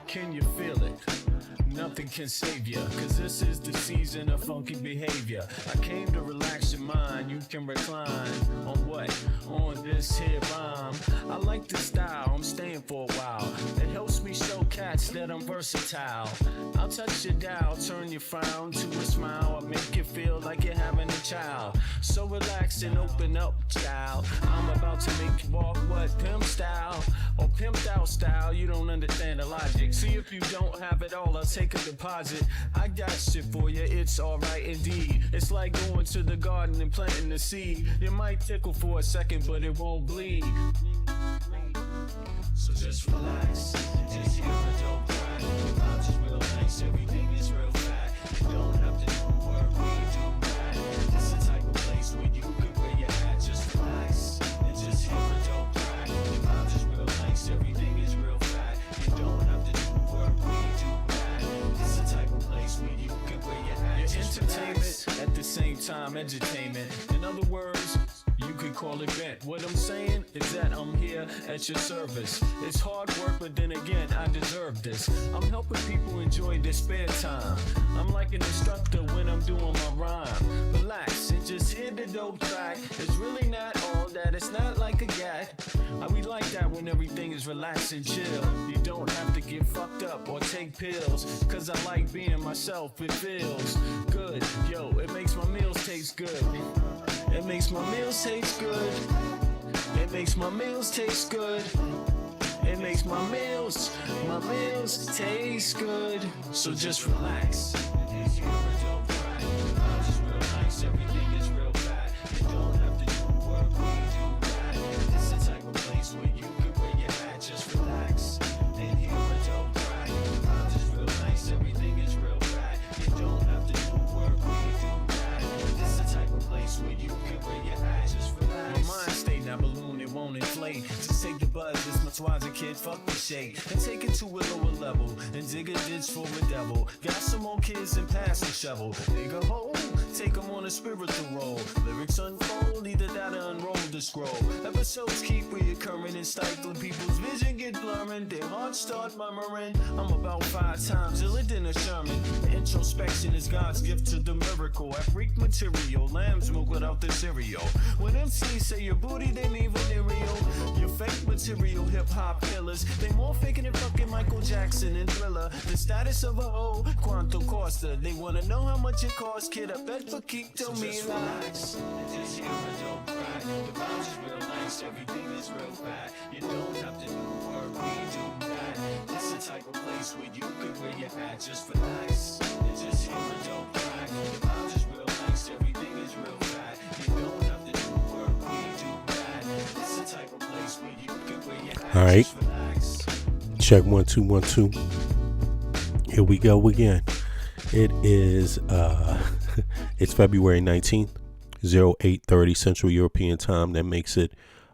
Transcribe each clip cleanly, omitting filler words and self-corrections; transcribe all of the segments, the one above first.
Can you feel it? Nothing can save ya, cause this is the season of funky behavior. I came to relax your mind, you can recline. On what? On this here rhyme. I like the style, I'm staying for a while. It helps me show cats that I'm versatile. I'll touch your dial, turn your frown to a smile. I'll make you feel like you're having a child. So relax and open up, child. I'm about to make you walk what? Pimp style or pimped out style. You don't understand the logic. See, if you don't have it all, I'll take a deposit. I got shit for you, it's alright indeed. It's like going to the garden and planting the seed. It might tickle for a second, but it won't bleed. So just relax, just hear a dope track. The vibes is real nice, everything is real fat. You don't have to do work, we do that. It's the type of place where you can wear your hat. Just relax and just hear a dope track. The vibes is real nice, everything is real fat. You don't have to do work, we do that. It's the type of place where you can wear your hat. Your entertainment at the same time, edutainment. In other words, you could call it bent. What I'm saying is that I'm here at your service. It's hard work, but then again, I deserve this. I'm helping people enjoy their spare time. I'm like an instructor when I'm doing my rhyme. Relax and just hear the dope track. It's really not all that, it's not like a gat. We like that when everything is relaxed and chill. You don't have to get fucked up or take pills. Cause I like being myself, it feels good. Yo, it makes my meals taste good. It makes my meals taste good. It makes my meals taste good. It makes my meals taste good. So just relax. It's your dope track. The vibes is real nice, everything is real bad. You don't have to do work, we do that. It's the type of place where you can wear your hat. Just relax and hear a dope track. The vibes is real nice, everything is real bad. You don't have to do work, we do that. It's the type of place where you can wear your hat. Just relax. My mind state now balloon, it won't inflate. Just take the buzz, this much wiser kid, fuck the shade. And take it to a lower level and dig a ditch for a devil. Got some more kids and pass the shovel. Dig a hole, take them on a spiritual roll. Lyrics unfold, either that or unroll the scroll. Episodes keep reoccurring and stifling people's vision get blurring. Their hearts start murmuring. I'm about 5 times iller than a Sherman. Introspection is God's gift to the miracle. I freak material, lamb's milk without the cereal. When MCs say your booty, they mean venereal. Your fake material hip-hop killers. They more faking than fucking Michael Jackson and Thriller. The status of a hoe, Quanto Costa. They wanna know how much it costs, kid. I bet for keep tell so me just relax. Just hear a dope track. The vibes is real nice, everything is real fat. You don't have to do work, we do that. It's the type of place where you can wear your hat. Just relax and just hear a dope track. The vibes is real nice, everything is real fat. You don't have to do work, we do that. It's the type of place where you can wear your hat. All right. Just relax. Check 1 2 1 2. Here we go again. It is it's February 19th, 08:30 Central European Time. That makes it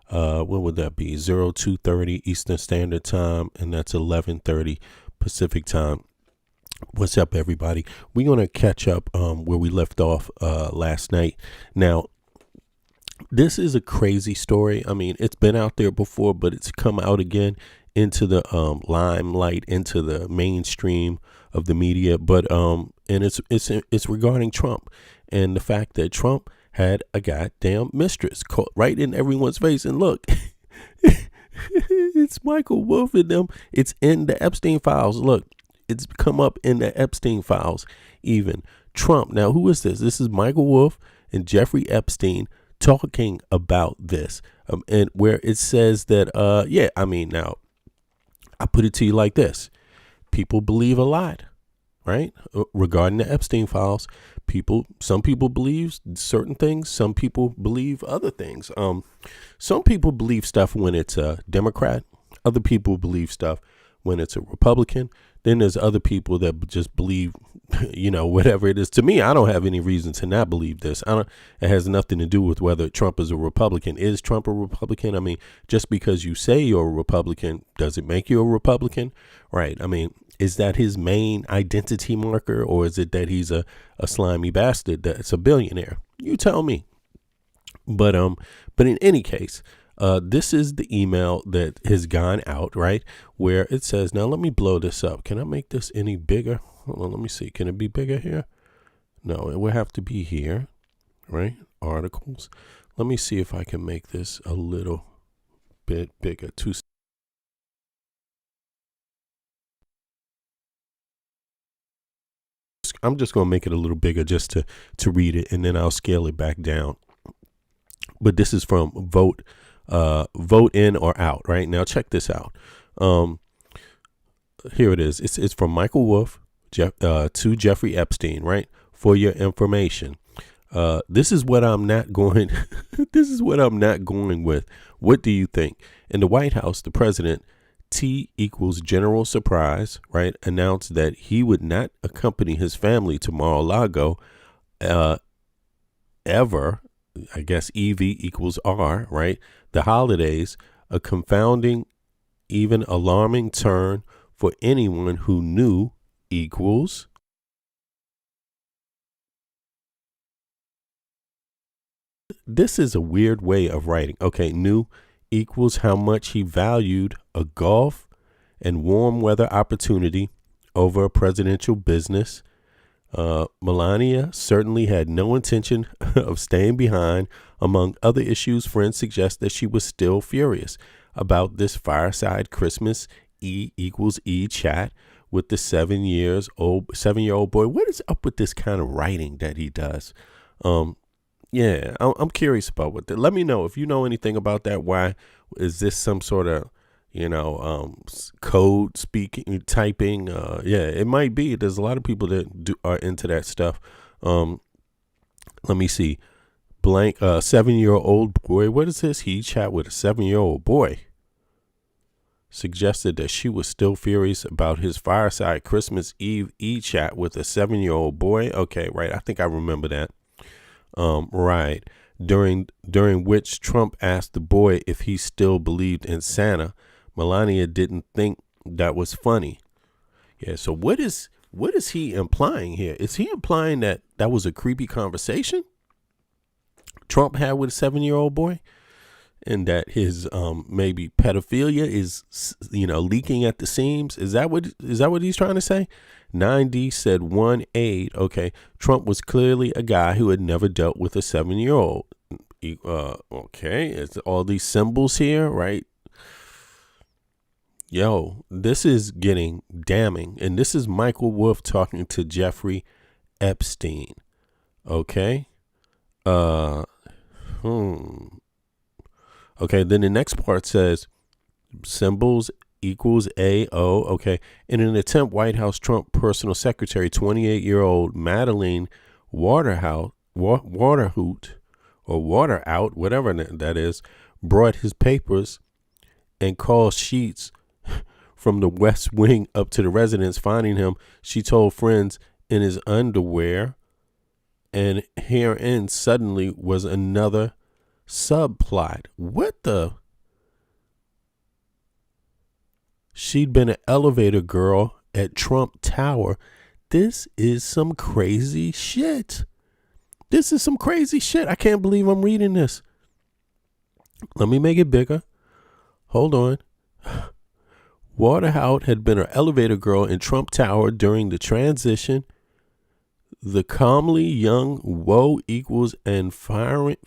what would that be? 02:30 Eastern Standard Time, and that's 11:30 Pacific Time. What's up, everybody? We're gonna catch up where we left off last night. Now, this is a crazy story. I mean, it's been out there before, but it's come out again into the limelight, into the mainstream of the media. But and it's regarding Trump and the fact that Trump had a goddamn mistress caught right in everyone's face. And look, it's Michael Wolff and them. It's in the Epstein files. Look, it's come up in the Epstein files. Even Trump. Now, who is this? This is Michael Wolff and Jeffrey Epstein talking about this, and where it says that now I put it to you like this: people believe a lot, right, regarding the Epstein files. Some people believe certain things, some people believe other things. Some people believe stuff when it's a Democrat, other people believe stuff when it's a Republican. Then there's other people that just believe, whatever it is. To me, I don't have any reason to not believe this. It has nothing to do with whether Trump is a Republican. Is Trump a Republican? I mean, just because you say you're a Republican, does it make you a Republican? Right. I mean, is that his main identity marker, or is it that he's a slimy bastard that's a billionaire? You tell me. But in any case, This is the email that has gone out, right? Where it says, now let me blow this up. Can I make this any bigger? Hold on, let me see. Can it be bigger here? No, it will have to be here, right? Articles. Let me see if I can make this a little bit bigger. I'm just going to make it a little bigger just to read it, and then I'll scale it back down. But this is from vote in or out, right? Now check this out. Here it is. It's from Michael Wolff to Jeffrey Epstein, right? For your information. This is what I'm not going. This is what I'm not going with. What do you think? In the White House, the president, T equals general surprise, right? Announced that he would not accompany his family to Mar-a-Lago, ever. I guess EV equals R, right? The holidays, a confounding, even alarming turn for anyone who knew equals. This is a weird way of writing. Okay, knew equals how much he valued a golf and warm weather opportunity over a presidential business. Melania certainly had no intention of staying behind. Among other issues, friends suggest that she was still furious about this fireside Christmas E equals E chat with the 7-year-old boy. What is up with this kind of writing that he does? Yeah, I'm curious about what that. Let me know if you know anything about that. Why is this some sort of, code speaking, typing? Yeah, it might be. There's a lot of people that are into that stuff. Let me see. Blank 7-year-old boy. What is this? He chat with a 7-year-old boy. Suggested that she was still furious about his fireside Christmas Eve chat with a 7-year-old boy. Okay, right. I think I remember that. Right. During which Trump asked the boy if he still believed in Santa. Melania didn't think that was funny. Yeah. So what is he implying here? Is he implying that was a creepy conversation Trump had with a 7-year-old boy, and that his maybe pedophilia is leaking at the seams? Is that what he's trying to say? 9D said 1 aide. Okay, Trump was clearly a guy who had never dealt with a 7-year-old. Okay, it's all these symbols here, right? Yo, this is getting damning, and this is Michael Wolff talking to Jeffrey Epstein. Okay. Okay, then the next part says symbols equals AO. Okay. In an attempt, White House Trump personal secretary, 28-year-old Madeleine Waterhout, whatever that is, brought his papers and called sheets from the West Wing up to the residence. Finding him, she told friends, in his underwear, and herein suddenly was another subplot. What the? She'd been an elevator girl at Trump Tower. This is some crazy shit. I can't believe I'm reading this. Let me make it bigger. Hold on. Waterhout had been an elevator girl in Trump Tower during the transition. The calmly young woe equals and faring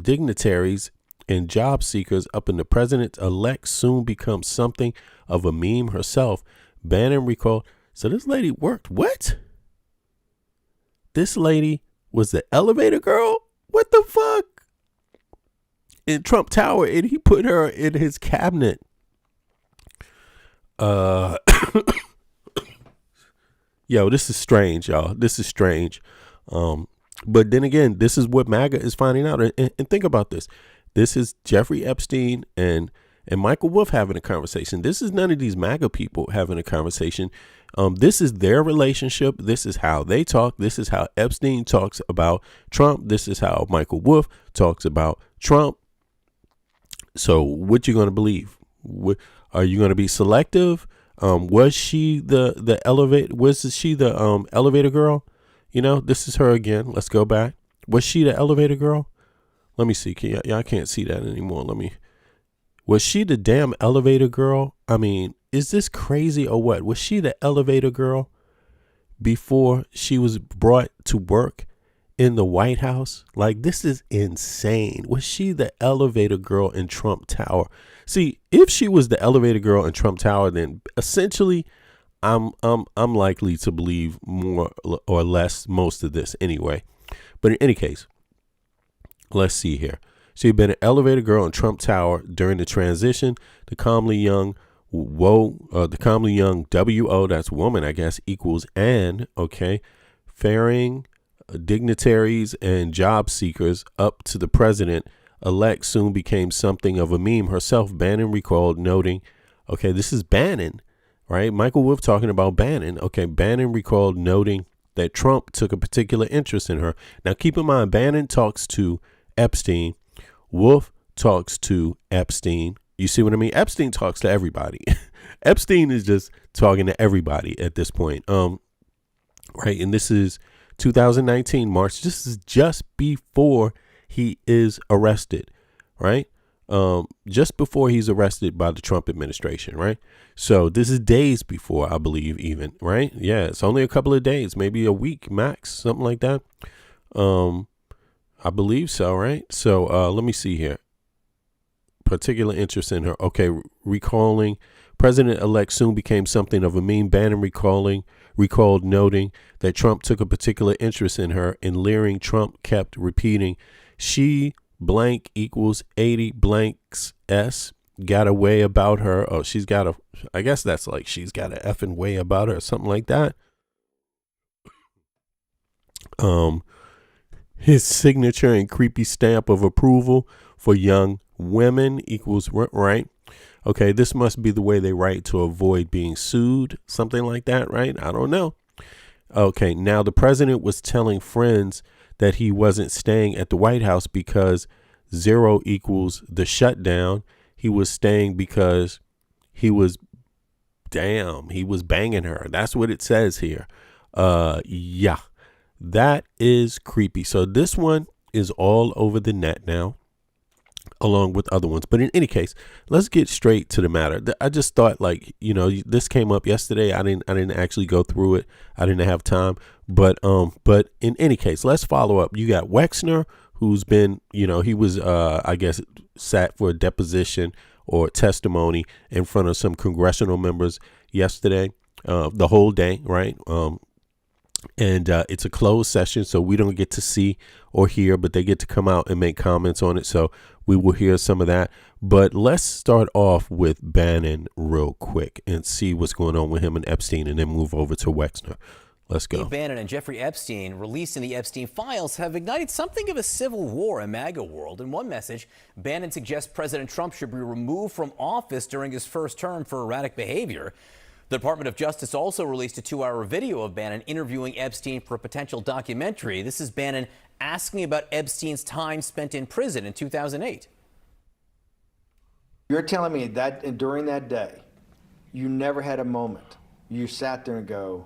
dignitaries and job seekers up in the president-elect soon becomes something of a meme herself. Bannon recalled. So this lady worked. What? This lady was the elevator girl? What the fuck? In Trump Tower, and he put her in his cabinet. Yo, this is strange, y'all. This is strange. But then again, this is what MAGA is finding out. And think about this. This is Jeffrey Epstein and Michael Wolff having a conversation. This is none of these MAGA people having a conversation. This is their relationship. This is how they talk. This is how Epstein talks about Trump. This is how Michael Wolff talks about Trump. So what you going to believe? Are you going to be selective? Was she the elevator? Was she the elevator girl? This is her again. Let's go back. Was she the elevator girl? Let me see. I can't see that anymore. Was she the damn elevator girl? I mean, is this crazy or what? Was she the elevator girl before she was brought to work in the White House? Like, this is insane. Was she the elevator girl in Trump Tower? See, if she was the elevator girl in Trump Tower, then essentially I'm likely to believe more or less most of this anyway. But in any case, let's see here. She had been an elevator girl in Trump Tower during the transition. The calmly young WO, that's woman, I guess, equals Ann, okay, ferrying dignitaries and job seekers up to the president-elect soon became something of a meme herself, Bannon recalled, noting, okay, this is Bannon, right? Michael Wolff talking about Bannon. Okay, Bannon recalled, noting that Trump took a particular interest in her. Now, keep in mind, Bannon talks to Epstein. Wolff talks to Epstein. You see what I mean? Epstein talks to everybody. Epstein is just talking to everybody at this point. Right. And this is 2019 March. This is just before he is arrested. Right. Just before he's arrested by the Trump administration. Right. So this is days before, I believe, even. Right. Yeah. It's only a couple of days, maybe a week max, something like that. I believe so, right? So let me see here. Particular interest in her. Okay, recalling president-elect soon became something of a meme. Bannon recalled noting that Trump took a particular interest in her. In leering, Trump kept repeating, she blank equals 80 blanks S. Got a way about her. Oh, I guess that's like she's got an effing way about her or something like that. His signature and creepy stamp of approval for young women equals right. Okay, this must be the way they write to avoid being sued. Something like that, right? I don't know. Okay, now the president was telling friends that he wasn't staying at the White House because 0 equals the shutdown. He was staying because he was banging her. That's what it says here. Yeah. That is creepy. So this one is all over the net now, along with other ones. But in any case, let's get straight to the matter. I just thought, like, this came up yesterday. I didn't actually go through it. I didn't have time. But in any case, let's follow up. You got Wexner, who's been, he was, I guess, sat for a deposition or testimony in front of some congressional members yesterday, the whole day, right? And it's a closed session, so we don't get to see or hear, but they get to come out and make comments on it. So we will hear some of that. But let's start off with Bannon real quick and see what's going on with him and Epstein, and then move over to Wexner. Let's go. Bannon and Jeffrey Epstein, released in the Epstein files, have ignited something of a civil war in Maga world. In one message, Bannon suggests President Trump should be removed from office during his first term for erratic behavior. The Department of Justice also released a 2-hour video of Bannon interviewing Epstein for a potential documentary. This is Bannon asking about Epstein's time spent in prison in 2008. You're telling me that during that day, you never had a moment. You sat there and go,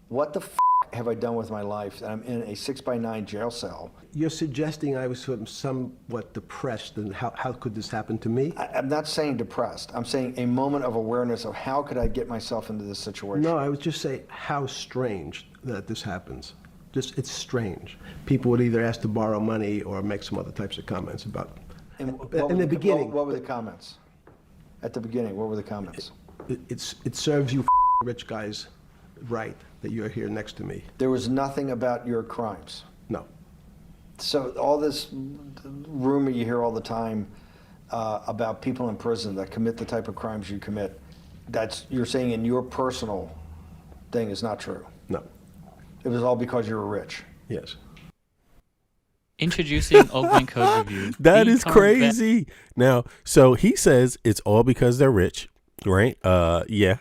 what the f have I done with my life? I'm in a 6x9 jail cell. You're suggesting I was sort of somewhat depressed, and how could this happen to me? I'm not saying depressed. I'm saying a moment of awareness of how could I get myself into this situation. No, I would just say how strange that this happens. Just, it's strange. People would either ask to borrow money or make some other types of comments about. In the beginning. What were the comments? At the beginning, what were the comments? It serves you rich guys right that you're here next to me. There was nothing about your crimes. No. So all this rumor you hear all the time about people in prison that commit the type of crimes you commit, you're saying in your personal thing is not true. No. It was all because you were rich. Yes. Introducing Oakland Code Review. That is crazy. Now, so he says it's all because they're rich, right? Yeah.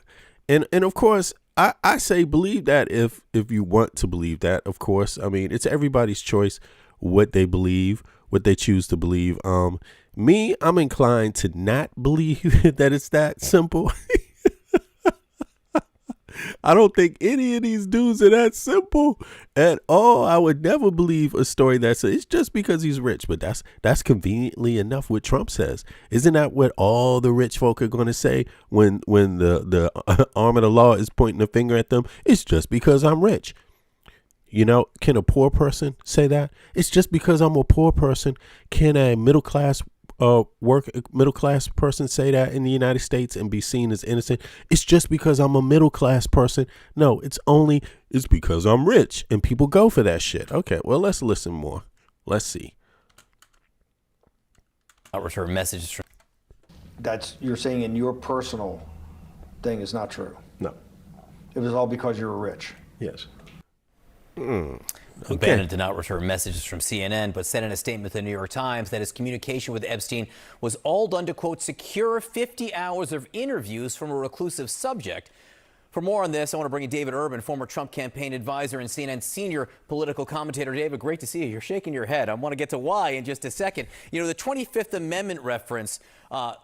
And of course, I say believe that if you want to believe that, of course. I mean, it's everybody's choice what they believe, what they choose to believe. Me, I'm inclined to not believe that it's that simple. I don't think any of these dudes are that simple at all. I would never believe a story that's it's just because he's rich, but that's conveniently enough what Trump says. Isn't that what all the rich folk are going to say when the arm of the law is pointing a finger at them? It's just because I'm rich. You know, can a poor person say that? It's just because I'm a poor person. Can a middle class person say that in the United States and be seen as innocent? It's just because I'm a middle class person. No, it's because I'm rich, and people go for that shit. Okay, well, let's listen more. Let's see. I'll return messages from. That's, you're saying in your personal thing is not true. No. It was all because you were rich. Yes. Bannon did not return messages from CNN, but said in a statement to the New York Times that his communication with Epstein was all done to, quote, secure 50 hours of interviews from a reclusive subject. For more on this, I want to bring in David Urban, former Trump campaign advisor and CNN senior political commentator. David, great to see you. You're shaking your head. I want to get to why in just a second. You know, the 25th Amendment reference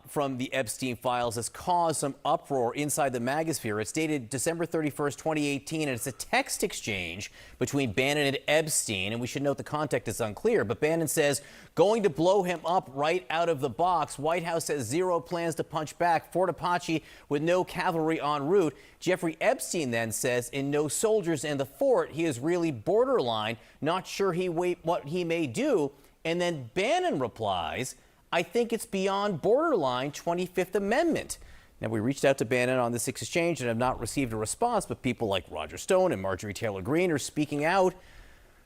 from the Epstein files has caused some uproar inside the Maga sphere. It's dated December 31st, 2018, and it's a text exchange between Bannon and Epstein. And we should note the context is unclear, but Bannon says, going to blow him up right out of the box. White House has zero plans to punch back. Fort Apache with no cavalry en route. Jeffrey Epstein then says, in No Soldiers in the Fort, he is really borderline, not sure what he may do. And then Bannon replies, I think it's beyond borderline 25th Amendment. Now, we reached out to Bannon on this exchange and have not received a response, but people like Roger Stone and Marjorie Taylor Greene are speaking out.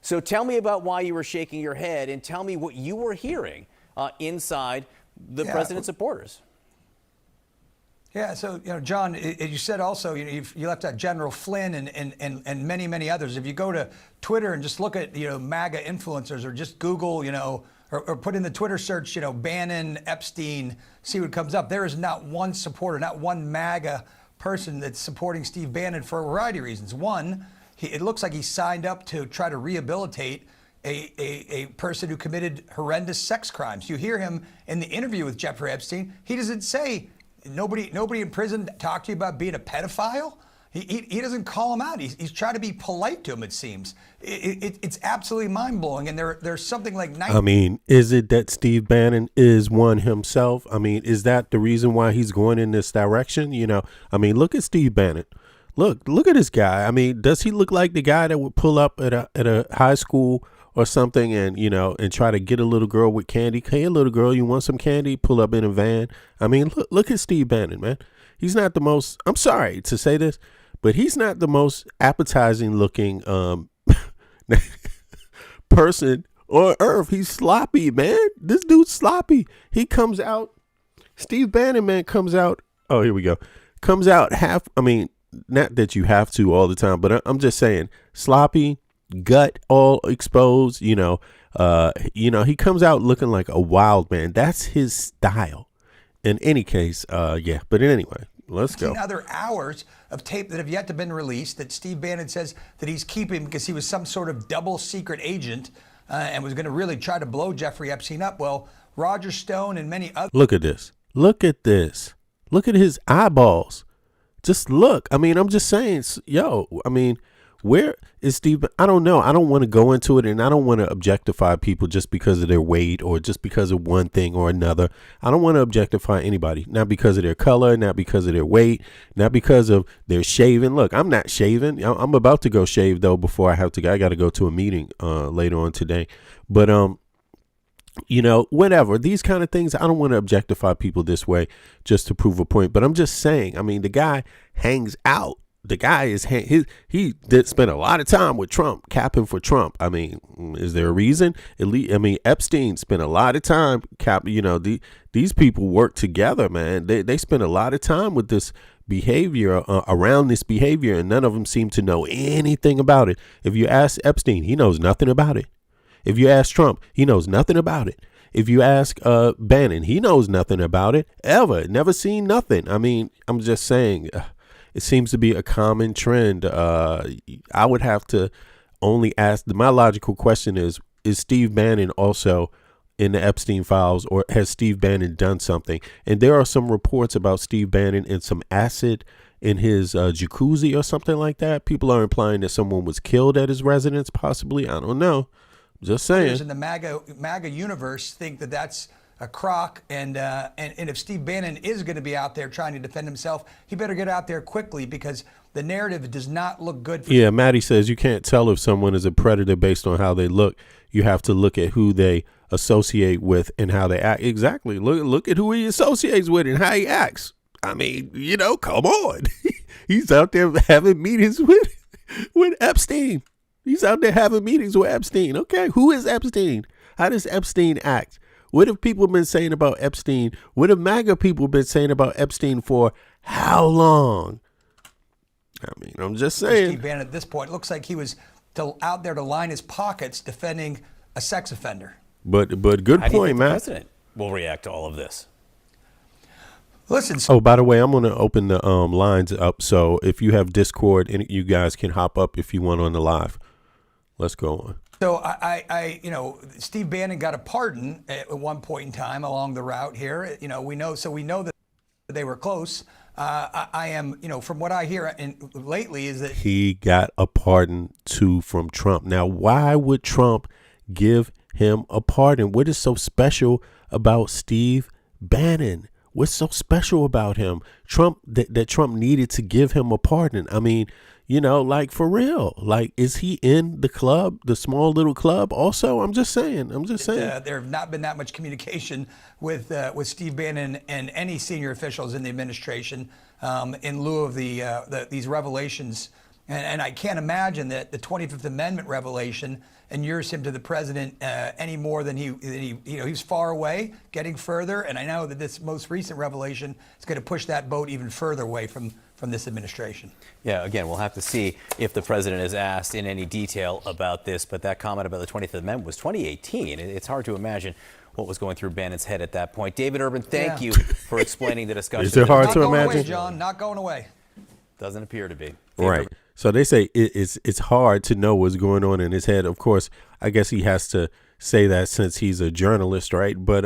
So tell me about why you were shaking your head, and tell me what you were hearing inside the president's supporters. Yeah, so, you know, John, you said also, you left out General Flynn and many, many others. If you go to Twitter and just look at, MAGA influencers, or just Google, or put in the Twitter search, Bannon, Epstein, see what comes up. There is not one supporter, not one MAGA person that's supporting Steve Bannon for a variety of reasons. One, it looks like he signed up to try to rehabilitate a person who committed horrendous sex crimes. You hear him in the interview with Jeffrey Epstein. He doesn't say, nobody in prison talked to you about being a pedophile. He doesn't call him out. He's trying to be polite to him, it seems. It's absolutely mind-blowing. And there's something like... I mean, is it that Steve Bannon is one himself? I mean, is that the reason why he's going in this direction? I mean, look at Steve Bannon. Look at this guy. I mean, does he look like the guy that would pull up at a high school or something and, and try to get a little girl with candy? Hey, little girl, you want some candy? Pull up in a van. I mean, look at Steve Bannon, man. He's not the most, I'm sorry to say this, but he's not the most appetizing looking person on earth. He's sloppy, man. This dude's sloppy. He comes out, Steve Bannon, man, comes out. Oh, here we go. Comes out not that you have to all the time, but I'm just saying, sloppy, gut all exposed. He comes out looking like a wild man. That's his style. In any case, yeah. But anyway, let's go. Other hours of tape that have yet to been released that Steve Bannon says that he's keeping because he was some sort of double secret agent and was going to really try to blow Jeffrey Epstein up. Well, Roger Stone and many others. Look at this. Look at this. Look at his eyeballs. Just look. I mean, I'm just saying, where is Steve? I don't know. I don't want to go into it, and I don't want to objectify people just because of their weight or just because of one thing or another. I don't want to objectify anybody, not because of their color, not because of their weight, not because of their shaving. Look, I'm not shaving. I'm about to go shave, though, before I have to go. I got to go to a meeting later on today. But, whatever. These kind of things, I don't want to objectify people this way just to prove a point. But I'm just saying, the guy hangs out. The guy he did spend a lot of time with Trump, capping for Trump. I mean, is there a reason? Epstein spent a lot of time these people work together, man. They spend a lot of time with this behavior, around this behavior, and none of them seem to know anything about it. If you ask Epstein, he knows nothing about it. If you ask Trump, he knows nothing about it. If you ask Bannon, he knows nothing about it, ever. Never seen nothing. I'm just saying, it seems to be a common trend. I would have to only ask, my logical question is Steve Bannon also in the Epstein files, or has Steve Bannon done something? And there are some reports about Steve Bannon and some acid in his jacuzzi or something like that. People are implying that someone was killed at his residence, possibly. I don't know. Just saying. In the MAGA universe, think that that's a crock, and if Steve Bannon is going to be out there trying to defend himself, he better get out there quickly, because the narrative does not look good for Yeah, Maddie says you can't tell if someone is a predator based on how they look. You have to look at who they associate with and how they act. Exactly. Look at who he associates with and how he acts. I mean, come on. He's out there having meetings with Epstein. He's out there having meetings with Epstein. Okay, who is Epstein? How does Epstein act? What have people been saying about Epstein? What have MAGA people been saying about Epstein for how long? I mean, I'm just saying. Steve Bannon at this point, it looks like he was out there to line his pockets defending a sex offender. But good How do you point, think Matt. the president will react to all of this? Listen. Oh, by the way, I'm going to open the lines up. So if you have Discord, and you guys can hop up if you want on the live. Let's go on. So Steve Bannon got a pardon at one point in time along the route here. We know that they were close. I am, from what I hear lately is that he got a pardon too from Trump. Now, why would Trump give him a pardon? What is so special about Steve Bannon? What's so special about him? That Trump needed to give him a pardon. I mean, like, for real. Like, is he in the club, the small little club also? I'm just saying. There have not been that much communication with Steve Bannon and any senior officials in the administration in lieu of these revelations. And I can't imagine that the 25th Amendment revelation inures him to the president any more than he's far away, getting further. And I know that this most recent revelation is going to push that boat even further away from this administration. Yeah, again, we'll have to see if the president is asked in any detail about this. But that comment about the 25th Amendment was 2018. It's hard to imagine what was going through Bannon's head at that point. David Urban, thank you for explaining the discussion. Is it hard Not to going imagine? away, John. Not going away. Doesn't appear to be. Right. So they say it's hard to know what's going on in his head. Of course, I guess he has to say that since he's a journalist, right? But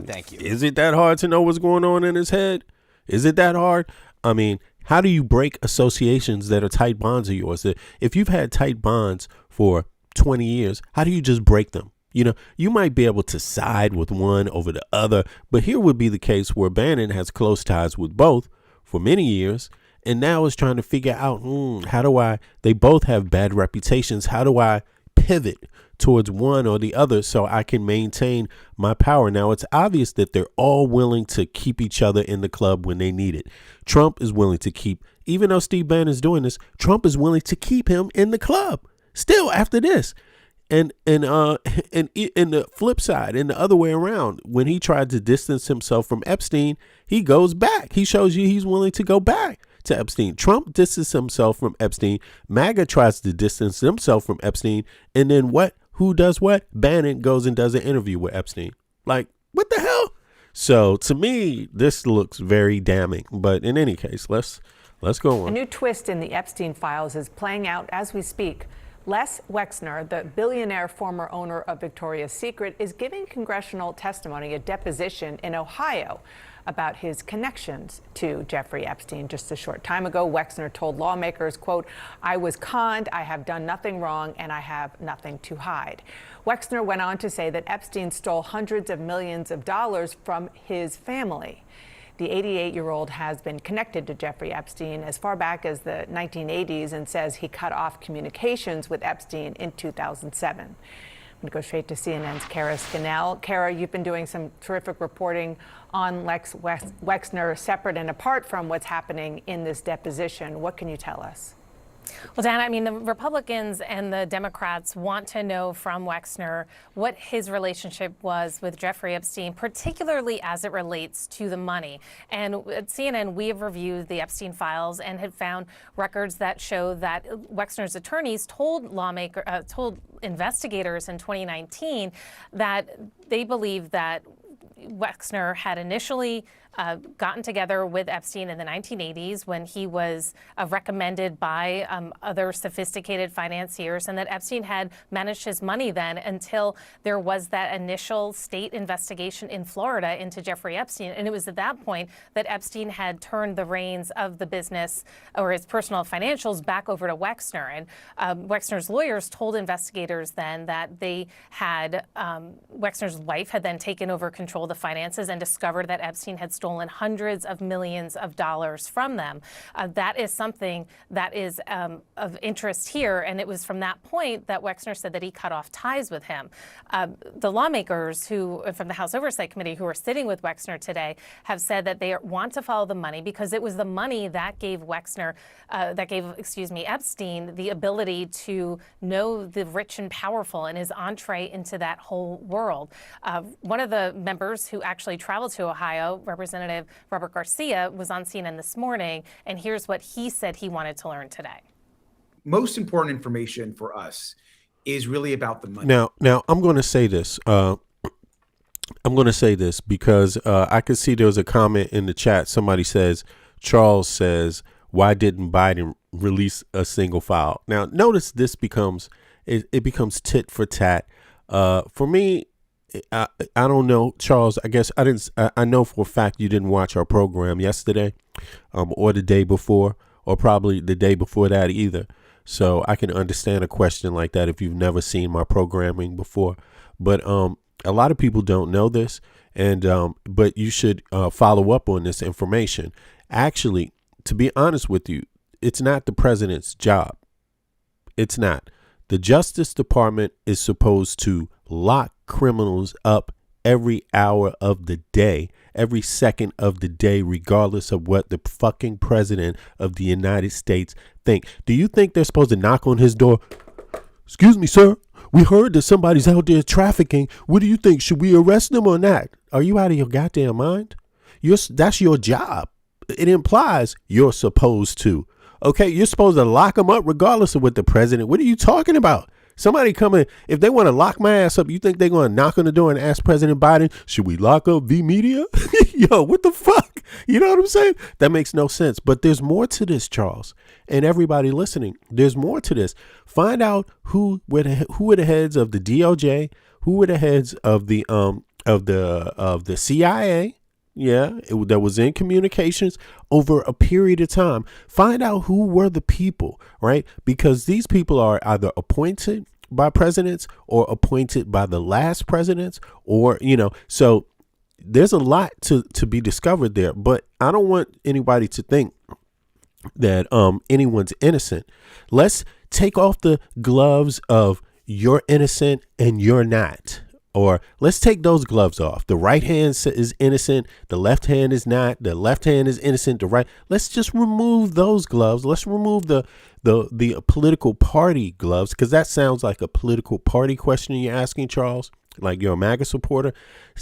thank you. Is it that hard to know what's going on in his head? Is it that hard? I mean, how do you break associations that are tight bonds of yours? If you've had tight bonds for 20 years, how do you just break them? You might be able to side with one over the other, but here would be the case where Bannon has close ties with both for many years, and now is trying to figure out, they both have bad reputations. How do I pivot towards one or the other so I can maintain my power? Now, it's obvious that they're all willing to keep each other in the club when they need it. Trump is willing to keep, even though Steve Bannon is doing this, Trump is willing to keep him in the club still after this. And in the flip side, in the other way around, when he tried to distance himself from Epstein, he goes back. He shows you he's willing to go back to Epstein. Trump distances himself from Epstein. MAGA tries to distance himself from Epstein. And then what? Who does what? Bannon goes and does an interview with Epstein. Like, what the hell? So to me, this looks very damning. But in any case, let's go on. A new twist in the Epstein files is playing out as we speak. Les Wexner, the billionaire former owner of Victoria's Secret, is giving congressional testimony, a deposition in Ohio, about his connections to Jeffrey Epstein. Just a short time ago, Wexner told lawmakers, quote, "I was conned, I have done nothing wrong, and I have nothing to hide." Wexner went on to say that Epstein stole hundreds of millions of dollars from his family. The 88-year-old has been connected to Jeffrey Epstein as far back as the 1980s and says he cut off communications with Epstein in 2007. I'm going to go straight to CNN's Kara Scannell. Kara, you've been doing some terrific reporting on Lex Wexner, separate and apart from what's happening in this deposition. What can you tell us? Well, Dan, I mean, the Republicans and the Democrats want to know from Wexner what his relationship was with Jeffrey Epstein, particularly as it relates to the money. And at CNN, we have reviewed the Epstein files and had found records that show that Wexner's attorneys told investigators in 2019 that they believe that Wexner had initially gotten together with Epstein in the 1980s when he was recommended by other sophisticated financiers, and that Epstein had managed his money then until there was that initial state investigation in Florida into Jeffrey Epstein. And it was at that point that Epstein had turned the reins of the business or his personal financials back over to Wexner. And Wexner's lawyers told investigators then that they had, Wexner's wife had then taken over control of the finances and discovered that Epstein had stolen hundreds of millions of dollars from them. That is something that is of interest here. And it was from that point that Wexner said that he cut off ties with him. The lawmakers from the House Oversight Committee who are sitting with Wexner today have said that they want to follow the money because it was the money that gave Epstein the ability to know the rich and powerful and his entree into that whole world. One of the members who actually traveled to Ohio, Representative Robert Garcia, was on CNN this morning, and here's what he said he wanted to learn today. Most important information for us is really about the money. Now I'm going to say this. I'm going to say this because I could see there was a comment in the chat. Somebody says, Charles says, why didn't Biden release a single file? Now, notice this becomes tit for tat. For me, I don't know, Charles. I guess I know for a fact you didn't watch our program yesterday, or the day before, or probably the day before that either. So I can understand a question like that if you've never seen my programming before. But a lot of people don't know this, and but you should follow up on this information. Actually, to be honest with you, it's not the president's job. It's not. The Justice Department is supposed to lock criminals up every hour of the day, every second of the day, regardless of what the fucking president of the United States think. Do you think they're supposed to knock on his door? Excuse me, sir. We heard that somebody's out there trafficking. What do you think? Should we arrest them or not? Are you out of your goddamn mind? That's your job. It implies you're supposed to. Okay, you're supposed to lock them up regardless of what the president. What are you talking about? Somebody coming, if they want to lock my ass up, you think they're going to knock on the door and ask President Biden, should we lock up V Media? Yo, what the fuck? You know what I'm saying? That makes no sense. But there's more to this, Charles, and everybody listening. There's more to this. Find out who were the heads of the DOJ, who were the heads of the CIA. Yeah, that was in communications over a period of time. Find out who were the people, right? Because these people are either appointed by presidents or appointed by the last presidents, or, so there's a lot to be discovered there. But I don't want anybody to think that anyone's innocent. Let's take off the gloves of you're innocent and you're not. Or let's take those gloves off. The right hand is innocent. The left hand is not. The left hand is innocent. The right. Let's just remove those gloves. Let's remove the political party gloves, because that sounds like a political party question you're asking, Charles. Like you're a MAGA supporter.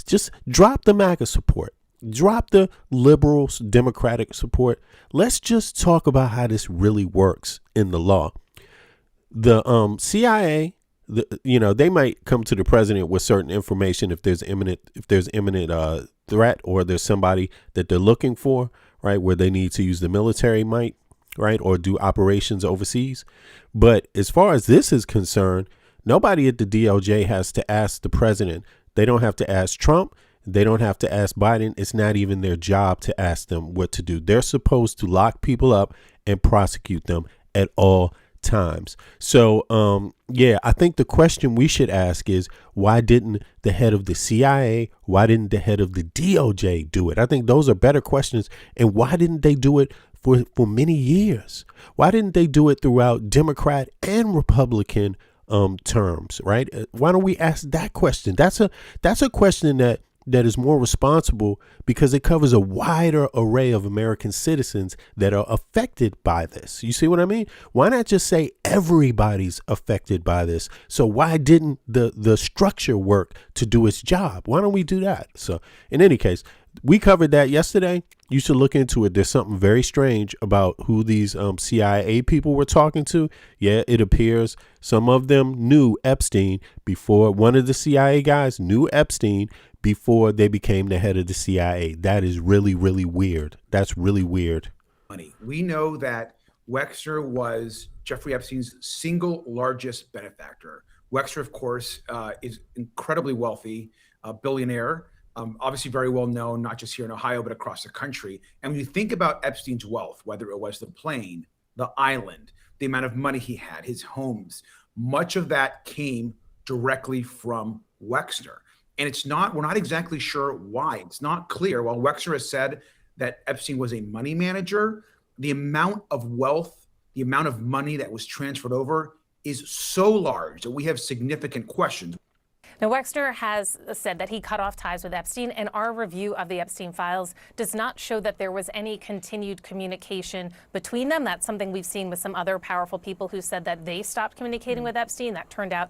Just drop the MAGA support. Drop the liberal Democratic support. Let's just talk about how this really works in the law. The CIA. They might come to the president with certain information if there's imminent threat, or there's somebody that they're looking for, right, where they need to use the military might, right, or do operations overseas. But as far as this is concerned, nobody at the DOJ has to ask the president. They don't have to ask Trump. They don't have to ask Biden. It's not even their job to ask them what to do. They're supposed to lock people up and prosecute them at all times. So, I think the question we should ask is, why didn't the head of the CIA, why didn't the head of the DOJ do it? I think those are better questions. And why didn't they do it for many years? Why didn't they do it throughout Democrat and Republican terms, right? Why don't we ask that question? That's a question that is more responsible, because it covers a wider array of American citizens that are affected by this. You see what I mean? Why not just say everybody's affected by this? So why didn't the structure work to do its job? Why don't we do that? So in any case, We covered that yesterday. You should look into it. There's something very strange about who these CIA people were talking to. Yeah, it appears some of them knew Epstein before. One of the CIA guys knew Epstein before they became the head of the CIA. That is really, really weird. That's really weird. Money. We know that Wexner was Jeffrey Epstein's single largest benefactor. Wexner, of course, is incredibly wealthy, a billionaire, obviously very well known, not just here in Ohio, but across the country. And when you think about Epstein's wealth, whether it was the plane, the island, the amount of money he had, his homes, much of that came directly from Wexner. And we're not exactly sure why. It's not clear. While Wexner has said that Epstein was a money manager, the amount of wealth, the amount of money that was transferred over is so large that we have significant questions. Now, Wexner has said that he cut off ties with Epstein, and our review of the Epstein files does not show that there was any continued communication between them. That's something we've seen with some other powerful people who said that they stopped communicating with Epstein. That turned out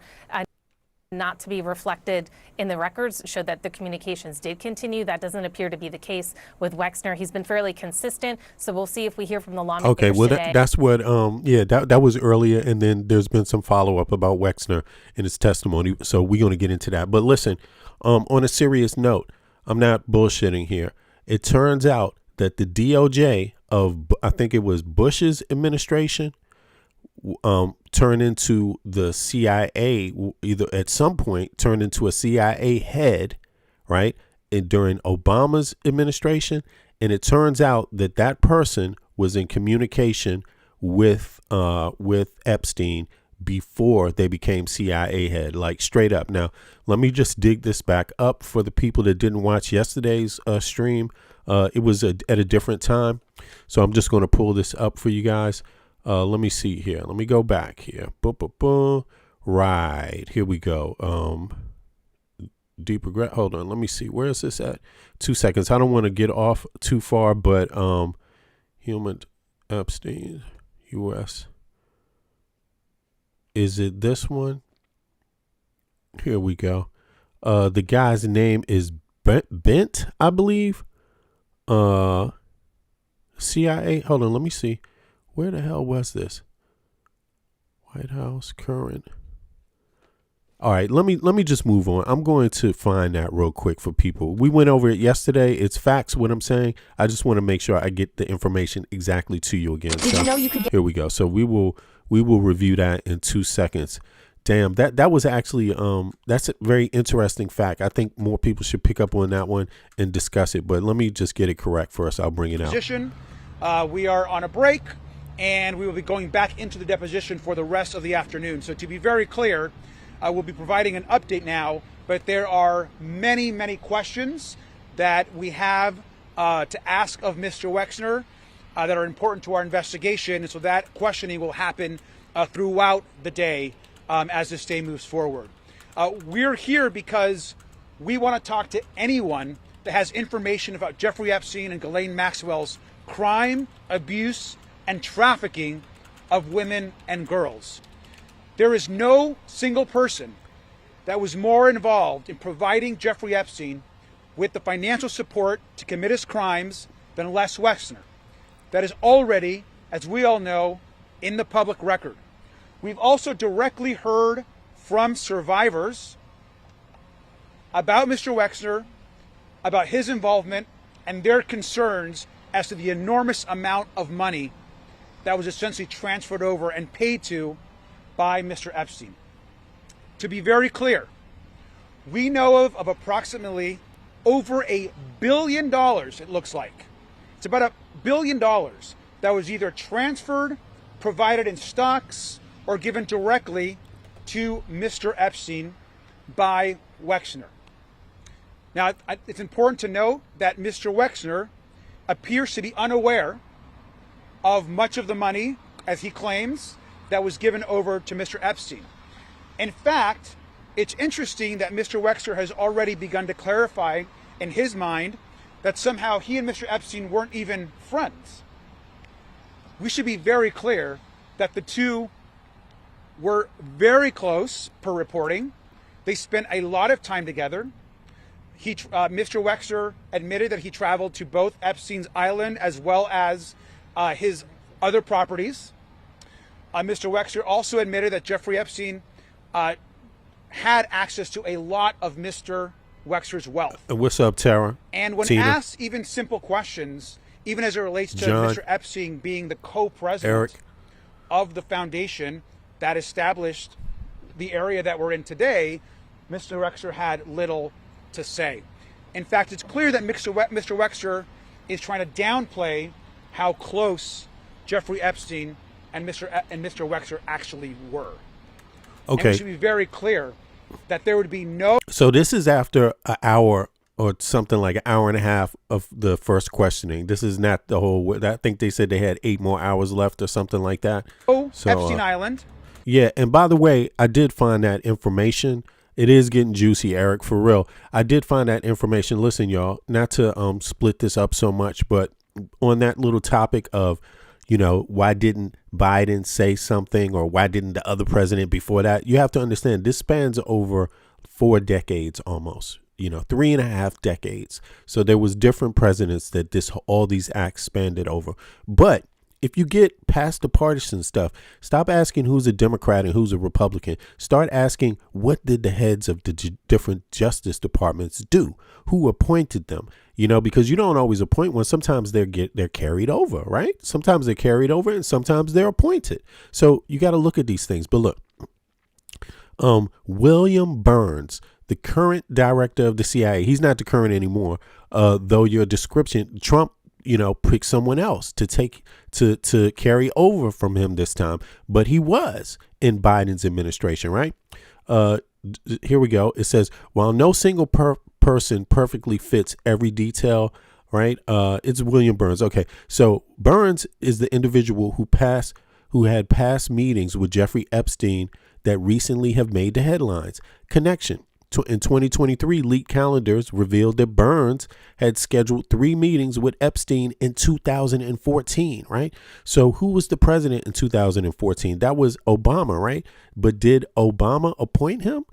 not to be reflected in the records, showed that the communications did continue. That doesn't appear to be the case with Wexner. He's been fairly consistent, so we'll see if we hear from the lawmakers Okay, well, today. that's what, that was earlier, and then there's been some follow-up about Wexner in his testimony, so we're going to get into that. But listen, on a serious note, I'm not bullshitting here. It turns out that the DOJ of, I think it was Bush's administration, turned into the CIA, either at some point turned into a CIA head, right? And during Obama's administration. And it turns out that that person was in communication with Epstein before they became CIA head, like straight up. Now, let me just dig this back up for the people that didn't watch yesterday's stream. It was at a different time. So I'm just going to pull this up for you guys. Let me see here. Let me go back here. Boom, boom, boom. Right. Here we go. Deep regret. Hold on. Let me see. Where is this at? 2 seconds. I don't want to get off too far, but human Epstein, U.S. Is it this one? Here we go. The guy's name is Bent, I believe. CIA. Hold on. Let me see. Where the hell was this? White House current. All right, let me just move on. I'm going to find that real quick for people. We went over it yesterday. It's facts what I'm saying. I just want to make sure I get the information exactly to you again. Did you know you could get— Here we go. So we will review that in 2 seconds. Damn, that was actually that's a very interesting fact. I think more people should pick up on that one and discuss it. But let me just get it correct first. I'll bring it out. We are on a break, and we will be going back into the deposition for the rest of the afternoon. So to be very clear, we'll be providing an update now, but there are many, many questions that we have to ask of Mr. Wexner that are important to our investigation. And so that questioning will happen throughout the day as this day moves forward. We're here because we want to talk to anyone that has information about Jeffrey Epstein and Ghislaine Maxwell's crime, abuse, and trafficking of women and girls. There is no single person that was more involved in providing Jeffrey Epstein with the financial support to commit his crimes than Les Wexner. That is already, as we all know, in the public record. We've also directly heard from survivors about Mr. Wexner, about his involvement, and their concerns as to the enormous amount of money that was essentially transferred over and paid to by Mr. Epstein. To be very clear, we know of approximately over $1 billion, it looks like. It's about $1 billion that was either transferred, provided in stocks, or given directly to Mr. Epstein by Wexner. Now, it's important to note that Mr. Wexner appears to be unaware of much of the money, as he claims, that was given over to Mr. Epstein. In fact, it's interesting that Mr. Wexner has already begun to clarify in his mind that somehow he and Mr. Epstein weren't even friends. We should be very clear that the two were very close per reporting. They spent a lot of time together. Mr. Wexner admitted that he traveled to both Epstein's island as well as his other properties. Mr. Wexner also admitted that Jeffrey Epstein had access to a lot of Mr. Wexner's wealth. What's up, Tara? And when Tina? asked even simple questions, even as it relates to John? Mr. Epstein being the co-president Eric? of the foundation that established the area that we're in today, Mr. Wexner had little to say. In fact, it's clear that Mr. Wexner is trying to downplay how close Jeffrey Epstein and Mr. Wexner actually were. And Okay. we should be very clear that there would be no. So this is after an hour or something like an hour and a half of the first questioning. This is not the whole. I think they said they had 8 more hours left or something like that. So, Epstein Island. Yeah, and by the way, I did find that information. It is getting juicy, Eric, for real. I did find that information. Listen, y'all, not to split this up so much, but on that little topic of, you know, why didn't Biden say something, or why didn't the other president before that? You have to understand this spans over 4 decades almost, you know, 3.5 decades. So there was different presidents that all these acts spanned over. But if you get past the partisan stuff, stop asking who's a Democrat and who's a Republican. Start asking, what did the heads of the different justice departments do? Who appointed them? You know, because you don't always appoint one. Sometimes they're carried over, right? Sometimes they're carried over and sometimes they're appointed. So you got to look at these things. But look, William Burns, the current director of the CIA, he's not the current anymore. Though your description, Trump, you know, picked someone else to carry over from him this time. But he was in Biden's administration, right? Here we go. It says, while no single person perfectly fits every detail, right? It's William Burns. Okay. So Burns is the individual who had past meetings with Jeffrey Epstein that recently have made the headlines. Connection. In 2023, leaked calendars revealed that Burns had scheduled 3 meetings with Epstein in 2014, right? So who was the president in 2014? That was Obama, right? But did Obama appoint him?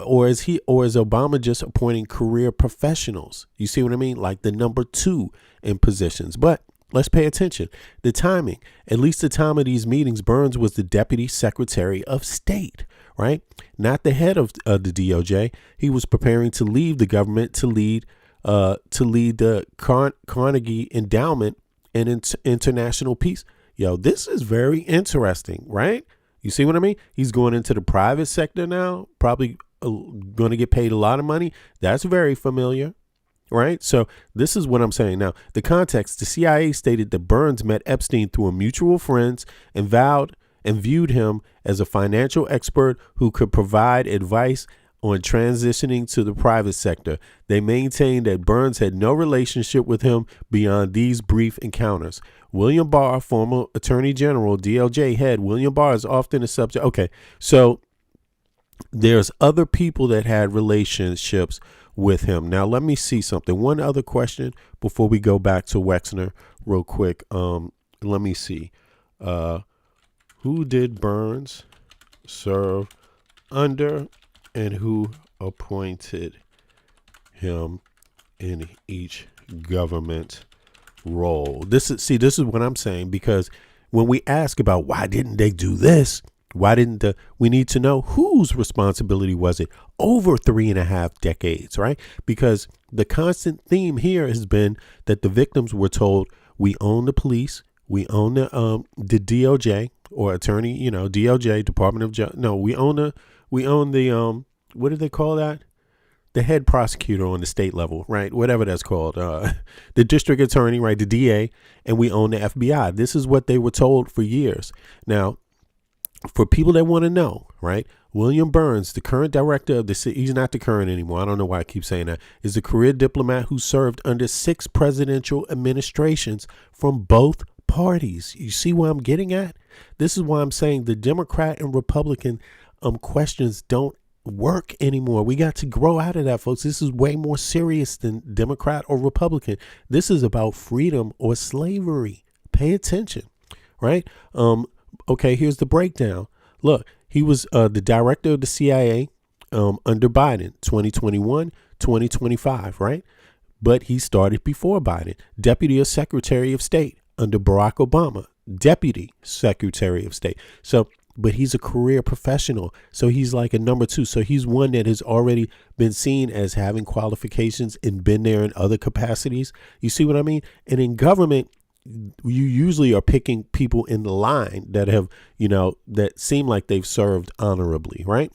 Or is Obama just appointing career professionals? You see what I mean? Like the number 2 in positions. But let's pay attention. The timing, at least the time of these meetings, Burns was the Deputy Secretary of State, right? Not the head of the DOJ. He was preparing to leave the government to lead the Carnegie Endowment and International Peace. Yo, this is very interesting, right? You see what I mean? He's going into the private sector now, probably going to get paid a lot of money. That's very familiar, right? So this is what I'm saying. Now, the context, the CIA stated that Burns met Epstein through a mutual friends and viewed him as a financial expert who could provide advice on transitioning to the private sector. They maintained that Burns had no relationship with him beyond these brief encounters. William Barr, former Attorney General, DOJ head, William Barr is often a subject. Okay, so there's other people that had relationships with him. Now, let me see something. One other question before we go back to Wexner real quick. Let me see. Who did Burns serve under and who appointed him in each government role? This is what I'm saying, because when we ask about why didn't they do this, we need to know whose responsibility was it over 3.5 decades, right? Because the constant theme here has been that the victims were told, we own the police, we own the DOJ or attorney, you know, DOJ, Department of Justice. No, we own the what do they call that? The head prosecutor on the state level, right? Whatever that's called, the district attorney, right? The DA, and we own the FBI. This is what they were told for years. Now, for people that want to know, right? William Burns, the current director of he's not the current anymore. I don't know why I keep saying that, is a career diplomat who served under 6 presidential administrations from both parties. You see where I'm getting at? This is why I'm saying the Democrat and Republican questions don't work anymore. We got to grow out of that, folks. This is way more serious than Democrat or Republican. This is about freedom or slavery. Pay attention, right? Okay, here's the breakdown. Look, he was the director of the CIA under Biden, 2021 2025, right? But he started before Biden. Deputy Secretary of State under Barack Obama. Deputy Secretary of State. So, but he's a career professional. So he's like a number 2. So he's one that has already been seen as having qualifications and been there in other capacities. You see what I mean? And in government, you usually are picking people in the line that have, that seem like they've served honorably, right?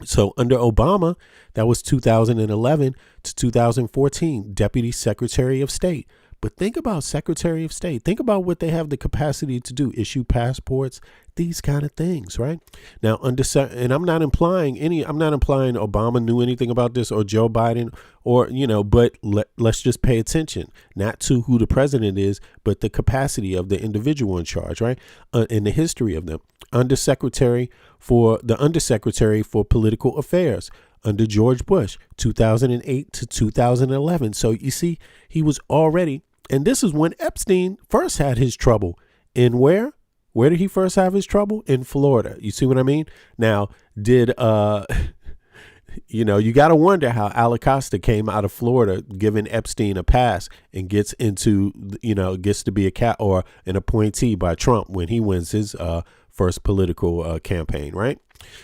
So under Obama, that was 2011 to 2014, Deputy Secretary of State. But think about Secretary of State. Think about what they have the capacity to do, issue passports, these kind of things, right? Now, and I'm not implying Obama knew anything about this or Joe Biden or, but let's just pay attention, not to who the president is, but the capacity of the individual in charge, right? And the history of them. Undersecretary for Political Affairs under George Bush, 2008 to 2011. So you see, he was already, and this is when Epstein first had his trouble. In where? Where did he first have his trouble? In Florida. You see what I mean? Now, you got to wonder how Alacosta came out of Florida, giving Epstein a pass and gets to be a cat or an appointee by Trump when he wins his first political campaign, right?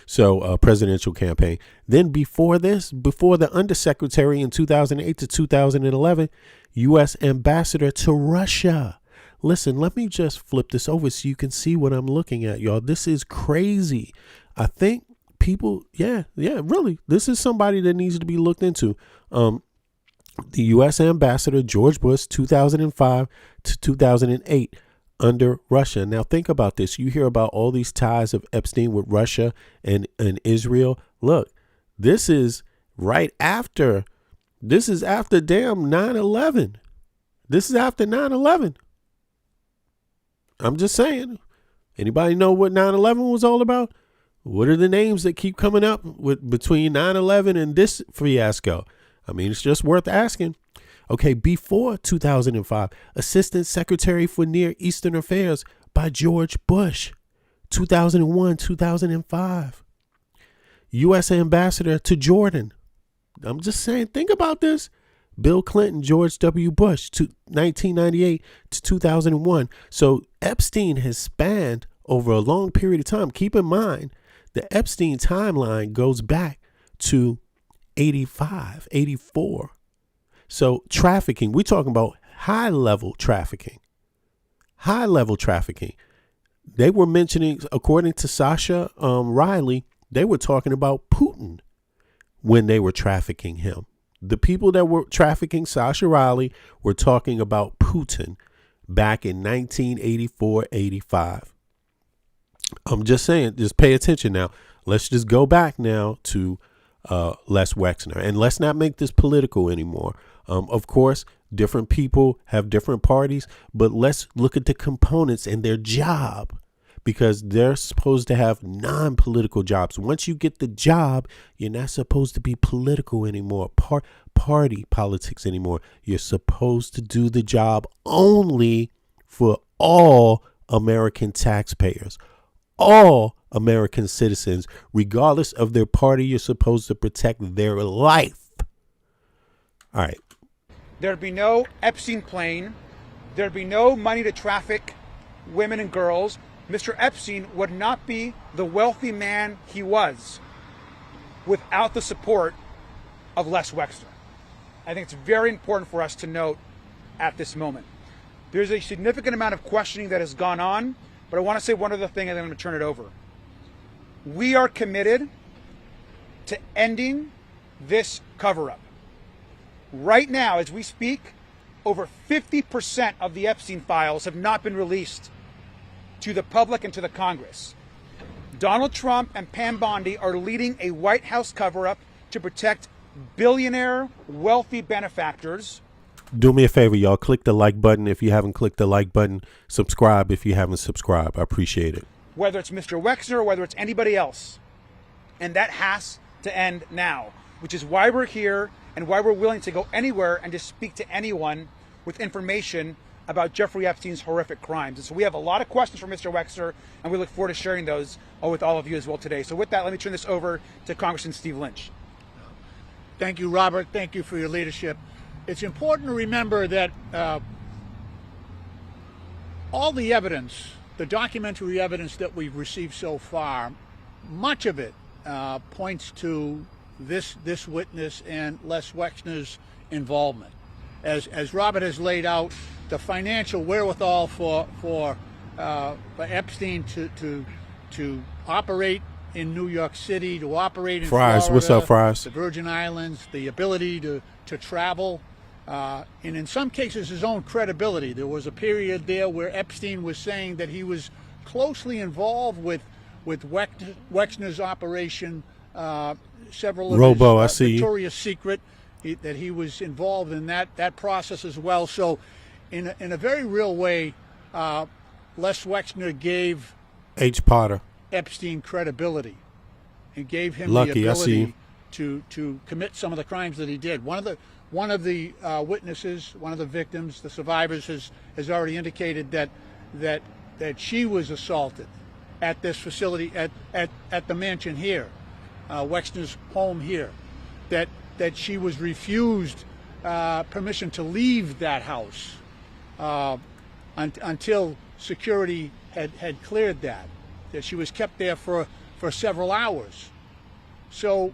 So presidential campaign. Then before the undersecretary in 2008 to 2011, U.S. ambassador to Russia. Listen, let me just flip this over so you can see what I'm looking at, y'all. This is crazy. I think people, really, this is somebody that needs to be looked into. The U.S. ambassador, George Bush, 2005 to 2008. Under Russia. Now think about this. You hear about all these ties of Epstein with Russia and Israel. Look, this is after damn 9/11. This is after 9/11. I'm just saying. Anybody know what 9/11 was all about? What are the names that keep coming up between 9/11 and this fiasco? I mean, it's just worth asking. Okay, before 2005, Assistant Secretary for Near Eastern Affairs by George Bush, 2001, 2005. U.S. Ambassador to Jordan. I'm just saying, think about this. Bill Clinton, George W. Bush, 1998 to 2001. So Epstein has spanned over a long period of time. Keep in mind, the Epstein timeline goes back to 85, 84. So trafficking, we're talking about high-level trafficking. High-level trafficking. They were mentioning, according to Sasha Riley, they were talking about Putin when they were trafficking him. The people that were trafficking Sasha Riley were talking about Putin back in 1984, 85. I'm just saying, just pay attention now. Let's just go back now to Les Wexner. And let's not make this political anymore. Of course, different people have different parties, but let's look at the components and their job, because they're supposed to have non-political jobs. Once you get the job, you're not supposed to be political anymore, party politics anymore. You're supposed to do the job only for all American taxpayers, all American citizens, regardless of their party. You're supposed to protect their life. All right. There'd be no Epstein plane. There'd be no money to traffic women and girls. Mr. Epstein would not be the wealthy man he was without the support of Les Wexner. I think it's very important for us to note at this moment. There's a significant amount of questioning that has gone on, but I want to say one other thing and then I'm going to turn it over. We are committed to ending this cover-up. Right now, as we speak, over 50% of the Epstein files have not been released to the public and to the Congress. Donald Trump and Pam Bondi are leading a White House cover-up to protect billionaire, wealthy benefactors. Do me a favor, y'all. Click the like button if you haven't clicked the like button. Subscribe if you haven't subscribed. I appreciate it. Whether it's Mr. Wexner or whether it's anybody else. And that has to end now, which is why we're here and why we're willing to go anywhere and to speak to anyone with information about Jeffrey Epstein's horrific crimes. And so we have a lot of questions for Mr. Wexner, and we look forward to sharing those with all of you as well today. So with that, let me turn this over to Congressman Steve Lynch. Thank you, Robert. Thank you for your leadership. It's important to remember that all the evidence, the documentary evidence that we've received so far, much of it points to this witness and Les Wexner's involvement. As Robert has laid out, the financial wherewithal for Epstein to operate in New York City, to operate in Fries, Florida, what's up, Fries? the Virgin Islands, the ability to travel, and in some cases his own credibility. There was a period there where Epstein was saying that he was closely involved with Wexner's operation, several of Robo, his I see. Victoria's Secret, that he was involved in that process as well. So in a very real way, Les Wexner gave H. Potter. Epstein credibility and gave him Lucky, the I see. ability to commit some of the crimes that he did. One of the witnesses, one of the victims, the survivors, has already indicated that she was assaulted at this facility, at the mansion here, Wexner's home here, that she was refused permission to leave that house until security had cleared that she was kept there for several hours. So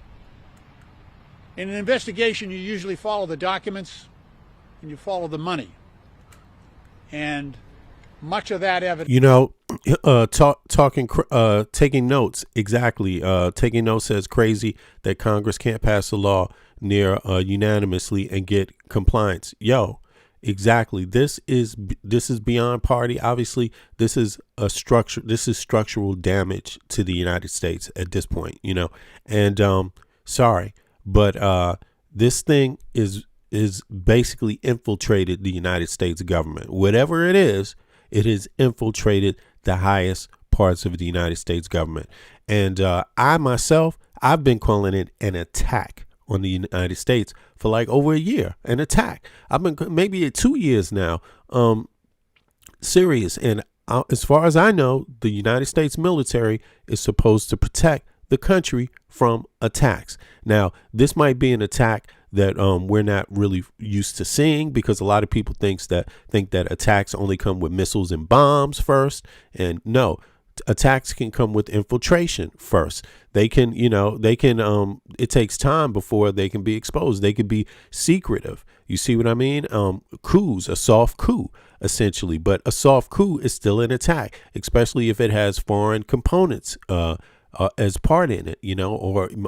in an investigation, you usually follow the documents and you follow the money. And much of that evidence... You know, taking notes, exactly. Taking notes says crazy that Congress can't pass a law near unanimously and get compliance. Yo, exactly. This is beyond party. Obviously, this is structural damage to the United States at this point, you know. And sorry, but this thing is basically infiltrated the United States government. Whatever it is, it has infiltrated the highest parts of the United States government. And I myself, I've been calling it an attack on the United States for like over a year. An attack. I've been maybe 2 years now. Serious. And as far as I know, the United States military is supposed to protect the country from attacks. Now, this might be an attack that we're not really used to seeing, because a lot of people think that attacks only come with missiles and bombs first. And no, attacks can come with infiltration first. They can, it takes time before they can be exposed. They could be secretive. You see what I mean? Coups, a soft coup, essentially. But a soft coup is still an attack, especially if it has foreign components as part in it,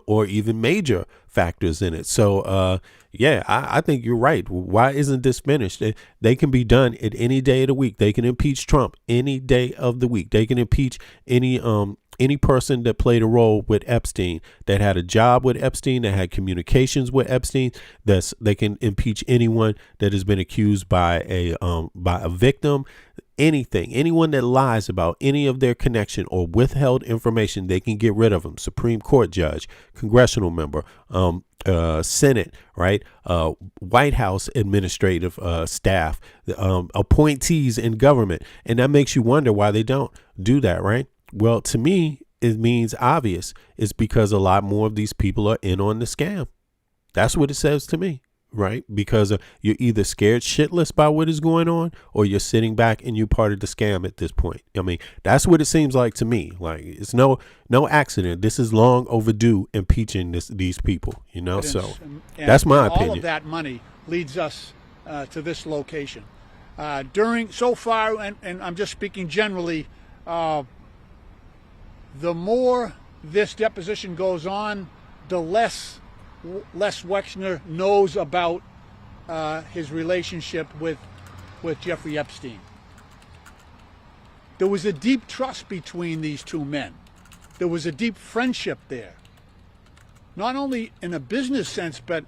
or even major factors in it. So, I think you're right. Why isn't this finished? They can be done at any day of the week. They can impeach Trump any day of the week. They can impeach any person that played a role with Epstein, that had a job with Epstein, that had communications with Epstein. They can impeach anyone that has been accused by a victim. Anyone that lies about any of their connection or withheld information, they can get rid of them. Supreme Court judge, congressional member, Senate, right? White House administrative staff, appointees in government. And that makes you wonder why they don't do that, right? Well, to me, it means obvious. It's because a lot more of these people are in on the scam. That's what it says to me. Right? Because you're either scared shitless by what is going on, or you're sitting back and you're part of the scam at this point. I mean, that's what it seems like to me. Like, it's no accident. This is long overdue, impeaching these people, so that's my opinion. All of that money leads us to this location. So far, and I'm just speaking generally, the more this deposition goes on, the less Wexner knows about his relationship with Jeffrey Epstein. There was a deep trust between these two men. There was a deep friendship there. Not only in a business sense, but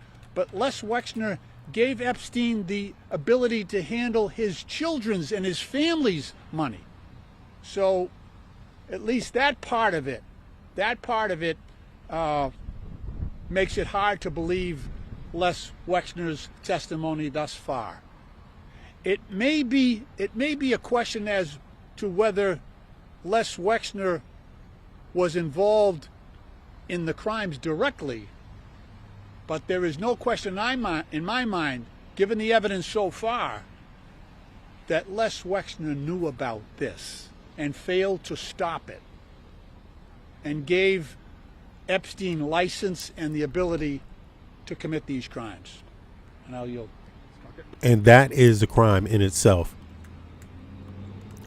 Les Wexner gave Epstein the ability to handle his children's and his family's money. So at least that part of it makes it hard to believe Les Wexner's testimony thus far. It may be a question as to whether Les Wexner was involved in the crimes directly, But there is no question in my mind, given the evidence so far, that Les Wexner knew about this and failed to stop it and gave Epstein license and the ability to commit these crimes. And I'll yield. And that is a crime in itself.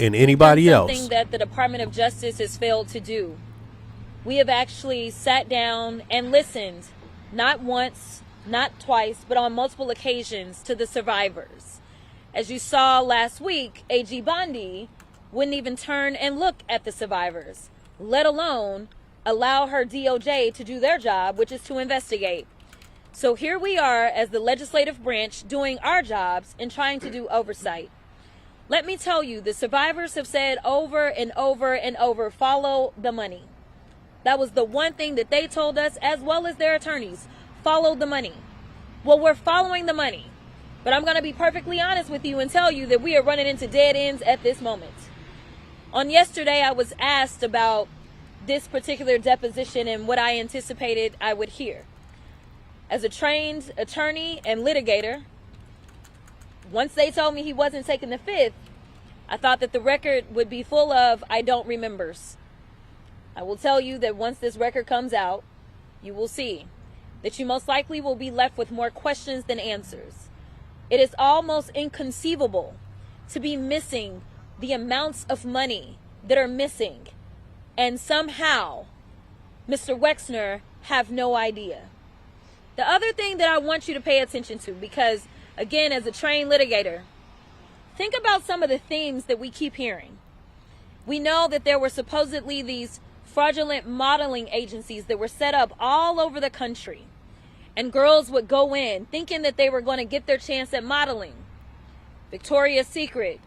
And anybody else. Something that the Department of Justice has failed to do. We have actually sat down and listened, not once, not twice, but on multiple occasions to the survivors. As you saw last week, AG Bondi wouldn't even turn and look at the survivors, let alone allow her DOJ to do their job, which is to investigate. So here we are as the legislative branch doing our jobs and trying to do oversight. Let me tell you, the survivors have said over and over and over, follow the money. That was the one thing that they told us, as well as their attorneys, follow the money. Well, we're following the money, but I'm going to be perfectly honest with you and tell you that we are running into dead ends at this moment. On yesterday, I was asked about this particular deposition and what I anticipated I would hear. As a trained attorney and litigator, once they told me he wasn't taking the fifth, I thought that the record would be full of I don't remembers. I will tell you that once this record comes out, you will see that you most likely will be left with more questions than answers. It is almost inconceivable to be missing the amounts of money that are missing, and somehow Mr. Wexner have no idea. The other thing that I want you to pay attention to, because again, as a trained litigator, think about some of the themes that we keep hearing. We know that there were supposedly these fraudulent modeling agencies that were set up all over the country, and girls would go in thinking that they were going to get their chance at modeling. Victoria's Secret.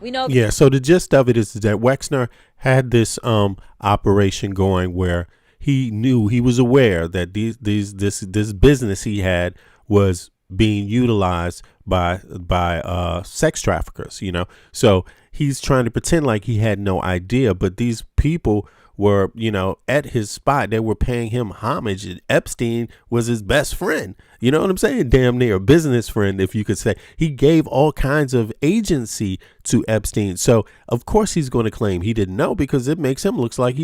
We know. Yeah. So the gist of it is that Wexner had this operation going where he knew, he was aware that this business he had was being utilized by sex traffickers, you know. So he's trying to pretend like he had no idea, but these people were, you know, at his spot. They were paying him homage. And Epstein was his best friend. You know what I'm saying? Damn near a business friend, if you could say. He gave all kinds of agency to Epstein. So of course he's going to claim he didn't know, because it makes him look like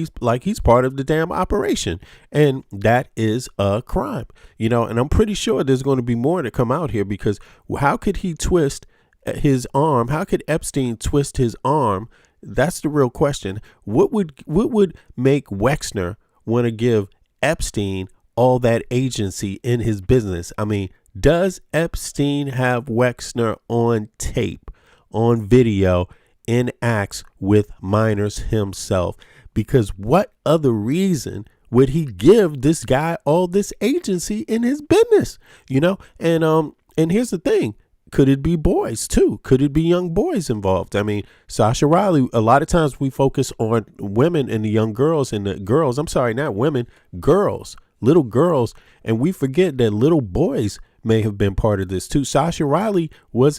he's part of the damn operation. And that is a crime, you know, and I'm pretty sure there's going to be more to come out here, because how could he twist his arm? How could Epstein twist his arm? That's the real question. What would make Wexner want to give Epstein all that agency in his business? I mean, does Epstein have Wexner on tape, on video, in acts with minors himself? Because what other reason would he give this guy all this agency in his business? You know, and here's the thing. Could it be boys too? Could it be young boys involved? I mean, Sasha Riley, a lot of times we focus on women and the young girls and the girls. I'm sorry, not women, girls, little girls. And we forget that little boys may have been part of this too. Sasha Riley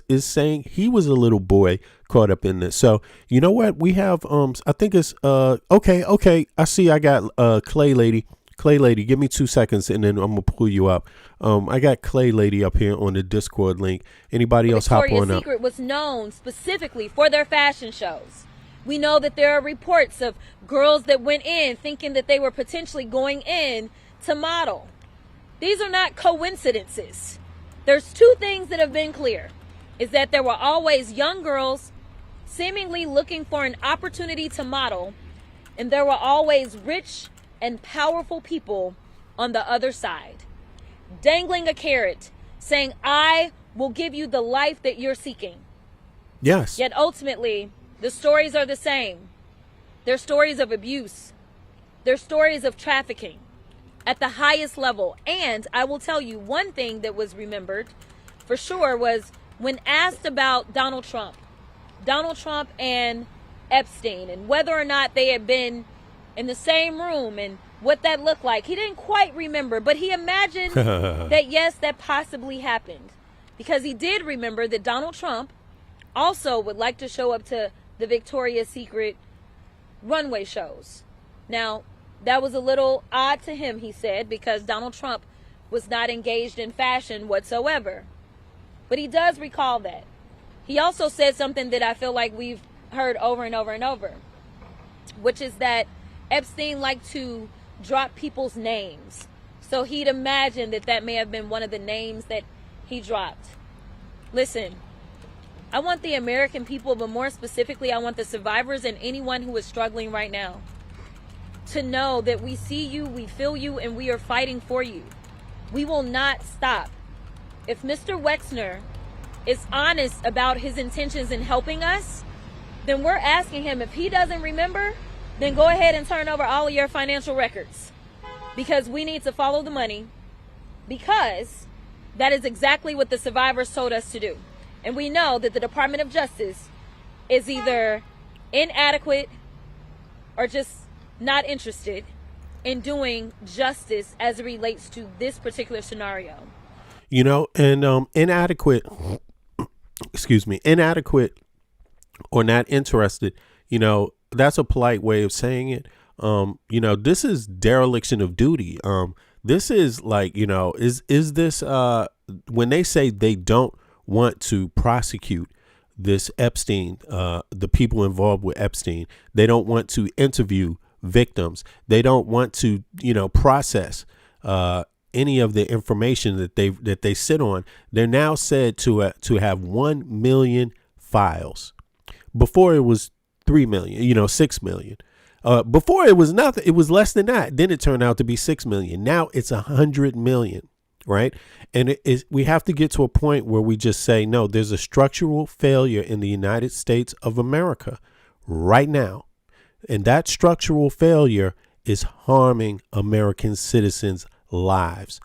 is saying he was a little boy caught up in this. So you know what? We have, I think it's, okay. I see I got Clay Lady, give me 2 seconds and then I'm going to pull you up. I got Clay Lady up here on the Discord link. Anybody else hop on up? Victoria's Secret was known specifically for their fashion shows. We know that there are reports of girls that went in thinking that they were potentially going in to model. These are not coincidences. There's two things that have been clear, is that there were always young girls seemingly looking for an opportunity to model, and there were always rich and powerful people on the other side, dangling a carrot, saying, I will give you the life that you're seeking. Yes. Yet ultimately, the stories are the same. They're stories of abuse. They're stories of trafficking at the highest level. And I will tell you one thing that was remembered for sure was when asked about Donald Trump and Epstein, and whether or not they had been in the same room and what that looked like. He didn't quite remember, but he imagined that, yes, that possibly happened, because he did remember that Donald Trump also would like to show up to the Victoria's Secret runway shows. Now, that was a little odd to him, he said, because Donald Trump was not engaged in fashion whatsoever. But he does recall that. He also said something that I feel like we've heard over and over and over, which is that Epstein liked to drop people's names. So he'd imagine that that may have been one of the names that he dropped. Listen, I want the American people, but more specifically, I want the survivors and anyone who is struggling right now to know that we see you, we feel you, and we are fighting for you. We will not stop. If Mr. Wexner is honest about his intentions in helping us, then we're asking him, if he doesn't remember, then go ahead and turn over all of your financial records, because we need to follow the money, because that is exactly what the survivors told us to do. And we know that the Department of Justice is either inadequate or just not interested in doing justice as it relates to this particular scenario. You know, and inadequate or not interested, you know, that's a polite way of saying it. You know, this is dereliction of duty. This is like, you know, is this when they say they don't want to prosecute this Epstein, the people involved with Epstein, they don't want to interview victims, they don't want to, you know, process any of the information that they sit on. They're now said to have 1 million files. Before it was 3 million, you know, 6 million. Before it was nothing. It was less than that. Then it turned out to be 6 million. Now it's 100 million, right? And we have to get to a point where we just say, no, there's a structural failure in the United States of America right now. And that structural failure is harming American citizens' lives.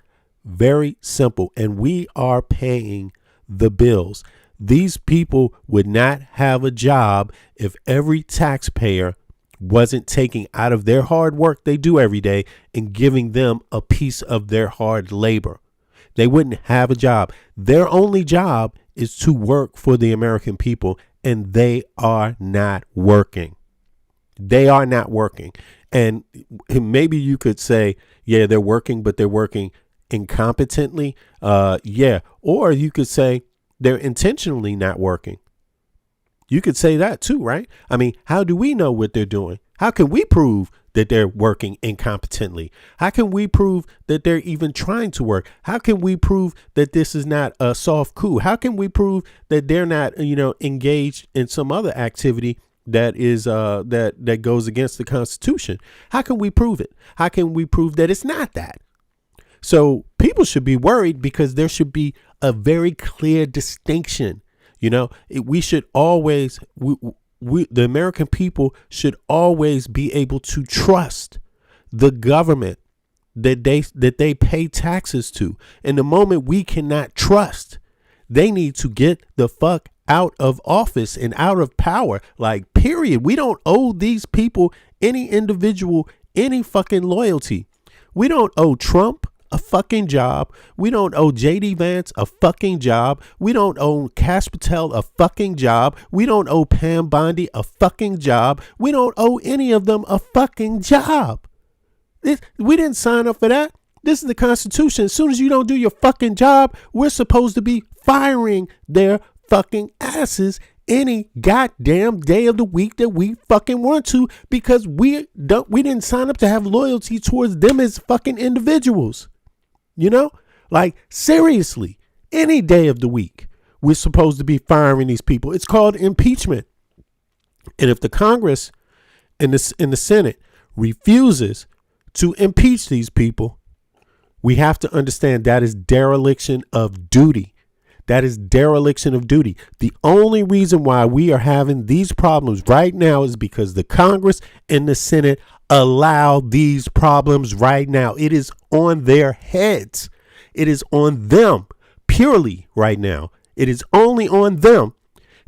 Very simple. And we are paying the bills. These people would not have a job if every taxpayer wasn't taking out of their hard work they do every day and giving them a piece of their hard labor. They wouldn't have a job. Their only job is to work for the American people, and they are not working. They are not working. And maybe you could say, yeah, they're working, but they're working incompetently. Yeah. Or you could say they're intentionally not working. You could say that too, right? I mean, how do we know what they're doing? How can we prove that they're working incompetently? How can we prove that they're even trying to work? How can we prove that this is not a soft coup? How can we prove that they're not, you know, engaged in some other activity that is that goes against the Constitution? How can we prove it? How can we prove that it's not that? So people should be worried, because there should be a very clear distinction. You know, we should always, the American people should always be able to trust the government that they pay taxes to. And the moment we cannot trust, they need to get the fuck out of office and out of power. Like, period. We don't owe these people, any individual, any fucking loyalty. We don't owe Trump a fucking job. We don't owe JD Vance a fucking job. We don't owe Kash Patel a fucking job. We don't owe Pam Bondi a fucking job. We don't owe any of them a fucking job. We didn't sign up for that. This is the Constitution. As soon as you don't do your fucking job, we're supposed to be firing their fucking asses any goddamn day of the week that we fucking want to, because we didn't sign up to have loyalty towards them as fucking individuals. You know, like, seriously, any day of the week, we're supposed to be firing these people. It's called impeachment. And if the Congress and the Senate refuses to impeach these people, we have to understand that is dereliction of duty. That is dereliction of duty. The only reason why we are having these problems right now is because the Congress and the Senate allow these problems right now. It is on their heads. It is on them purely right now. It is only on them.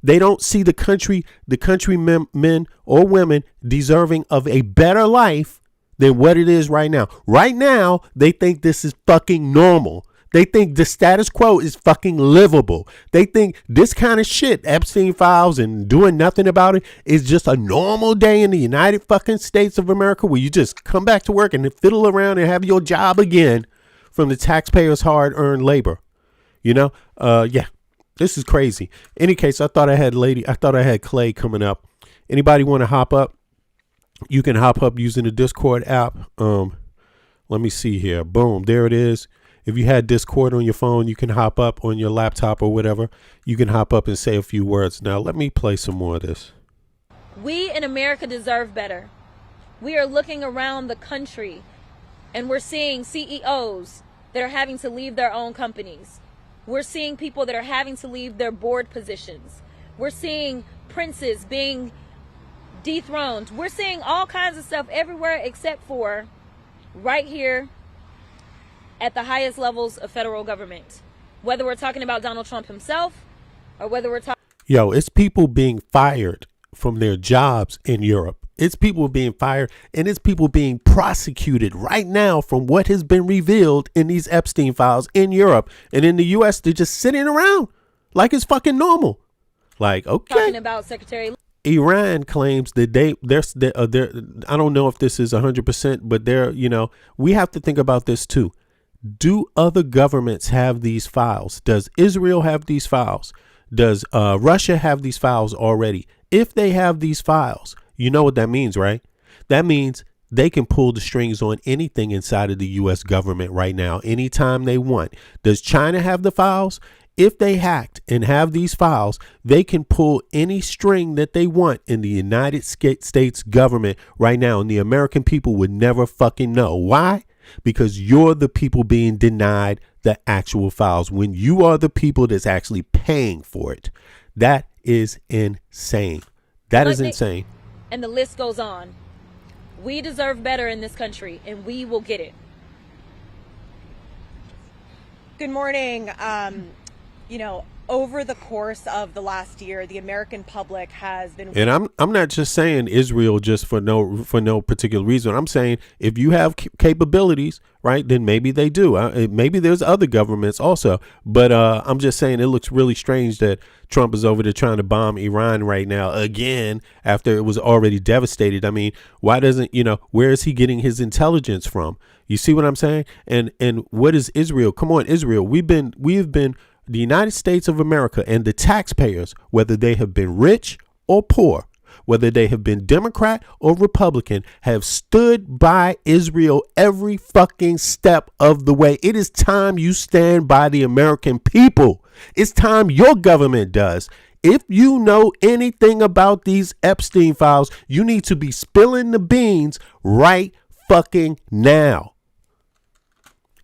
They don't see the country men or women deserving of a better life than what it is right now. Right now, they think this is fucking normal. They think the status quo is fucking livable. They think this kind of shit, Epstein files and doing nothing about it, is just a normal day in the United fucking States of America, where you just come back to work and fiddle around and have your job again from the taxpayers' hard-earned labor. Yeah, this is crazy. Any case, I thought I had Clay coming up. Anybody want to hop up? You can hop up using the Discord app. Let me see here. Boom, there it is. If you had Discord on your phone, you can hop up on your laptop or whatever. You can hop up and say a few words. Now, let me play some more of this. We in America deserve better. We are looking around the country and we're seeing CEOs that are having to leave their own companies. We're seeing people that are having to leave their board positions. We're seeing princes being dethroned. We're seeing all kinds of stuff everywhere except for right here at the highest levels of federal government. Whether we're talking about Donald Trump himself or whether we're talking... Yo, it's people being fired from their jobs in Europe. It's people being fired, and it's people being prosecuted right now from what has been revealed in these Epstein files in Europe. And in the U.S., they're just sitting around like it's fucking normal. Like, okay. Talking about Secretary... Iran claims that they're I don't know if this is 100%, but we have to think about this too. Do other governments have these files? Does Israel have these files? Does Russia have these files already? If they have these files, you know what that means, right? That means they can pull the strings on anything inside of the U.S. government right now, anytime they want. Does China have the files? If they hacked and have these files, they can pull any string that they want in the United States government right now. And the American people would never fucking know. Why? Because you're the people being denied the actual files when you are the people that's actually paying for it. That is insane. That is insane. And the list goes on. We deserve better in this country, and we will get it. Good morning. Over the course of the last year, the American public has been... And I'm not just saying Israel just for no particular reason. I'm saying if you have capabilities, right, then maybe they do. Maybe there's other governments also. But I'm just saying it looks really strange that Trump is over there trying to bomb Iran right now again after it was already devastated. I mean, why doesn't, where is he getting his intelligence from? You see what I'm saying? And what is Israel? Come on, Israel. We have been the United States of America and the taxpayers, whether they have been rich or poor, whether they have been Democrat or Republican, have stood by Israel every fucking step of the way. It is time you stand by the American people. It's time your government does. If you know anything about these Epstein files, you need to be spilling the beans right fucking now.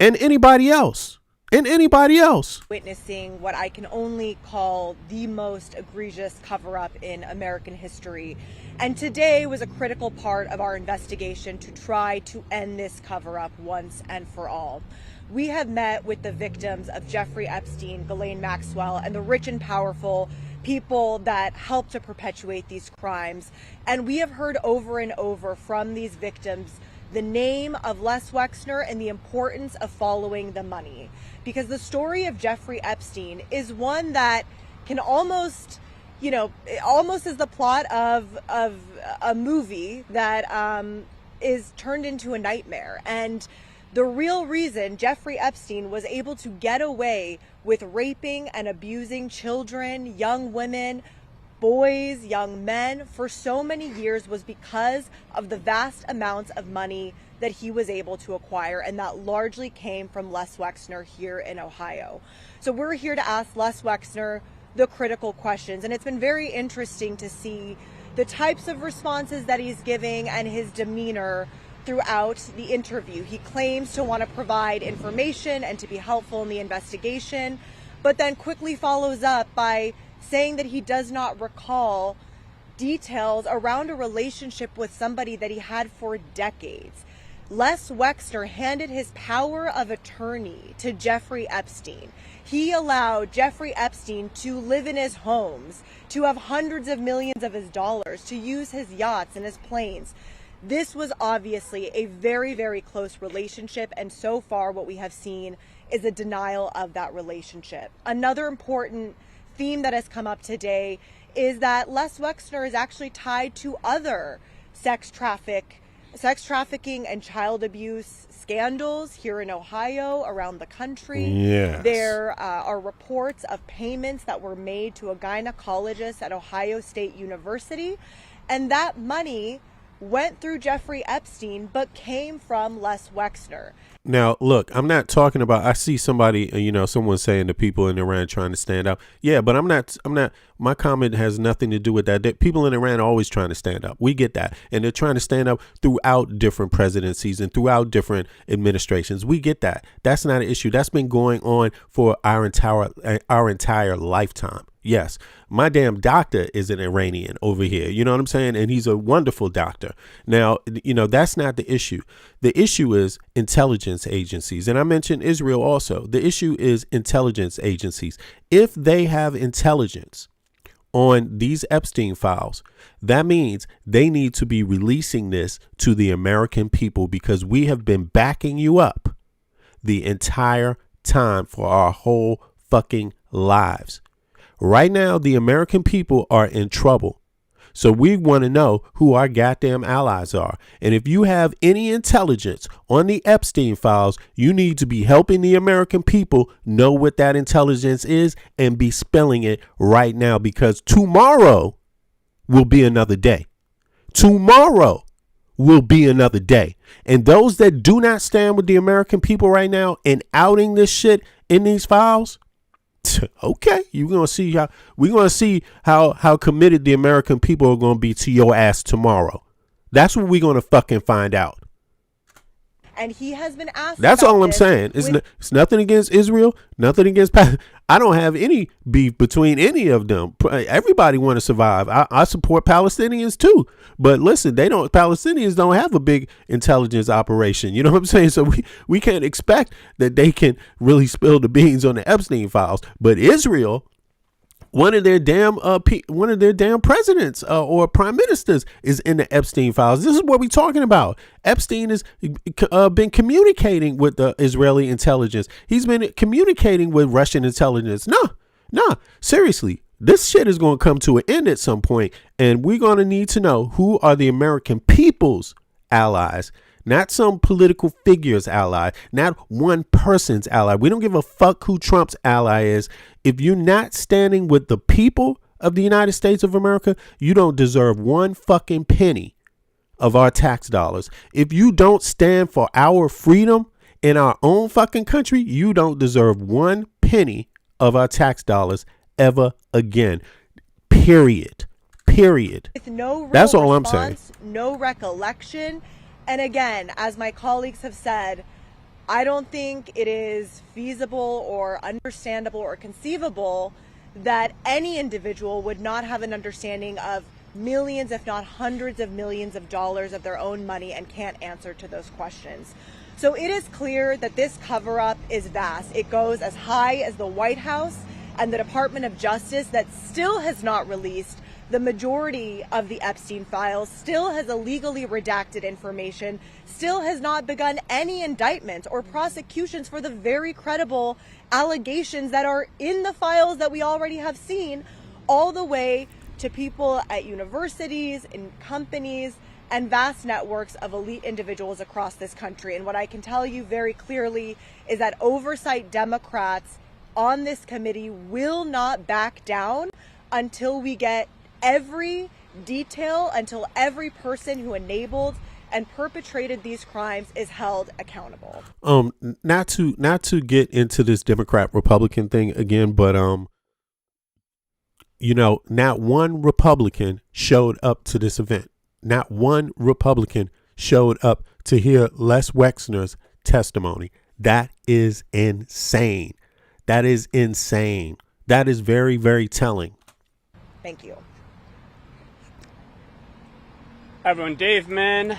And anybody else. Witnessing what I can only call the most egregious cover-up in American history. And today was a critical part of our investigation to try to end this cover-up once and for all. We have met with the victims of Jeffrey Epstein, Ghislaine Maxwell, and the rich and powerful people that helped to perpetuate these crimes. And we have heard over and over from these victims the name of Les Wexner and the importance of following the money. Because the story of Jeffrey Epstein is one that can almost is the plot of a movie that is turned into a nightmare. And the real reason Jeffrey Epstein was able to get away with raping and abusing children, young women, boys, young men for so many years was because of the vast amounts of money that he was able to acquire, and that largely came from Les Wexner here in Ohio. So we're here to ask Les Wexner the critical questions, and it's been very interesting to see the types of responses that he's giving and his demeanor throughout the interview. He claims to want to provide information and to be helpful in the investigation, but then quickly follows up by saying that he does not recall details around a relationship with somebody that he had for decades. Les Wexner handed his power of attorney to Jeffrey Epstein. He allowed Jeffrey Epstein to live in his homes, to have hundreds of millions of his dollars, to use his yachts and his planes. This was obviously a very, very close relationship, and so far what we have seen is a denial of that relationship. Another important theme that has come up today is that Les Wexner is actually tied to other sex traffic sex trafficking and child abuse scandals here in Ohio, around the country. Yes. There are reports of payments that were made to a gynecologist at Ohio State University, and that money went through Jeffrey Epstein but came from Les Wexner. Now, look, I'm not talking about, I see somebody, someone saying the people in Iran trying to stand up. Yeah, but I'm not, my comment has nothing to do with that. People in Iran are always trying to stand up. We get that. And they're trying to stand up throughout different presidencies and throughout different administrations. We get that. That's not an issue. That's been going on for our entire lifetime. Yes, my damn doctor is an Iranian over here. You know what I'm saying? And he's a wonderful doctor. Now, that's not the issue. The issue is intelligence agencies. And I mentioned Israel also. The issue is intelligence agencies. If they have intelligence on these Epstein files, that means they need to be releasing this to the American people, because we have been backing you up the entire time for our whole fucking lives. Right now, the American people are in trouble. So we want to know who our goddamn allies are. And if you have any intelligence on the Epstein files, you need to be helping the American people know what that intelligence is and be spilling it right now, because tomorrow will be another day. Tomorrow will be another day. And those that do not stand with the American people right now and outing this shit in these files, okay, we're gonna see how committed the American people are gonna be to your ass tomorrow. That's what we're gonna fucking find out. And he has been asked. That's all I'm saying. It's nothing against Israel, nothing against. I don't have any beef between any of them. Everybody want to survive. I support Palestinians too. But listen, Palestinians don't have a big intelligence operation. You know what I'm saying? So we can't expect that they can really spill the beans on the Epstein files. But Israel, one of their damn presidents or prime ministers is in the Epstein files. This is what we're talking about. Epstein has been communicating with the Israeli intelligence. He's been communicating with Russian intelligence. No, seriously. This shit is going to come to an end at some point, and we're going to need to know who are the American people's allies, not some political figure's ally, not one person's ally. We don't give a fuck who Trump's ally is. If you're not standing with the people of the United States of America, you don't deserve one fucking penny of our tax dollars. If you don't stand for our freedom in our own fucking country, you don't deserve one penny of our tax dollars ever again. Period. With no real That's all response, I'm saying. No recollection. And again, as my colleagues have said, I don't think it is feasible or understandable or conceivable that any individual would not have an understanding of millions, if not hundreds of millions of dollars of their own money and can't answer to those questions. So it is clear that this cover-up is vast. It goes as high as the White House and the Department of Justice, that still has not released the majority of the Epstein files, still has illegally redacted information, still has not begun any indictments or prosecutions for the very credible allegations that are in the files that we already have seen, all the way to people at universities, in companies, and vast networks of elite individuals across this country. And what I can tell you very clearly is that oversight Democrats on this committee will not back down until we get every detail, until every person who enabled and perpetrated these crimes is held accountable. Not to get into this Democrat Republican thing again, but not one Republican showed up to this event. Not one Republican showed up to hear Les Wexner's testimony. That is insane. That is insane. That is very, very telling. Thank you. Hi everyone, Dave Menn,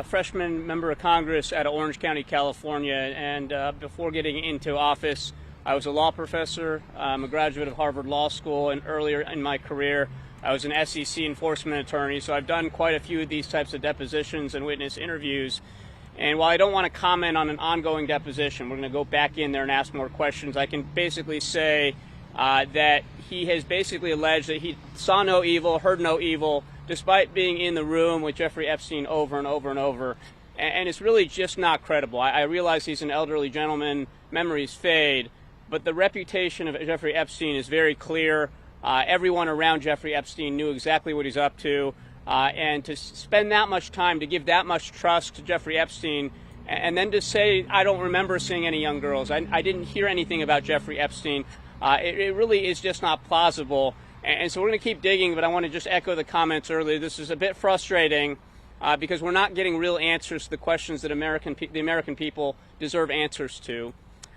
freshman member of Congress out of Orange County, California, and before getting into office, I was a law professor. I'm a graduate of Harvard Law School, and earlier in my career, I was an SEC enforcement attorney, so I've done quite a few of these types of depositions and witness interviews. And while I don't want to comment on an ongoing deposition, we're going to go back in there and ask more questions, I can basically say that he has basically alleged that he saw no evil, heard no evil, despite being in the room with Jeffrey Epstein over and over and over. And it's really just not credible. I realize he's an elderly gentleman, memories fade, but the reputation of Jeffrey Epstein is very clear. Everyone around Jeffrey Epstein knew exactly what he's up to. And to spend that much time, to give that much trust to Jeffrey Epstein, and then to say, I don't remember seeing any young girls, I didn't hear anything about Jeffrey Epstein, it really is just not plausible. And so we're going to keep digging, but I want to just echo the comments earlier. This is a bit frustrating because we're not getting real answers to the questions that the American people deserve answers to.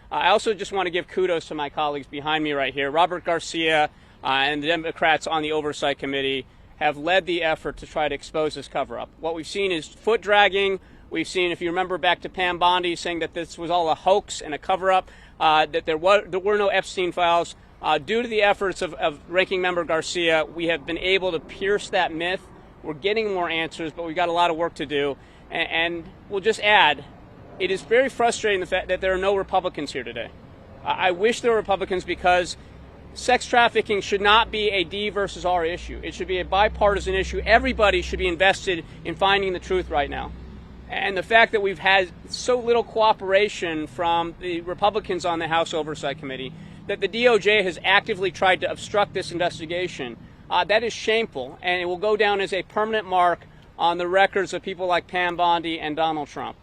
I also just want to give kudos to my colleagues behind me right here. Robert Garcia and the Democrats on the Oversight Committee have led the effort to try to expose this cover-up. What we've seen is foot dragging. We've seen, if you remember back to Pam Bondi saying that this was all a hoax and a cover-up, that there were no Epstein files. Due to the efforts of Ranking Member Garcia, we have been able to pierce that myth. We're getting more answers, but we've got a lot of work to do. And we'll just add, it is very frustrating the fact that there are no Republicans here today. I wish there were Republicans because sex trafficking should not be a D versus R issue. It should be a bipartisan issue. Everybody should be invested in finding the truth right now. And the fact that we've had so little cooperation from the Republicans on the House Oversight Committee, that the DOJ has actively tried to obstruct this investigation, that is shameful, and it will go down as a permanent mark on the records of people like Pam Bondi and Donald Trump.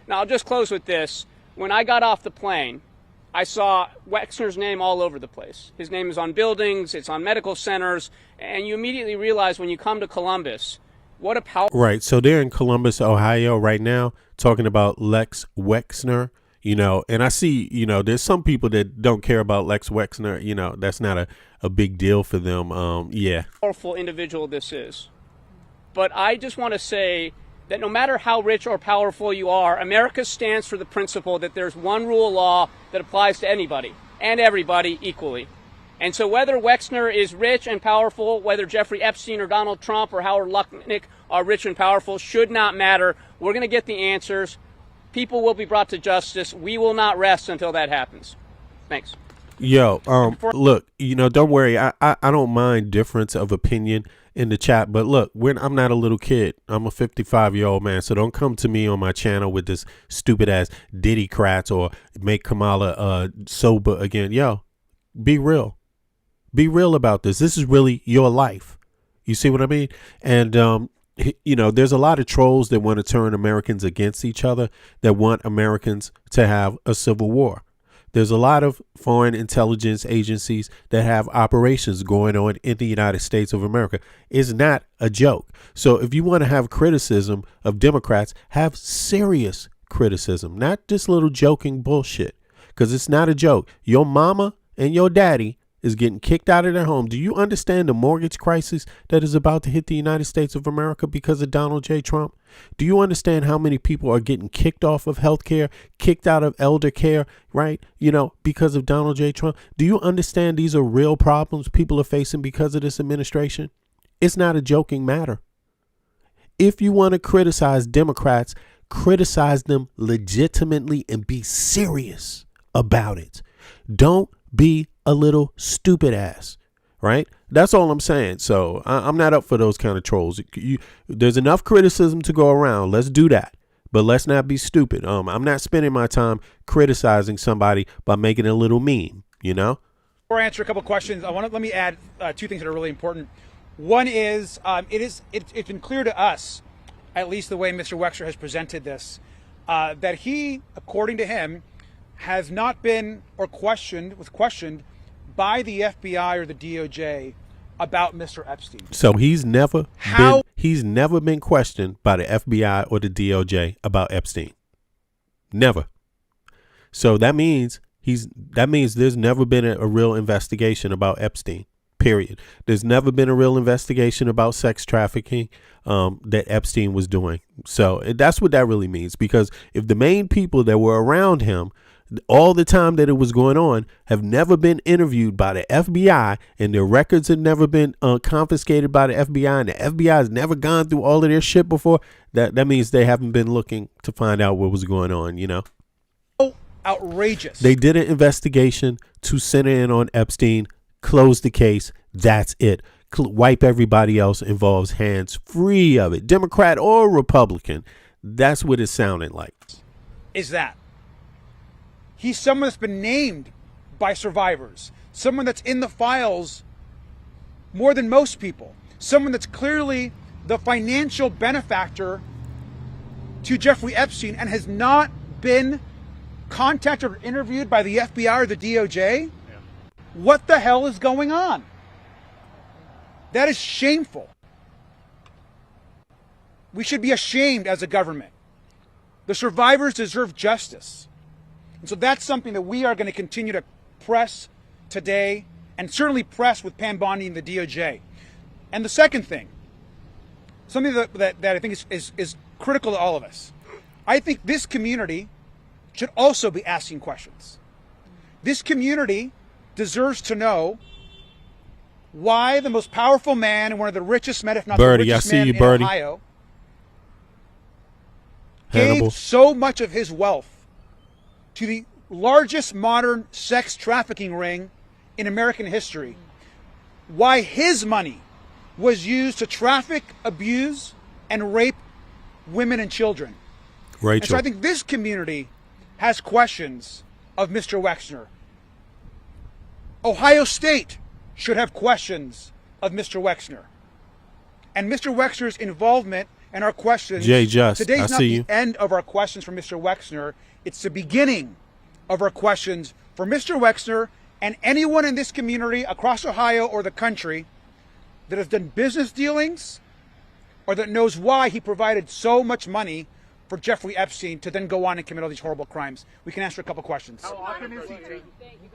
Now, I'll just close with this. When I got off the plane, I saw Wexner's name all over the place. His name is on buildings, it's on medical centers, and you immediately realize when you come to Columbus, what a powerful... Right, so they're in Columbus, Ohio right now, talking about Lex Wexner, you know, and I see, you know, there's some people that don't care about Lex Wexner, you know, that's not a big deal for them, yeah. Powerful individual this is. But I just want to say that no matter how rich or powerful you are, America stands for the principle that there's one rule of law that applies to anybody and everybody equally. And so whether Wexner is rich and powerful, whether Jeffrey Epstein or Donald Trump or Howard Lutnick are rich and powerful, should not matter. We're going to get the answers. People will be brought to justice. We will not rest until that happens. Thanks. Yo, look, you know, don't worry. I don't mind difference of opinion in the chat, but look, I'm not a little kid. I'm a 55-year-old man, so don't come to me on my channel with this stupid ass Diddy-crats or make Kamala sober again. Yo, be real. Be real about this. This is really your life. You see what I mean? And, you know, there's a lot of trolls that want to turn Americans against each other, that want Americans to have a civil war. There's a lot of foreign intelligence agencies that have operations going on in the United States of America. It's not a joke. So if you want to have criticism of Democrats, have serious criticism, not just little joking bullshit, because it's not a joke. Your mama and your daddy is getting kicked out of their home. Do you understand the mortgage crisis that is about to hit the United States of America because of Donald J. Trump? Do you understand how many people are getting kicked off of health care, kicked out of elder care, right? You know, because of Donald J. Trump? Do you understand these are real problems people are facing because of this administration? It's not a joking matter. If you want to criticize Democrats, criticize them legitimately and be serious about it. Don't be a little stupid ass, right? That's all I'm saying. So I'm not up for those kind of trolls. There's enough criticism to go around. Let's do that. But let's not be stupid. I'm not spending my time criticizing somebody by making a little meme, you know? Before I answer a couple questions, let me add two things that are really important. One is, it's been clear to us, at least the way Mr. Wexner has presented this, that he, according to him, has not been questioned by the FBI or the DOJ about Mr. Epstein. So he's never been questioned by the FBI or the DOJ about Epstein. Never. So that means there's never been a real investigation about Epstein. Period. There's never been a real investigation about sex trafficking that Epstein was doing. So that's what that really means, because if the main people that were around him all the time that it was going on have never been interviewed by the FBI, and their records have never been confiscated by the FBI, and the FBI has never gone through all of their shit before, that means they haven't been looking to find out what was going on, you know? Outrageous. They did an investigation to center in on Epstein, close the case. That's it. wipe everybody else involves hands free of it, Democrat or Republican. That's what it's sounding like. Is that he's someone that's been named by survivors, someone that's in the files more than most people, someone that's clearly the financial benefactor to Jeffrey Epstein and has not been contacted or interviewed by the FBI or the DOJ? Yeah. What the hell is going on? That is shameful. We should be ashamed as a government. The survivors deserve justice. And so that's something that we are going to continue to press today, and certainly press with Pam Bondi and the DOJ. And the second thing, something that I think is critical to all of us. I think this community should also be asking questions. This community deserves to know why the most powerful man and one of the richest men, if not Birdie, the richest I see man you, in Birdie. Ohio, Hannibal. gave so much of his wealth to the largest modern sex trafficking ring in American history. Why his money was used to traffic, abuse, and rape women and children. Rachel. And so I think this community has questions of Mr. Wexner. Ohio State should have questions of Mr. Wexner. And Mr. Wexner's involvement and our questions. Jay Just, today's I not see the you. end of our questions for Mr. Wexner. It's the beginning of our questions for Mr. Wexner and anyone in this community across Ohio or the country that has done business dealings or that knows why he provided so much money for Jeffrey Epstein to then go on and commit all these horrible crimes. We can answer a couple questions. Thank you, Congressman Garcia. Thank you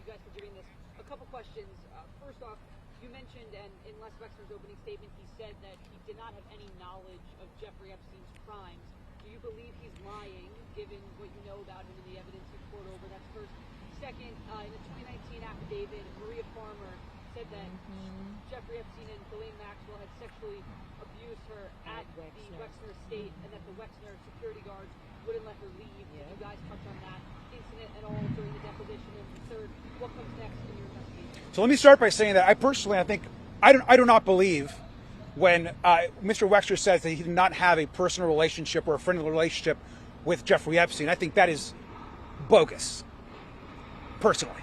guys for doing this. A couple questions. First off, you mentioned, and in Les Wexner's opening statement, he said that he did not have any knowledge of Jeffrey Epstein's crimes. Do you believe he's lying, given what you know about him and the evidence you poured over? That's first. Second, in the 2019 affidavit, Maria Farmer said that Jeffrey Epstein and Ghislaine Maxwell had sexually abused her at the Wexner estate, and that the Wexner security guards wouldn't let her leave. Did you guys touch on that incident at all during the deposition? And third, what comes next in your investigation? So let me start by saying that I do not believe when Mr. Wexner says that he did not have a personal relationship or a friendly relationship with Jeffrey Epstein. I think that is bogus, personally.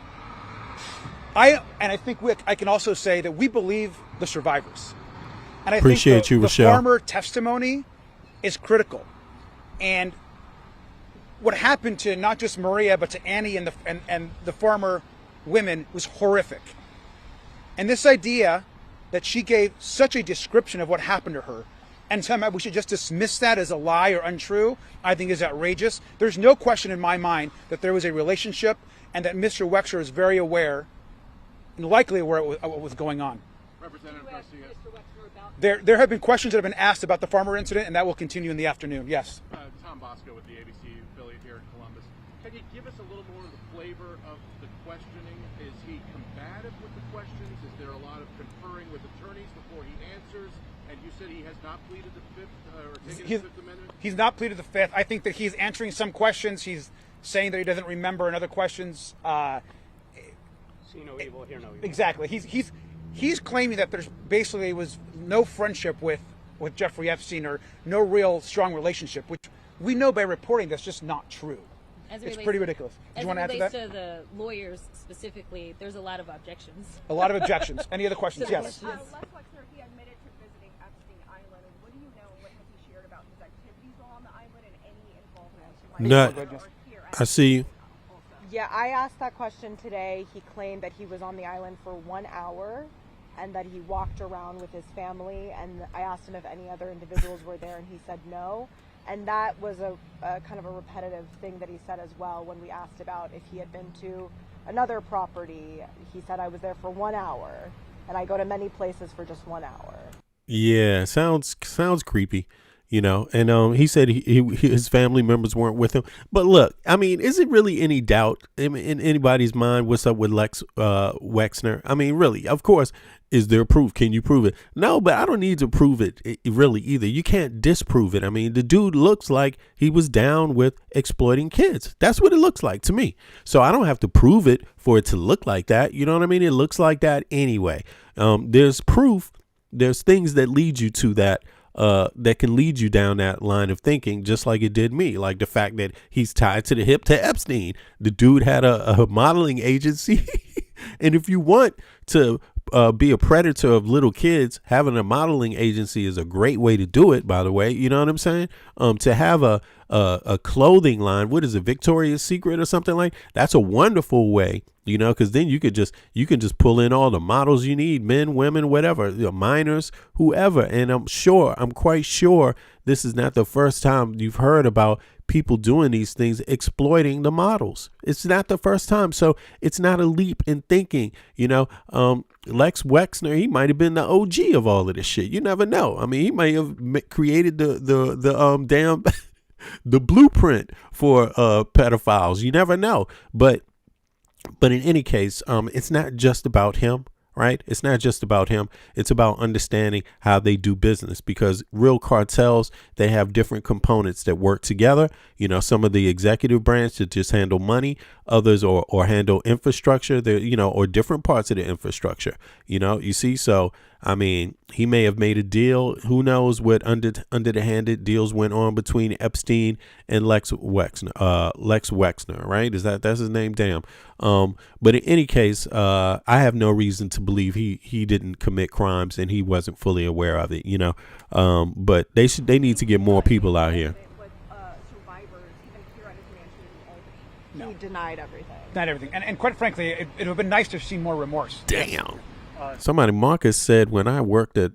I think I can also say that we believe the survivors. And I Appreciate think you, the Rochelle. Farmer testimony is critical. And what happened to not just Maria, but to Annie and the Farmer women was horrific. And this idea that she gave such a description of what happened to her, and somehow we should just dismiss that as a lie or untrue, I think is outrageous. There's no question in my mind that there was a relationship and that Mr. Wexner is very aware and likely aware of what was going on. Representative Garcia. There have been questions that have been asked about the Farmer incident, and that will continue in the afternoon. Yes. Tom Bosco with the ABC affiliate here in Columbus. Can you give us a little more of the flavor of the questioning? Is he combative with the questions? Is there a lot of conferring with attorneys before he answers? And you said he has not pleaded the Fifth or taken the Fifth Amendment? He's not pleaded the Fifth. I think that he's answering some questions. He's saying that he doesn't remember, and other questions. See no evil, hear no evil. Exactly. He's claiming that there's basically was no friendship with Jeffrey Epstein or no real strong relationship, which we know by reporting that's just not true. It's pretty ridiculous. Do you want to add to that? As it relates to the lawyers specifically, there's a lot of objections. A lot of objections. Any other questions? Yes. Les Wexner, he admitted to visiting Epstein Island. And what do you know? What has he shared about his activities while on the island and any involvement? I see you. Yeah, I asked that question today. He claimed that he was on the island for 1 hour and that he walked around with his family. And I asked him if any other individuals were there, and he said no. And that was a kind of a repetitive thing that he said as well when we asked about if he had been to another property. He said, I was there for 1 hour, and I go to many places for just 1 hour. Yeah, sounds creepy. And he said his family members weren't with him. But look, I mean, is it really any doubt in anybody's mind what's up with Lex Wexner? I mean, really, of course, is there proof? Can you prove it? No, but I don't need to prove it really either. You can't disprove it. I mean, the dude looks like he was down with exploiting kids. That's what it looks like to me. So I don't have to prove it for it to look like that. You know what I mean? It looks like that anyway. There's proof. There's things that lead you to that. That can lead you down that line of thinking, just like it did me. Like the fact that he's tied to the hip to Epstein. The dude had a modeling agency. And if you want to be a predator of little kids, having a modeling agency is a great way to do it, by the way. You know what I'm saying? To have a clothing line, what is it, Victoria's Secret or something like, that's a wonderful way, because then you can just pull in all the models you need, men, women, whatever, minors, whoever. And I'm quite sure this is not the first time you've heard about people doing these things, exploiting the models. It's not the first time. So it's not a leap in thinking, Lex Wexner, he might have been the OG of all of this shit. You never know. I mean, he might have created the damn the blueprint for pedophiles. You never know. But in any case, it's not just about him. Right. It's not just about him. It's about understanding how they do business, because real cartels, they have different components that work together. Some of the executive branch that just handle money, others or handle infrastructure, or different parts of the infrastructure. You see. So, I mean, he may have made a deal. Who knows what under the handed deals went on between Epstein and Lex Wexner. Right. That's his name? Damn. But in any case, I have no reason to believe he didn't commit crimes and he wasn't fully aware of it, but they need to get more people out here. He denied everything. Not everything. And quite frankly, it would have been nice to have seen more remorse. Damn. Somebody, Marcus said, when I worked at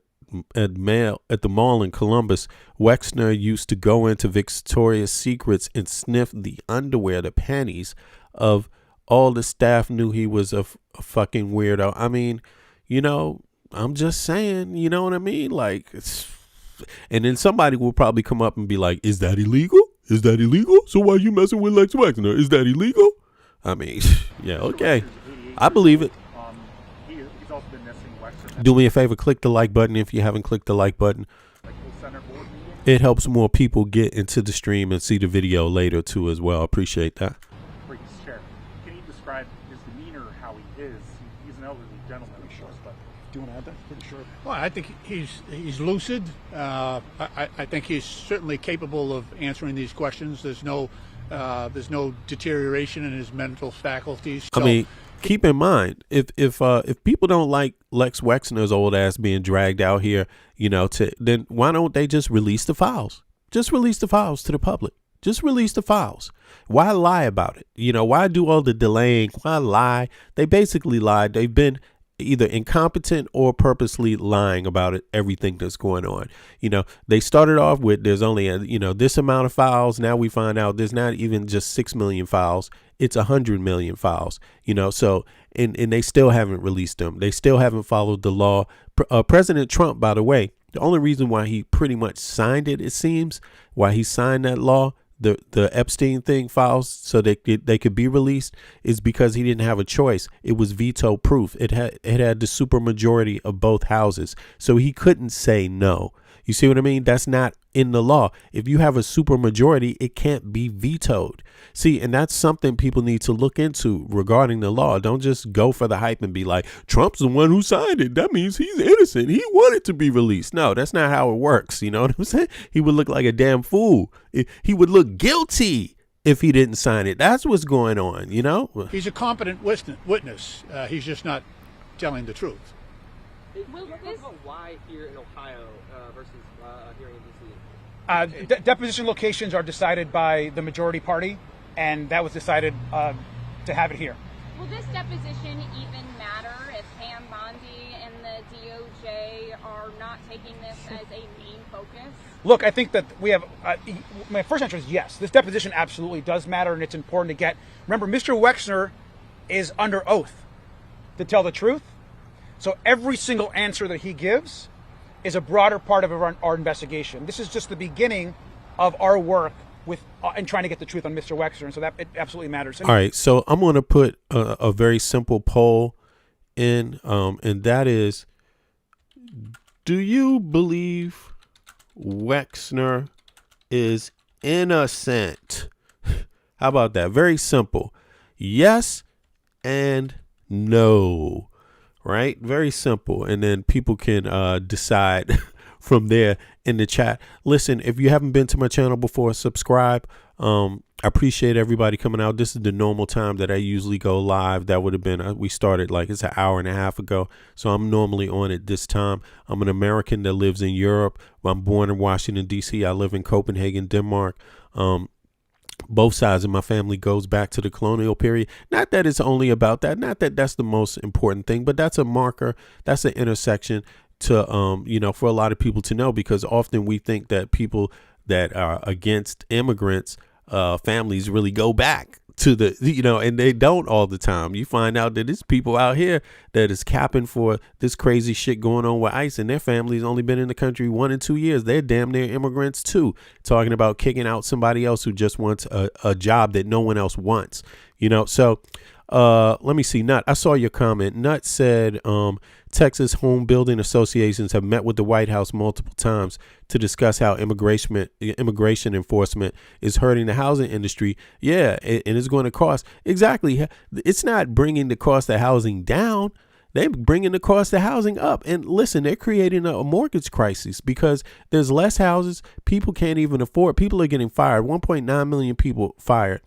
the mall in Columbus, Wexner used to go into Victoria's Secrets and sniff the underwear, the panties of all the staff. Knew he was a fucking weirdo. I mean, I'm just saying, you know what I mean? Like, and then somebody will probably come up and be like, is that illegal? Is that illegal? So why are you messing with Lex Wexner? Is that illegal? I mean, yeah, okay. I believe it. He's also been missing Wexner. Do me a favor, click the like button if you haven't clicked the like button. It helps more people get into the stream and see the video later too as well. Appreciate that. Please share. Can you describe his demeanor, how he is? He's an elderly gentleman, of course, but Do you want to add that? Pretty sure. Well, I think he's lucid. I think he's certainly capable of answering these questions. There's no deterioration in his mental faculties. I mean, keep in mind, if people don't like Lex Wexner's old ass being dragged out here, then why don't they just release the files? Just release the files to the public. Just release the files. Why lie about it? Why do all the delaying? Why lie? They basically lied. They've been either incompetent or purposely lying about it, everything that's going on. They started off with there's only this amount of files. Now we find out there's not even just 6 million files. It's 100 million files, so and they still haven't released them. They still haven't followed the law. President Trump, by the way, the only reason why he pretty much signed it seems, why he signed that law, the Epstein thing files, so they could be released, is because he didn't have a choice. It was veto proof. It had the supermajority of both houses, so he couldn't say no. You see what I mean? That's not in the law. If you have a supermajority, it can't be vetoed. See, and that's something people need to look into regarding the law. Don't just go for the hype and be like, Trump's the one who signed it. That means he's innocent. He wanted to be released. No, that's not how it works. You know what I'm saying? He would look like a damn fool. He would look guilty if he didn't sign it. That's what's going on, He's a competent witness. He's just not telling the truth. Why here in Ohio versus here in D.C.? Deposition locations are decided by the majority party, and that was decided to have it here. Will this deposition even matter if Pam Bondi and the DOJ are not taking this as a main focus? Look, I think that we have, my first answer is yes. This deposition absolutely does matter, and it's important to get. Remember, Mr. Wexner is under oath to tell the truth. So every single answer that he gives is a broader part of our investigation. This is just the beginning of our work with in trying to get the truth on Mr. Wexner, and so that it absolutely matters. All right, so I'm going to put a very simple poll in, and that is, do you believe Wexner is innocent? How about that? Very simple. Yes and no. Right? Very simple. And then people can decide from there in the chat. Listen, if you haven't been to my channel before, subscribe. I appreciate everybody coming out. This is the normal time that I usually go live. That would have been, we started like it's an hour and a half ago. So I'm normally on at this time. I'm an American that lives in Europe. I'm born in Washington, D.C. I live in Copenhagen, Denmark. Both sides of my family goes back to the colonial period. Not that it's only about that. Not that that's the most important thing, but that's a marker. That's an intersection to, for a lot of people to know, because often we think that people that are against immigrants, families really go back to the, and they don't all the time. You find out that there's people out here that is capping for this crazy shit going on with ICE, and their family's only been in the country 1 and 2 years. They're damn near immigrants too, talking about kicking out somebody else who just wants a job that no one else wants, So let me see. Nut, I saw your comment. Nut said Texas home building associations have met with the White House multiple times to discuss how immigration enforcement is hurting the housing industry. Yeah, and it's going to cost. Exactly. It's not bringing the cost of housing down. They're bringing the cost of housing up. And listen, they're creating a mortgage crisis because there's less houses. People can't even afford. People are getting fired. 1.9 million people fired.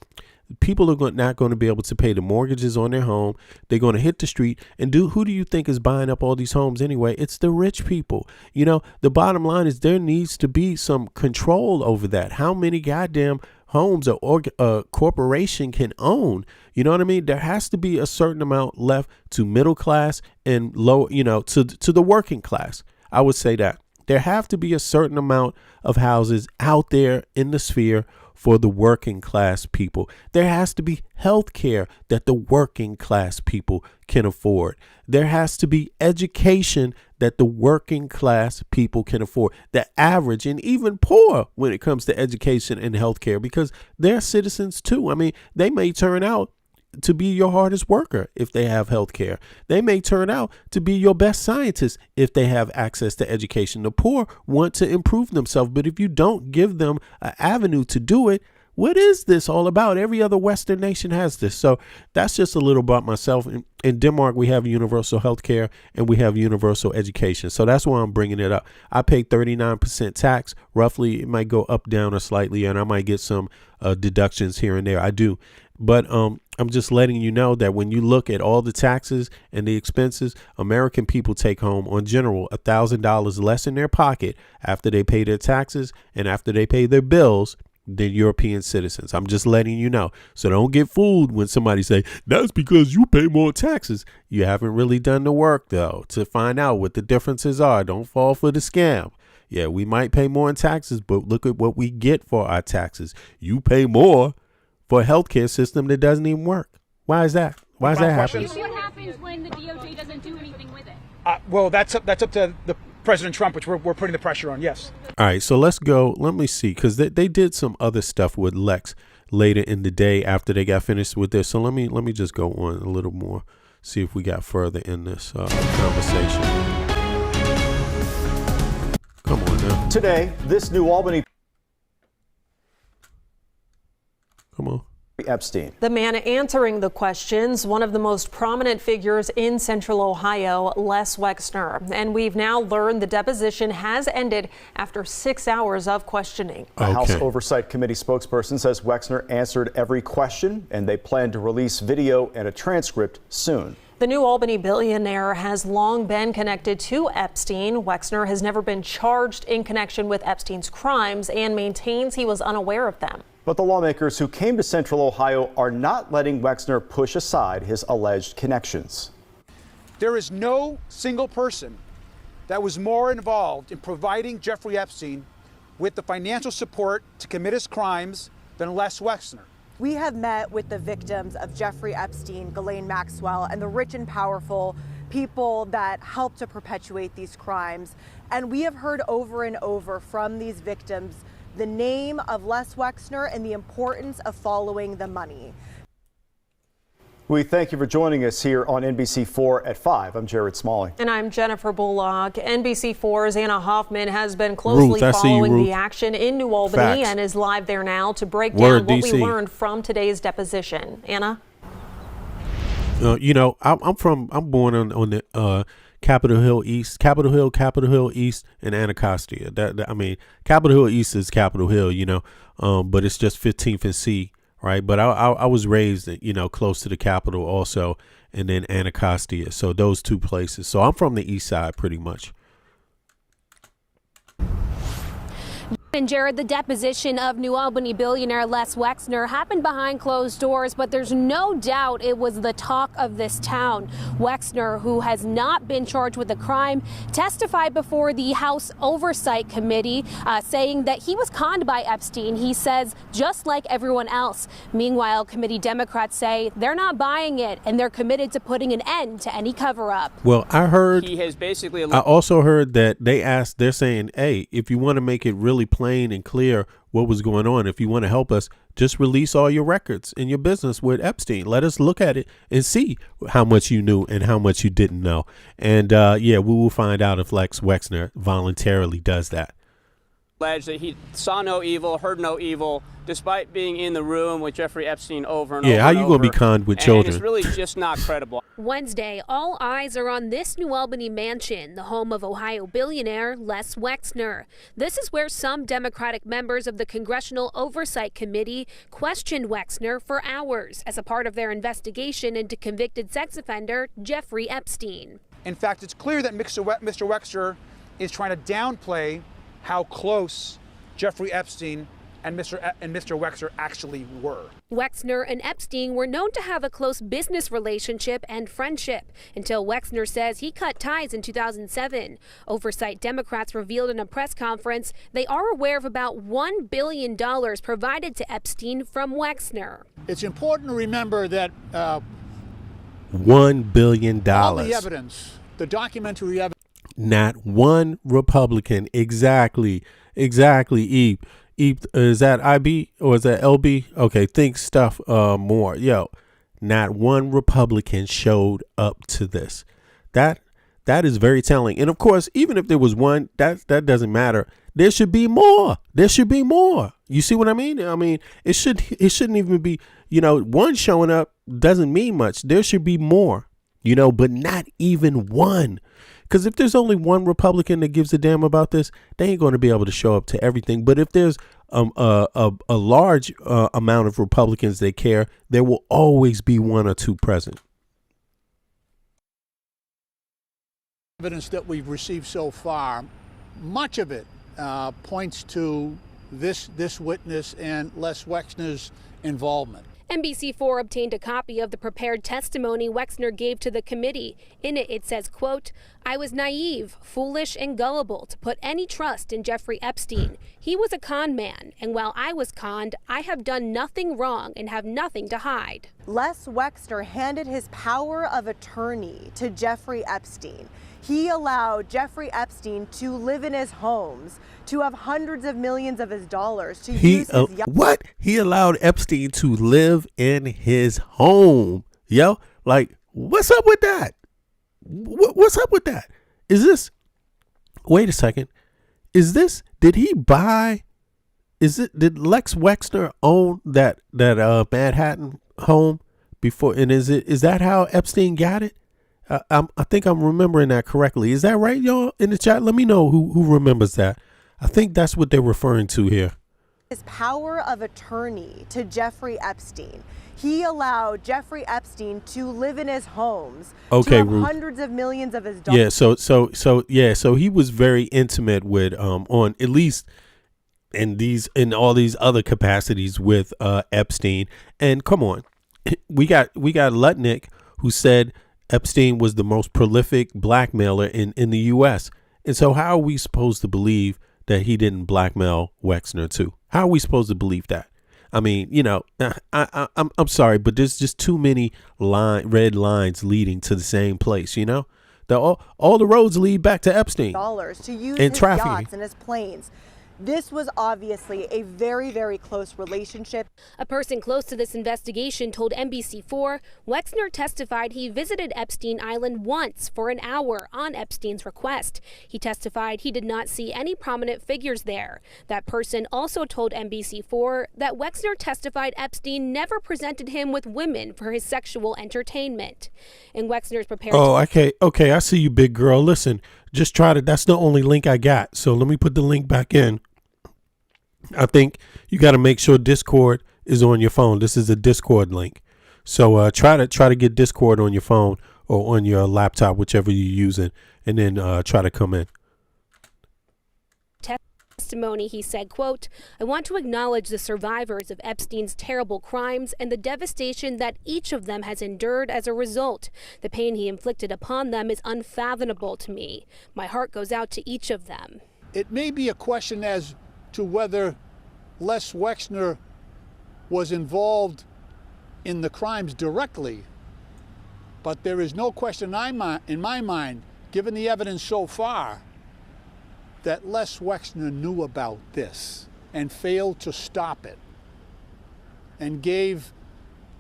People are not going to be able to pay the mortgages on their home. They're going to hit the street. And who do you think is buying up all these homes anyway? It's the rich people. The bottom line is there needs to be some control over that. How many goddamn homes a corporation can own? You know what I mean? There has to be a certain amount left to middle class and low, to the working class. I would say that there have to be a certain amount of houses out there in the sphere for the working class people. There has to be health care that the working class people can afford. There has to be education that the working class people can afford. The average and even poor when it comes to education and health care, because they're citizens too. I mean, they may turn out to be your hardest worker if they have health care. They may turn out to be your best scientist if they have access to education. The poor want to improve themselves, but if you don't give them an avenue to do it, what is this all about? Every other Western nation has this. So that's just a little about myself. In Denmark, we have universal health care and we have universal education. So that's why I'm bringing it up. I pay 39% tax. Roughly, it might go up, down, or slightly, and I might get some deductions here and there. I do. But I'm just letting you know that when you look at all the taxes and the expenses, American people take home on general $1,000 less in their pocket after they pay their taxes and after they pay their bills than European citizens. I'm just letting you know. So don't get fooled when somebody say that's because you pay more taxes. You haven't really done the work, though, to find out what the differences are. Don't fall for the scam. Yeah, we might pay more in taxes, but look at what we get for our taxes. You pay more for a healthcare system that doesn't even work. Why is that? Why is that happening? What happens when the DOJ doesn't do anything with it? Well, that's up to the President Trump, which we're putting the pressure on. Yes. All right, so let's go. Let me see, because they did some other stuff with Lex later in the day after they got finished with this. So let me just go on a little more, see if we got further in this conversation. Come on now. Today, this New Albany. Come on. Epstein. The man answering the questions, one of the most prominent figures in Central Ohio, Les Wexner. And we've now learned the deposition has ended after 6 hours of questioning. A House Oversight Committee spokesperson says Wexner answered every question, and they plan to release video and a transcript soon. The New Albany billionaire has long been connected to Epstein. Wexner has never been charged in connection with Epstein's crimes and maintains he was unaware of them. But the lawmakers who came to Central Ohio are not letting Wexner push aside his alleged connections. There is no single person that was more involved in providing Jeffrey Epstein with the financial support to commit his crimes than Les Wexner. We have met with the victims of Jeffrey Epstein, Ghislaine Maxwell, and the rich and powerful people that help to perpetuate these crimes. And we have heard over and over from these victims the name of Les Wexner and the importance of following the money. We thank you for joining us here on NBC4 at 5. I'm Jared Smalley. And I'm Jennifer Bullock. NBC4's Anna Hoffman has been closely Ruth, following Ruth. the action in New Albany Facts. and is live there now to break Word, down what we DC. learned from today's deposition. Anna? You know, I'm born on the Capitol Hill East, and Anacostia. I mean, Capitol Hill East is Capitol Hill, you know, but it's just 15th and C, right? But I was raised, you know, close to the Capitol also, and then Anacostia. So those two places. So I'm from the East Side, pretty much. And Jared, the deposition of New Albany billionaire Les Wexner happened behind closed doors, but there's no doubt it was the talk of this town. Wexner, who has not been charged with a crime, testified before the House Oversight Committee, saying that he was conned by Epstein. He says, just like everyone else. Meanwhile, committee Democrats say they're not buying it, and they're committed to putting an end to any cover-up. Well, I heard, He has basically. I also heard that they're saying, hey, if you want to make it really plain and clear what was going on, if you want to help us, just release all your records in your business with Epstein. Let us look at it and see how much you knew and how much you didn't know. And yeah, we will find out if Les Wexner voluntarily does that. Alleged that he saw no evil, heard no evil, despite being in the room with Jeffrey Epstein over and over. Yeah, how and you gonna be over. conned with And children? it's really just not credible. Wednesday, all eyes are on this New Albany mansion, the home of Ohio billionaire Les Wexner. This is where some Democratic members of the Congressional Oversight Committee questioned Wexner for hours as a part of their investigation into convicted sex offender Jeffrey Epstein. In fact, it's clear that Mr. Wexner is trying to downplay how close Jeffrey Epstein and Mr. Wexner actually were. Wexner and Epstein were known to have a close business relationship and friendship until Wexner says he cut ties in 2007. Oversight Democrats revealed in a press conference they are aware of about $1 billion provided to Epstein from Wexner. It's important to remember that $1 billion. all the evidence, the documentary evidence. Not one Republican. Exactly. Eve, is that IB or is that LB? Okay, think stuff more. Yo, not one Republican showed up to this. That is very telling. And of course, even if there was one, that doesn't matter. There should be more. There should be more. You see what I mean? I mean, it shouldn't even be, you know, one showing up doesn't mean much. There should be more, you know, but not even one. Because if there's only one Republican that gives a damn about this, they ain't going to be able to show up to everything. But if there's a large amount of Republicans that care, there will always be one or two present. Evidence that we've received so far, much of it points to this witness and Les Wexner's involvement. NBC4 obtained a copy of the prepared testimony Wexner gave to the committee. In it, it says, quote, "I was naive, foolish, and gullible to put any trust in Jeffrey Epstein. He was a con man, and while I was conned, I have done nothing wrong and have nothing to hide." Les Wexner handed his power of attorney to Jeffrey Epstein. He allowed Jeffrey Epstein to live in his homes, to have hundreds of millions of his dollars, to use his what? He allowed Epstein to live in his home. Yo, like, what's up with that? What's up with that? Is this, wait a second. Is this, did he buy, did Lex Wexner own that Manhattan home before? And is that how Epstein got it? I think I'm remembering that correctly. Is that right, y'all? In the chat, let me know who remembers that. I think that's what they're referring to here. His power of attorney to Jeffrey Epstein. He allowed Jeffrey Epstein to live in his homes, Okay, to have Ruth. hundreds of millions of his dollars. Yeah, so he was very intimate with on at least in all these other capacities with Epstein. And come on, we got Lutnick, who said Epstein was the most prolific blackmailer in the U.S. And so how are we supposed to believe that he didn't blackmail Wexner too? How are we supposed to believe that? I mean, you know, I'm sorry, but there's just too many red lines leading to the same place, you know? All the roads lead back to Epstein. To use and his trafficking. yachts and his planes. This was obviously a very, very close relationship. A person close to this investigation told NBC4 Wexner testified he visited Epstein Island once for an hour on Epstein's request. He testified he did not see any prominent figures there. That person also told NBC4 that Wexner testified Epstein never presented him with women for his sexual entertainment. And Wexner's prepared Okay, I see you, big girl. Listen, just try to, that's the only link I got. So let me put the link back in. I think you got to make sure Discord is on your phone. This is a Discord link. So try to get Discord on your phone or on your laptop, whichever you're using, and then try to come in. Testimony, he said, quote, I want to acknowledge the survivors of Epstein's terrible crimes and the devastation that each of them has endured as a result. The pain he inflicted upon them is unfathomable to me. My heart goes out to each of them. It may be a question as to whether Les Wexner was involved in the crimes directly, but there is no question in my mind, given the evidence so far, that Les Wexner knew about this and failed to stop it and gave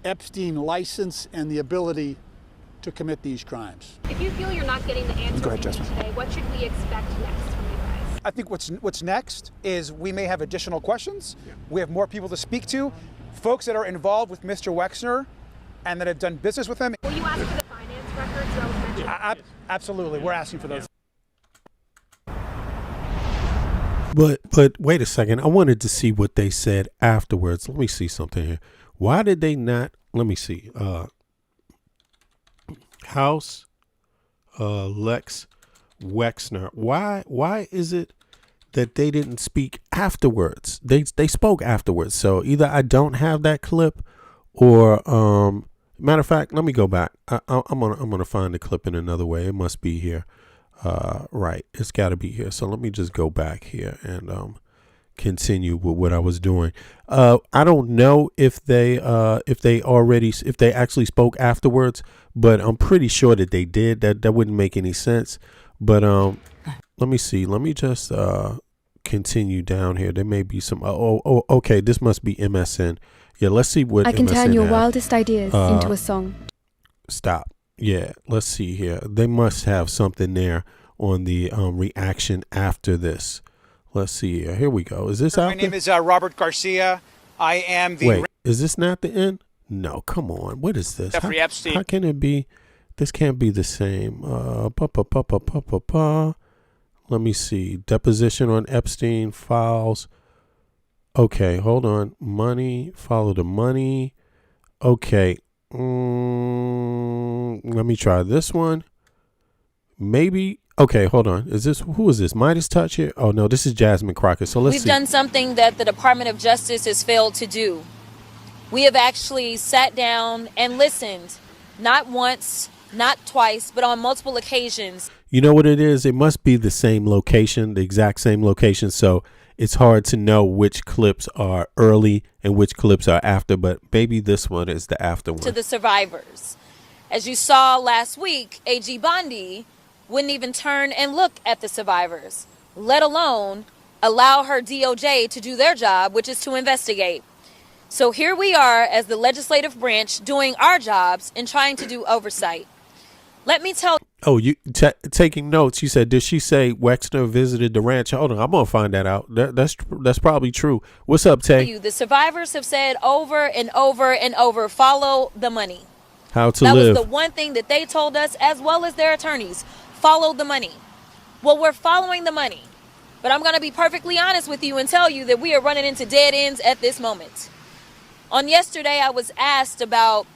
Epstein license and the ability to commit these crimes. If you feel you're not getting the answers Go ahead, Justin. today, what should we expect next from you guys? I think what's next is we may have additional questions. Yeah. We have more people to speak to, folks that are involved with Mr. Wexner and that have done business with him. Will you ask for the finance records that was mentioned? Absolutely, we're asking for those. But wait a second. I wanted to see what they said afterwards. Let me see something here. Why did they not? Let me see. House Lex Wexner. Why is it that they didn't speak afterwards? They spoke afterwards. So either I don't have that clip, or matter of fact, let me go back. I'm gonna find the clip in another way. It must be here. Right, it's got to be here. So let me just go back here and continue with what I was doing. I don't know if they actually spoke afterwards, but I'm pretty sure that they did. That wouldn't make any sense. But let me see. Let me just continue down here. There may be some. Okay. This must be MSN. Yeah, let's see what I can MSN turn your has. wildest ideas into a song. Stop. Yeah, let's see here. They must have something there on the reaction after this. Let's see here. Here we go. Is this out My name is Robert Garcia. I am the... Wait, is this not the end? No, come on. What is this? Jeffrey Epstein. How can it be? This can't be the same. Let me see. Deposition on Epstein files. Okay, hold on. Money. Follow the money. Okay. Let me try this one. Maybe. Okay, hold on. Who is this? Midas Touch here? Oh no, this is Jasmine Crockett. So let's see. We've done something that the Department of Justice has failed to do. We have actually sat down and listened, not once, not twice, but on multiple occasions. You know what it is? It must be the same location, the exact same location. So it's hard to know which clips are early and which clips are after, but maybe this one is the after one. To the survivors. As you saw last week, AG Bondi wouldn't even turn and look at the survivors, let alone allow her DOJ to do their job, which is to investigate. So here we are as the legislative branch doing our jobs and trying to do oversight. Let me tell you. Oh, you taking notes. You said, did she say Wexner visited the ranch? Hold on, I'm gonna find that out. That's probably true. What's up, Tay? The survivors have said over and over and over, follow the money. How to live. That was the one thing that they told us, as well as their attorneys. Follow the money. Well, we're following the money, but I'm gonna be perfectly honest with you and tell you that we are running into dead ends at this moment. On yesterday, I was asked about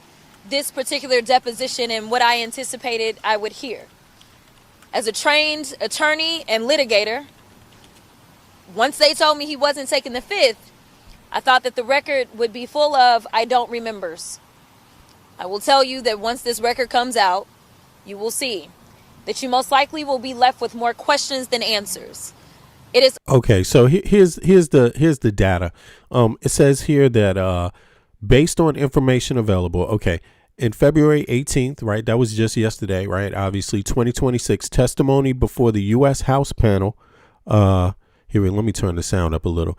this particular deposition and what I anticipated I would hear. As a trained attorney and litigator, once they told me he wasn't taking the fifth, I thought that the record would be full of I don't remembers. I will tell you that once this record comes out, you will see that you most likely will be left with more questions than answers. It is okay. So here's the data. It says here that based on information available, okay, in February 18th, right? That was just yesterday, right? Obviously, 2026 testimony before the U.S. House panel. Here, let me turn the sound up a little.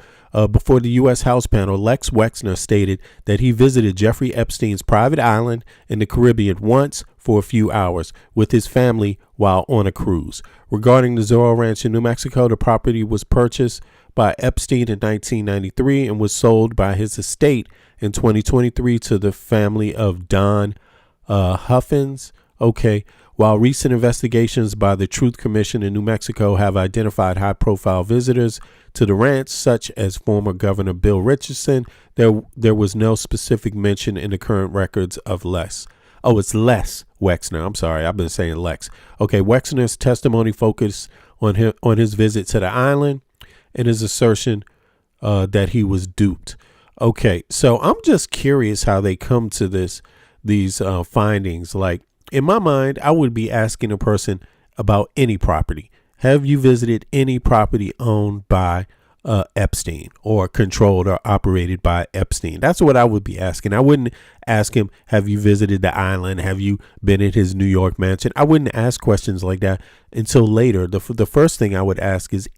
Before the U.S. House panel, Lex Wexner stated that he visited Jeffrey Epstein's private island in the Caribbean once for a few hours with his family while on a cruise. Regarding the Zorro Ranch in New Mexico, the property was purchased by Epstein in 1993 and was sold by his estate in 2023 to the family of Don Huffins. Okay. While recent investigations by the Truth Commission in New Mexico have identified high-profile visitors to the ranch, such as former Governor Bill Richardson, there was no specific mention in the current records of Les. Oh, it's Les Wexner. I'm sorry, I've been saying Lex. Okay, Wexner's testimony focused on his visit to the island and his assertion that he was duped. Okay, so I'm just curious how they come to these findings. Like, in my mind, I would be asking a person about any property. Have you visited any property owned by Epstein or controlled or operated by Epstein? That's what I would be asking. I wouldn't ask him, have you visited the island? Have you been in his New York mansion? I wouldn't ask questions like that until later. The first thing I would ask is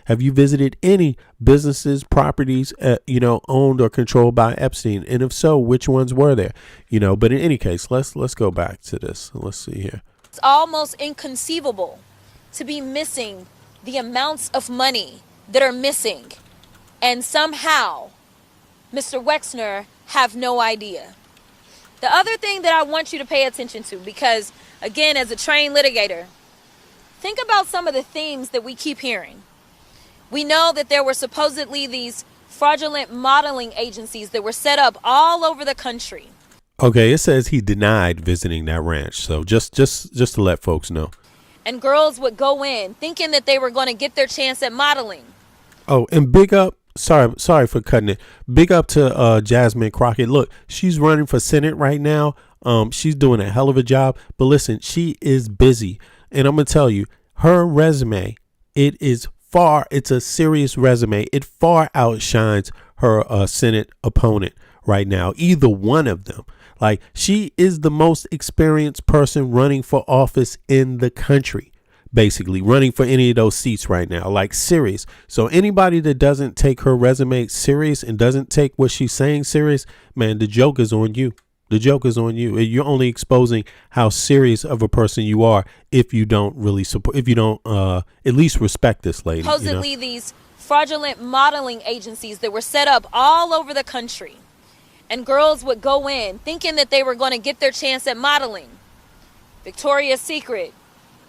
have you visited any businesses, properties, owned or controlled by Epstein? And if so, which ones were there? But in any case, let's go back to this. Let's see here. It's almost inconceivable to be missing the amounts of money that are missing, and somehow Mr. Wexner have no idea. The other thing that I want you to pay attention to, because again, as a trained litigator, think about some of the themes that we keep hearing. We know that there were supposedly these fraudulent modeling agencies that were set up all over the country. Okay, it says he denied visiting that ranch. So just to let folks know. And girls would go in thinking that they were going to get their chance at modeling. Oh, and big up. Sorry for cutting it. Big up to Jasmine Crockett. Look, she's running for Senate right now. She's doing a hell of a job. But listen, she is busy. And I'm going to tell you, her resume, it's a serious resume. It far outshines her Senate opponent right now. Either one of them. Like, she is the most experienced person running for office in the country. Basically running for any of those seats right now, like serious. So anybody that doesn't take her resume serious and doesn't take what she's saying serious, man, the joke is on you. The joke is on you. You're only exposing how serious of a person you are if you don't really support, if you don't at least respect this lady. Supposedly these fraudulent modeling agencies that were set up all over the country, and girls would go in thinking that they were going to get their chance at modeling. Victoria's Secret.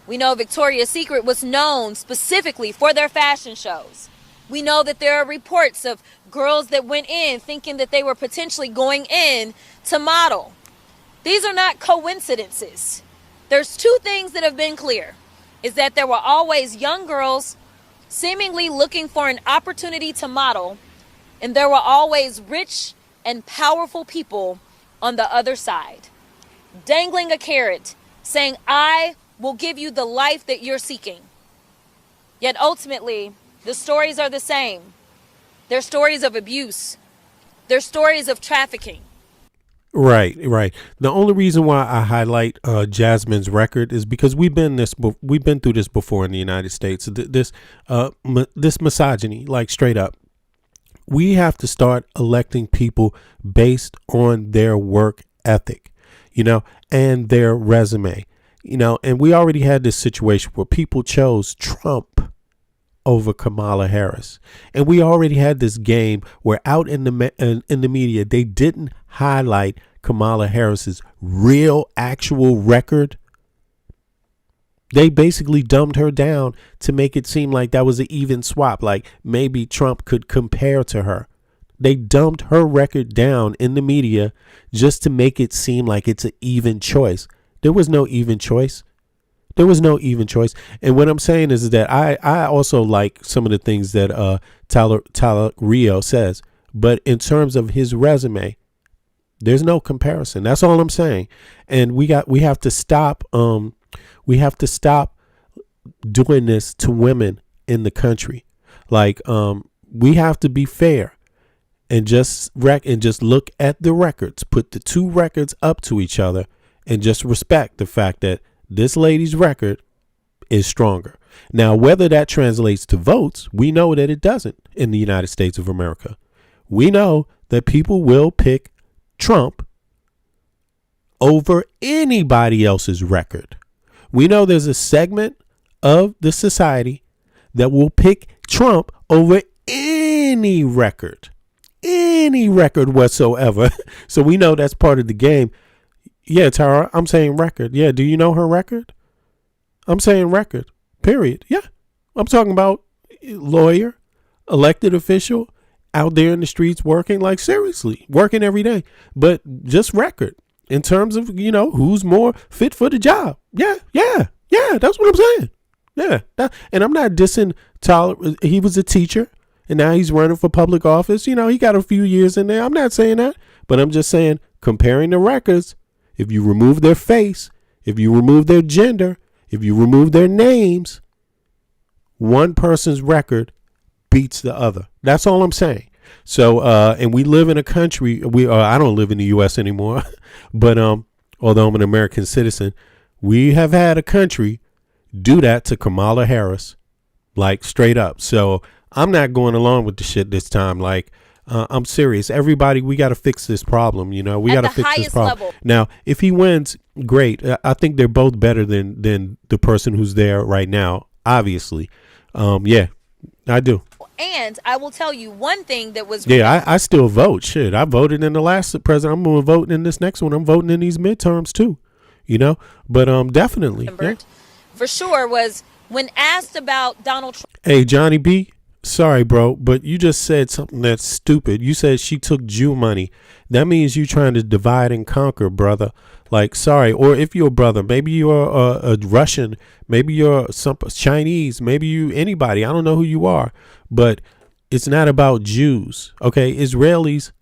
We know Victoria's Secret was known specifically for their fashion shows. We know that there are reports of girls that went in thinking that they were potentially going in to model. These are not coincidences. There's two things that have been clear, is that there were always young girls seemingly looking for an opportunity to model, and there were always rich and powerful people on the other side, dangling a carrot, saying, I will give you the life that you're seeking. Yet ultimately, the stories are the same. They're stories of abuse. They're stories of trafficking. Right. The only reason why I highlight Jasmine's record is because we've been through this before in the United States. This misogyny, like straight up. We have to start electing people based on their work ethic, and their resume. And we already had this situation where people chose Trump over Kamala Harris. And we already had this game where out in the media, they didn't highlight Kamala Harris's real actual record. They basically dumbed her down to make it seem like that was an even swap, like maybe Trump could compare to her. They dumped her record down in the media just to make it seem like it's an even choice. There was no even choice. And what I'm saying is that I also like some of the things that Tyler Rio says. But in terms of his resume, there's no comparison. That's all I'm saying. And we have to stop. We have to stop doing this to women in the country. Like, we have to be fair. and just look at the records, put the two records up to each other, and just respect the fact that this lady's record is stronger. Now, whether that translates to votes, we know that it doesn't in the United States of America. We know that people will pick Trump over anybody else's record. We know there's a segment of the society that will pick Trump over any record whatsoever. So we know that's part of the game. Yeah, Tara, I'm saying record. Yeah, do you know her record? I'm saying record, period. Yeah, I'm talking about lawyer, elected official, out there in the streets working, like seriously, working every day. But just record in terms of, who's more fit for the job. Yeah, that's what I'm saying. Yeah, and I'm not dissing Tyler. He was a teacher, and now he's running for public office. He got a few years in there. I'm not saying that, but I'm just saying, comparing the records, if you remove their face, if you remove their gender, if you remove their names, one person's record beats the other. That's all I'm saying. So, and we live in a country, I don't live in the U.S. anymore, but although I'm an American citizen, we have had a country do that to Kamala Harris, like straight up. So I'm not going along with the shit this time. Like, I'm serious. Everybody, we got to fix this problem. We got to fix this problem. Level. Now, if he wins, great. I think they're both better than the person who's there right now, obviously. Yeah, I do. And I will tell you one thing that was... Yeah, I still vote. Shit, I voted in the last president. I'm going to vote in this next one. I'm voting in these midterms too, But definitely. Yeah. For sure was when asked about Donald Trump. Hey, Johnny B, sorry, bro, but you just said something that's stupid. You said she took Jew money. That means you trying to divide and conquer, brother. Like, sorry. Or if you're a brother, maybe you're a Russian, maybe you're some Chinese, maybe you anybody. I don't know who you are, but it's not about Jews. Okay, Israelis,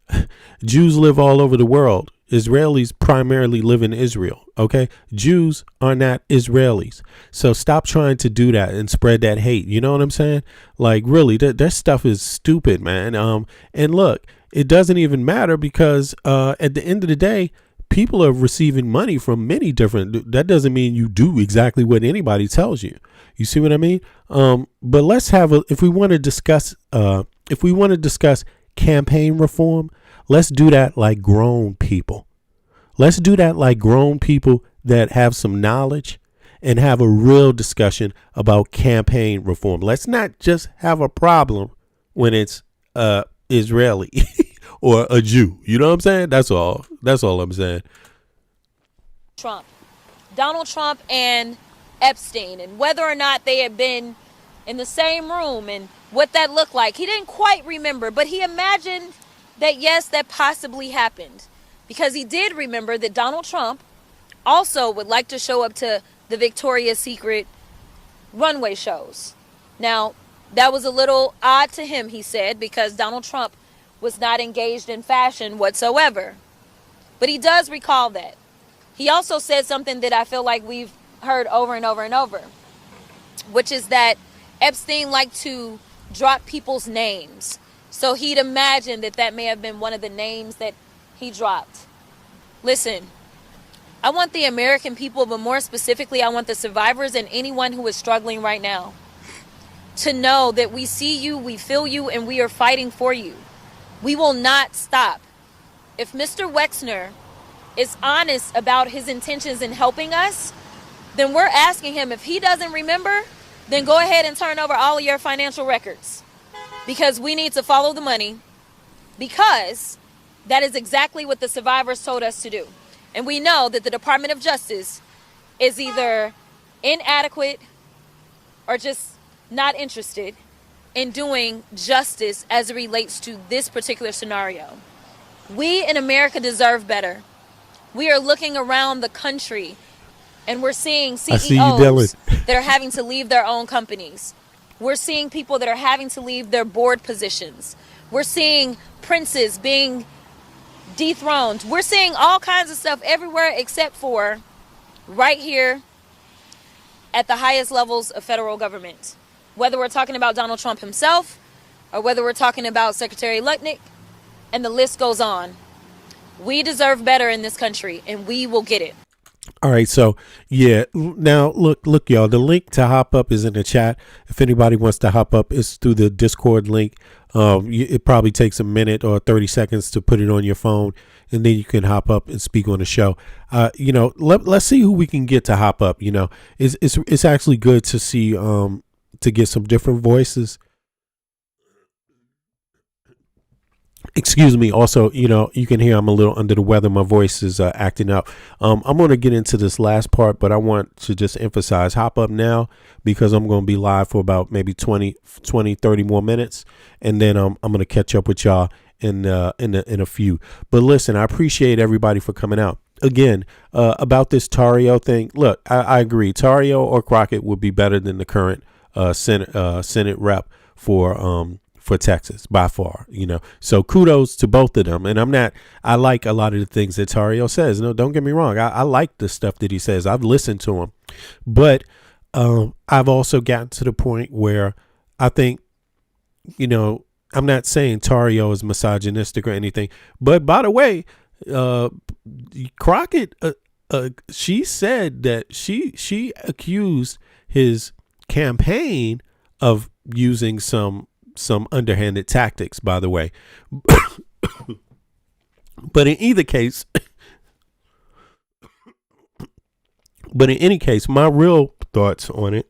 Jews live all over the world. Israelis primarily live in Israel. Okay, Jews are not Israelis. So stop trying to do that and spread that hate. You know what I'm saying? Like, really, that stuff is stupid, man. And look, it doesn't even matter because at the end of the day, people are receiving money from many different. That doesn't mean you do exactly what anybody tells you. You see what I mean? But let's have if we want to discuss campaign reform, let's do that like grown people. Let's do that like grown people that have some knowledge and have a real discussion about campaign reform. Let's not just have a problem when it's Israeli or a Jew. You know what I'm saying? That's all. That's all I'm saying. Donald Trump and Epstein, and whether or not they had been in the same room and what that looked like. He didn't quite remember, but he imagined that, yes, that possibly happened, because he did remember that Donald Trump also would like to show up to the Victoria's Secret runway shows. Now, that was a little odd to him, he said, because Donald Trump was not engaged in fashion whatsoever. But he does recall that. He also said something that I feel like we've heard over and over and over, which is that Epstein liked to drop people's names. So he'd imagine that may have been one of the names that he dropped. Listen, I want the American people, but more specifically, I want the survivors and anyone who is struggling right now to know that we see you, we feel you, and we are fighting for you. We will not stop. If Mr. Wexner is honest about his intentions in helping us, then we're asking him, if he doesn't remember, then go ahead and turn over all of your financial records, because we need to follow the money, because that is exactly what the survivors told us to do. And we know that the Department of Justice is either inadequate or just not interested in doing justice as it relates to this particular scenario. We in America deserve better. We are looking around the country and we're seeing CEOs that are having to leave their own companies. We're seeing people that are having to leave their board positions. We're seeing princes being dethroned. We're seeing all kinds of stuff everywhere except for right here at the highest levels of federal government. Whether we're talking about Donald Trump himself, or whether we're talking about Secretary Lutnick, and the list goes on. We deserve better in this country, and we will get it. All right, so yeah, now look, y'all. The link to hop up is in the chat. If anybody wants to hop up, it's through the Discord link. It probably takes a minute or 30 seconds to put it on your phone, and then you can hop up and speak on the show. Let's see who we can get to hop up. It's actually good to see to get some different voices. Excuse me. Also, you can hear I'm a little under the weather. My voice is acting up. I'm going to get into this last part, but I want to just emphasize hop up now because I'm going to be live for about maybe 20, 30 more minutes. And then I'm going to catch up with y'all in a few. But listen, I appreciate everybody for coming out. Again, about this Tarrio thing. Look, I agree. Tarrio or Crockett would be better than the current Senate rep for Texas by far, so kudos to both of them. And I like a lot of the things that Tarrio says. No, don't get me wrong. I like the stuff that he says. I've listened to him, but I've also gotten to the point where I think, I'm not saying Tarrio is misogynistic or anything, but by the way, Crockett, she said that she accused his campaign of using some underhanded tactics, by the way. But in any case, my real thoughts on it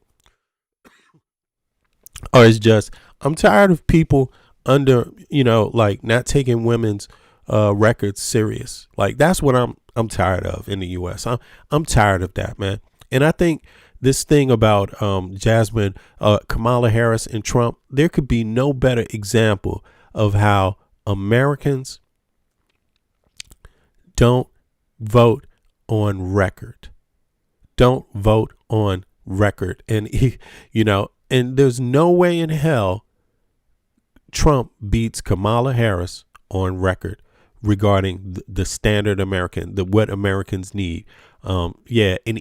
are just I'm tired of people not taking women's records serious. Like that's what I'm tired of in the US. I'm tired of that, man. And I think this thing about Jasmine, Kamala Harris, and Trump, there could be no better example of how Americans don't vote on record. Don't vote on record. And, and there's no way in hell Trump beats Kamala Harris on record regarding the standard American, what Americans need. And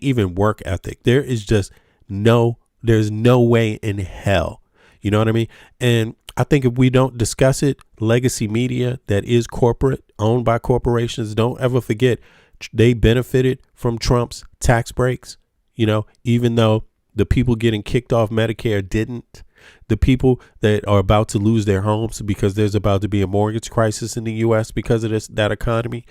even work ethic. There's no way in hell. You know what I mean? And I think if we don't discuss it, legacy media that is corporate, owned by corporations, don't ever forget they benefited from Trump's tax breaks, even though the people getting kicked off Medicare didn't. The people that are about to lose their homes because there's about to be a mortgage crisis in the U.S. because of that economy,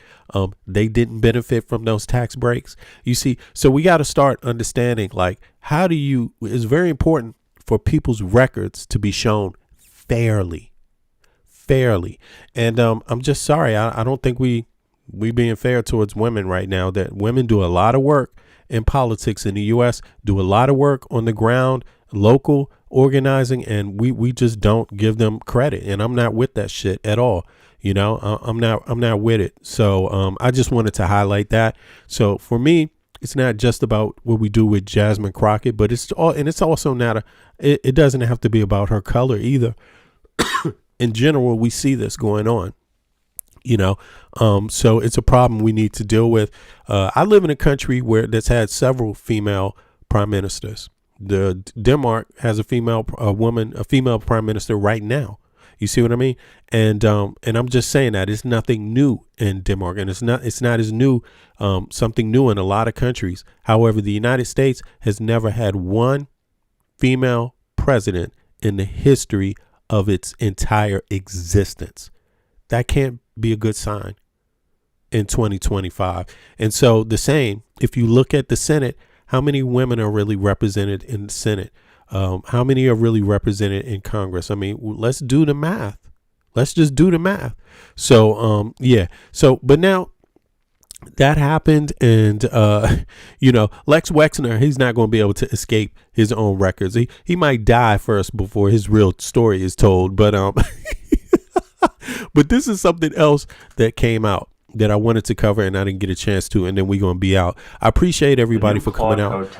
they didn't benefit from those tax breaks. You see, so we got to start understanding, it's very important for people's records to be shown fairly. And I'm just sorry. I don't think we being fair towards women right now. That women do a lot of work in politics in the U.S., do a lot of work on the ground, local organizing, and we just don't give them credit. And I'm not with that shit at all. I'm not with it. So I just wanted to highlight that. So for me, it's not just about what we do with Jasmine Crockett, but it's also not it doesn't have to be about her color either. In general, we see this going on. So it's a problem we need to deal with. I live in a country that's had several female prime ministers. Denmark has a female prime minister right now. You see what I mean? And I'm just saying that it's nothing new in Denmark, and it's not as new, something new in a lot of countries. However, the United States has never had one female president in the history of its entire existence. That can't be a good sign in 2025. And so the same, if you look at the Senate, how many women are really represented in the Senate? How many are really represented in Congress? I mean, let's do the math. Let's just do the math. So, but now that happened, and, Lex Wexner, he's not going to be able to escape his own records. He might die first before his real story is told, but but this is something else that came out that I wanted to cover and I didn't get a chance to, and then we're going to be out. I appreciate everybody for coming out.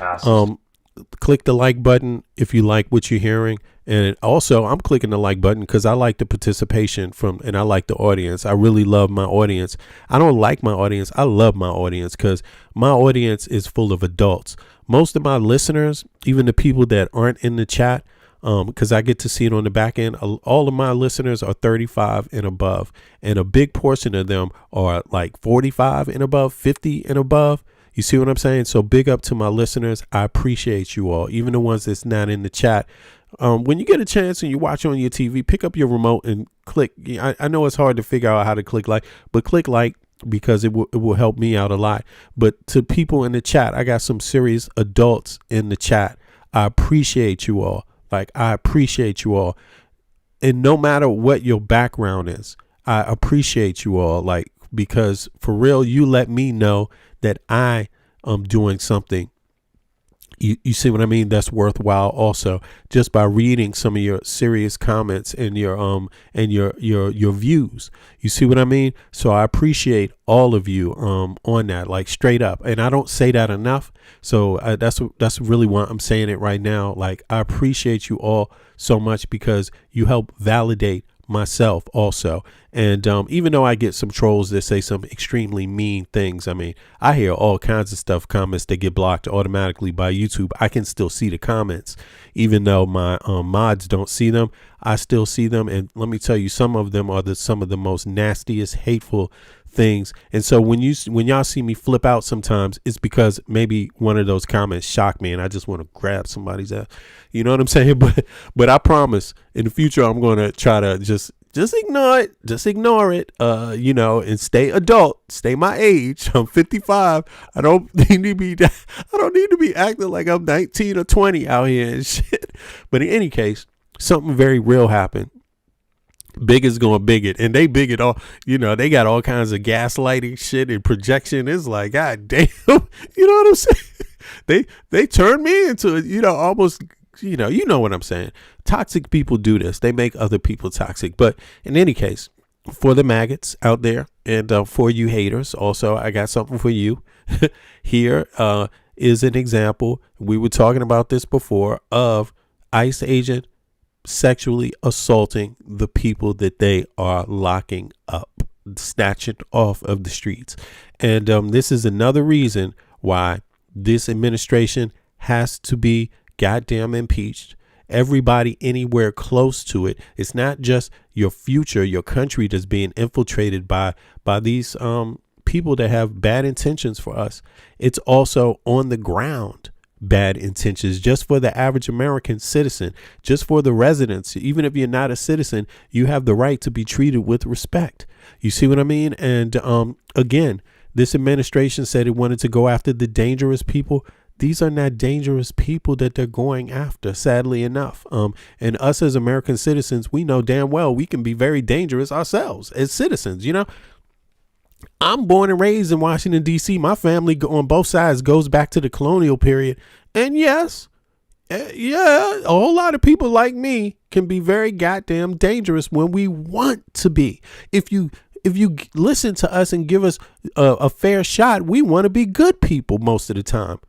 Click the like button if you like what you're hearing. And also, I'm clicking the like button because I like the participation and I like the audience. I really love my audience. I don't like my audience. I love my audience because my audience is full of adults. Most of my listeners, even the people that aren't in the chat, because I get to see it on the back end. All of my listeners are 35 and above, and a big portion of them are like 45 and above, 50 and above. You see what I'm saying? So big up to my listeners. I appreciate you all, even the ones that's not in the chat. When you get a chance and you watch on your TV, pick up your remote and click. I know it's hard to figure out how to click like, but click like, because it will help me out a lot. But to people in the chat, I got some serious adults in the chat. I appreciate you all. Like, I appreciate you all. And no matter what your background is, I appreciate you all. Like, because for real, you let me know that I am doing something. You see what I mean? That's worthwhile also, just by reading some of your serious comments and your views. You see what I mean? So I appreciate all of you on that, like straight up. And I don't say that enough. So that's really why I'm saying it right now. Like, I appreciate you all so much, because you help validate myself also. And even though I get some trolls that say some extremely mean things, I mean, I hear all kinds of stuff, comments that get blocked automatically by YouTube. I can still see the comments, even though my mods don't see them. I still see them, and let me tell you, some of them are some of the most nastiest, hateful things. And so when y'all see me flip out sometimes, it's because maybe one of those comments shocked me and I just want to grab somebody's ass. You know what I'm saying? But I promise in the future I'm going to try to just ignore it, you know, and stay adult, stay my age. I'm 55. I don't need to be acting like I'm 19 or 20 out here and shit. But in any case, something very real happened. Biggest going bigot, and they bigot all, you know, they got all kinds of gaslighting shit and projection. It's like, God damn, you know what I'm saying? They turn me into, you know, almost, you know what I'm saying? Toxic people do this. They make other people toxic. But in any case, for the maggots out there, and for you haters, also, I got something for you. Here is an example. We were talking about this before, of ICE agent sexually assaulting the people that they are locking up, snatching off of the streets. And this is another reason why this administration has to be goddamn impeached. Everybody anywhere close to it. It's not just your future, your country that's being infiltrated by these people that have bad intentions for us. It's also on the ground. Bad intentions, just for the average American citizen, just for the residents. Even if you're not a citizen, you have the right to be treated with respect. You see what I mean? And again, this administration said it wanted to go after the dangerous people. These are not dangerous people that they're going after, sadly enough. And us as American citizens, we know damn well we can be very dangerous ourselves as citizens. You know, I'm born and raised in Washington, D.C. My family on both sides goes back to the colonial period. And yes, a whole lot of people like me can be very goddamn dangerous when we want to be. If you listen to us and give us a fair shot, we want to be good people most of the time.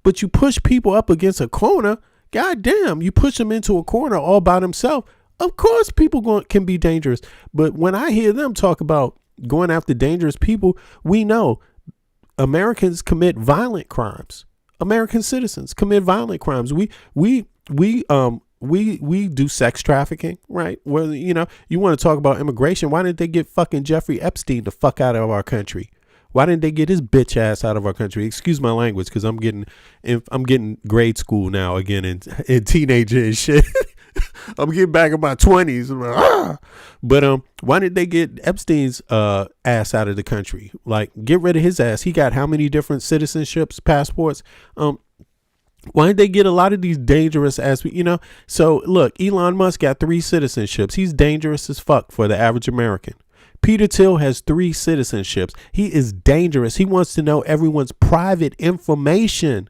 But you push people up against a corner, goddamn, you push them into a corner all by themselves. Of course, people can be dangerous. But when I hear them talk about going after dangerous people, we know Americans commit violent crimes. American citizens commit violent crimes. We do sex trafficking, right? Well, you know, you want to talk about immigration. Why didn't they get fucking Jeffrey Epstein the fuck out of our country? Why didn't they get his bitch ass out of our country? Excuse my language, because I'm getting grade school now again, and teenager and shit. I'm getting back in my 20s. But why did they get Epstein's ass out of the country? Like, get rid of his ass. He got how many different citizenships, passports? Why did they get a lot of these dangerous ass, you know? So look, Elon Musk got 3 citizenships. He's dangerous as fuck for the average American. Peter Thiel has 3 citizenships. He is dangerous. He wants to know everyone's private information.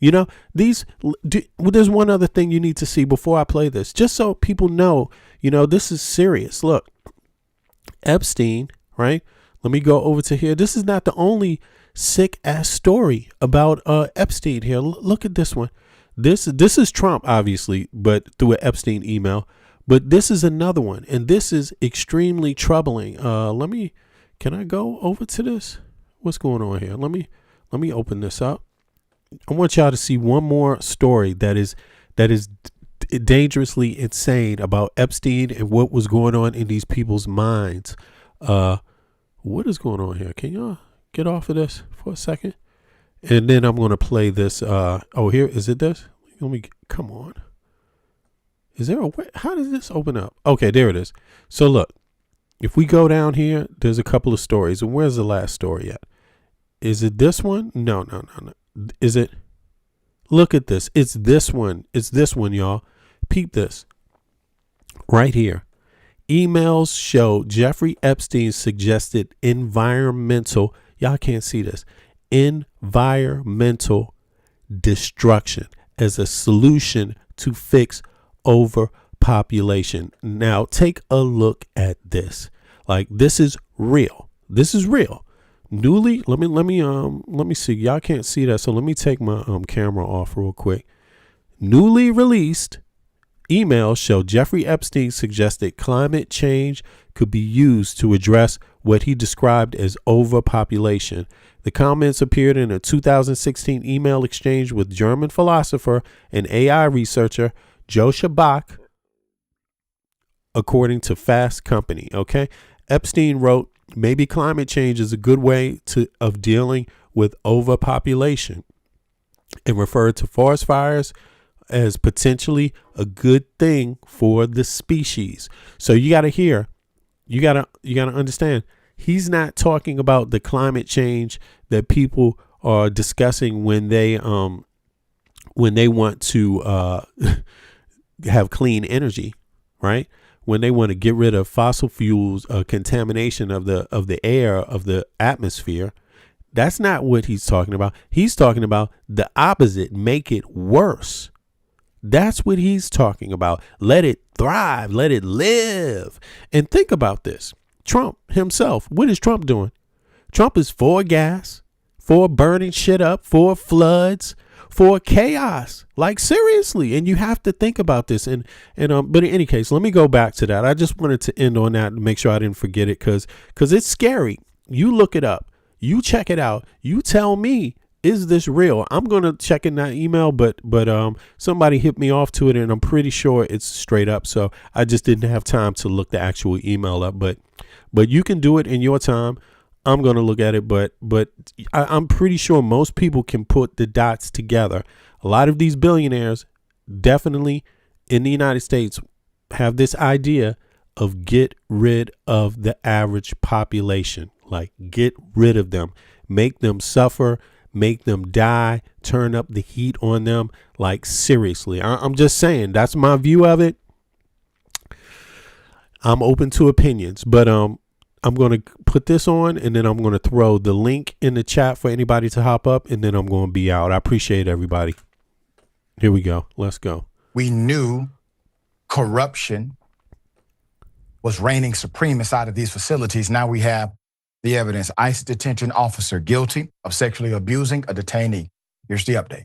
You know, there's one other thing you need to see before I play this, just so people know, you know, this is serious. Look, Epstein, right? Let me go over to here. This is not the only sick ass story about Epstein here. Look at this one. This is Trump, obviously, but through an Epstein email. But this is another one, and this is extremely troubling. Can I go over to this? What's going on here? Let me open this up. I want y'all to see one more story that is dangerously insane about Epstein and what was going on in these people's minds. What is going on here? Can y'all get off of this for a second? And then I'm going to play this. Oh, here, is it this? Come on. Is there a way? How does this open up? Okay, there it is. So look, if we go down here, there's a couple of stories. And where's the last story at? Is it this one? No. Is it? Look at this. It's this one. It's this one, y'all. Peep this. Right here. Emails show Jeffrey Epstein suggested environmental, y'all can't see this, environmental destruction as a solution to fix overpopulation. Now take a look at this. Like, this is real. This is real. Newly, let me see. Y'all can't see that, so let me take my camera off real quick. Newly released emails show Jeffrey Epstein suggested climate change could be used to address what he described as overpopulation. The comments appeared in a 2016 email exchange with German philosopher and AI researcher Joe Shabak, according to Fast Company. Okay, Epstein wrote, "Maybe climate change is a good way of dealing with overpopulation," and referred to forest fires as potentially a good thing for the species. So you got to understand, he's not talking about the climate change that people are discussing when they want to have clean energy, right? When they want to get rid of fossil fuels, contamination of the air, of the atmosphere. That's not what he's talking about. He's talking about the opposite, make it worse. That's what he's talking about. Let it thrive. Let it live. And think about this. Trump himself, what is Trump doing? Trump is for gas, for burning shit up, for floods, for chaos. Like, seriously. And you have to think about this. But in any case, let me go back to that. I just wanted to end on that and make sure I didn't forget it, because it's scary. You look it up. You check it out. You tell me, is this real? I'm going to check in that email, but somebody hit me off to it, and I'm pretty sure it's straight up. So I just didn't have time to look the actual email up, but you can do it in your time. I'm going to look at it, but I'm pretty sure most people can put the dots together. A lot of these billionaires definitely in the United States have this idea of get rid of the average population, like get rid of them, make them suffer, make them die, turn up the heat on them. Like, seriously, I'm just saying, that's my view of it. I'm open to opinions, but I'm going to put this on, and then I'm going to throw the link in the chat for anybody to hop up, and then I'm going to be out. I appreciate everybody. Here we go. Let's go. We knew corruption was reigning supreme inside of these facilities. Now we have the evidence. ICE detention officer guilty of sexually abusing a detainee. Here's the update.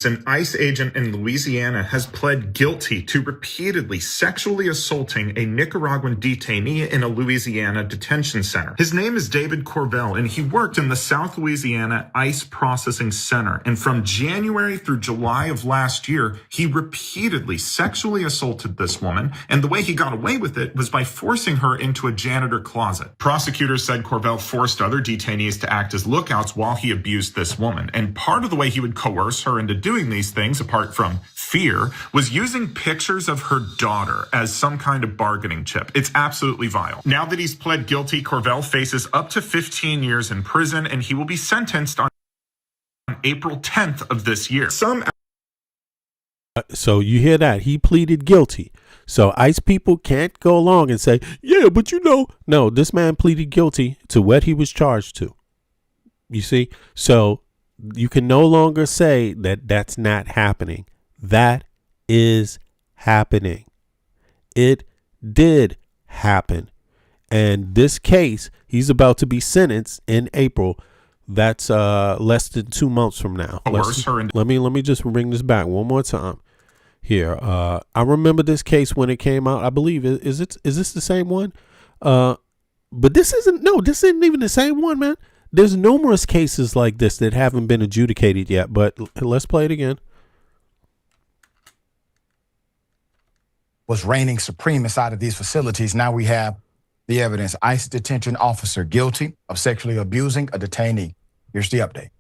An ICE agent in Louisiana has pled guilty to repeatedly sexually assaulting a Nicaraguan detainee in a Louisiana detention center. His name is David Corvell, and he worked in the South Louisiana ICE Processing Center. And from January through July of last year, he repeatedly sexually assaulted this woman. And the way he got away with it was by forcing her into a janitor closet. Prosecutors said Corvell forced other detainees to act as lookouts while he abused this woman. And part of the way he would coerce her into doing these things, apart from fear, was using pictures of her daughter as some kind of bargaining chip. It's absolutely vile. Now that he's pled guilty, Corvell faces up to 15 years in prison, and he will be sentenced on April 10th of this year. So you hear that? He pleaded guilty. So ICE people can't go along and say, yeah, but no, this man pleaded guilty to what he was charged to. You see? So you can no longer say that that's not happening. That is happening. It did happen. And this case, he's about to be sentenced in April. That's less than 2 months from now. Let me just bring this back one more time. Here, I remember this case when it came out. I believe is this the same one? But this isn't even the same one, man. There's numerous cases like this that haven't been adjudicated yet, but let's play it again. was reigning supreme inside of these facilities. Now we have the evidence. ICE detention officer guilty of sexually abusing a detainee. Here's the update.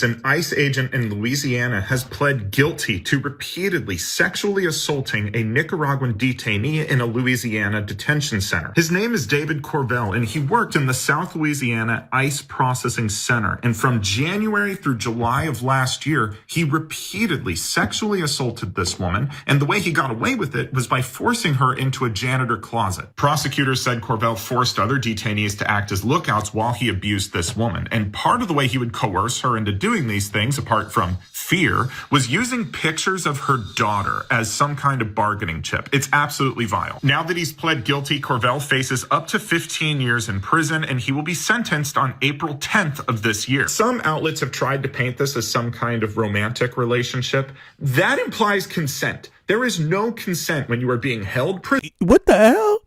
An ICE agent in Louisiana has pled guilty to repeatedly sexually assaulting a Nicaraguan detainee in a Louisiana detention center. His name is David Corvell, and he worked in the South Louisiana ICE Processing Center. And from January through July of last year, he repeatedly sexually assaulted this woman. And the way he got away with it was by forcing her into a janitor closet. Prosecutors said Corvell forced other detainees to act as lookouts while he abused this woman. And part of the way he would coerce her into doing these things, apart from fear, was using pictures of her daughter as some kind of bargaining chip. It's absolutely vile. Now that he's pled guilty, Corvell faces up to 15 years in prison, and he will be sentenced on April 10th of this year. Some outlets have tried to paint this as some kind of romantic relationship. That implies consent. There is no consent when you are being held prisoner. What the hell?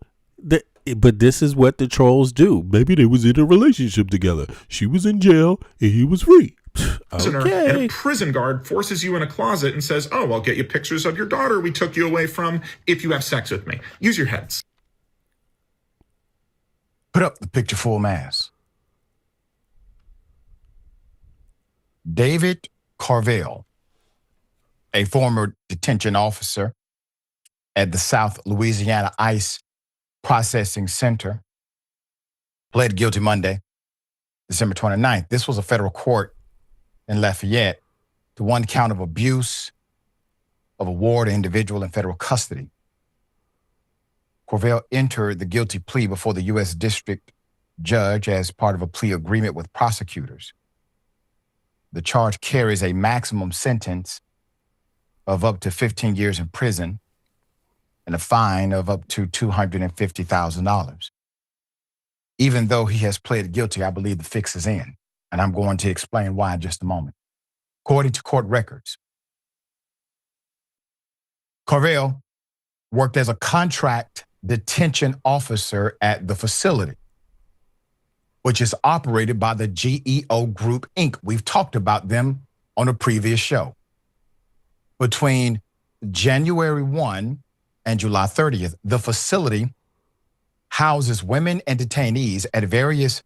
But this is what the trolls do. Maybe they was in a relationship together. She was in jail and he was free. Okay. And a prison guard forces you in a closet and says, oh, I'll get you pictures of your daughter we took you away from if you have sex with me. Use your heads. Put up the picture full mass. David Corvell, a former detention officer at the South Louisiana ICE Processing Center, pled guilty Monday, December 29th. This was a federal court in Lafayette to one count of abuse of a ward or individual in federal custody. Corvell entered the guilty plea before the U.S. District Judge as part of a plea agreement with prosecutors. The charge carries a maximum sentence of up to 15 years in prison and a fine of up to $250,000. Even though he has pled guilty, I believe the fix is in. And I'm going to explain why in just a moment. According to court records, Corvell worked as a contract detention officer at the facility, which is operated by the GEO Group, Inc. We've talked about them on a previous show. Between January 1 and July 30th, the facility houses women and detainees at various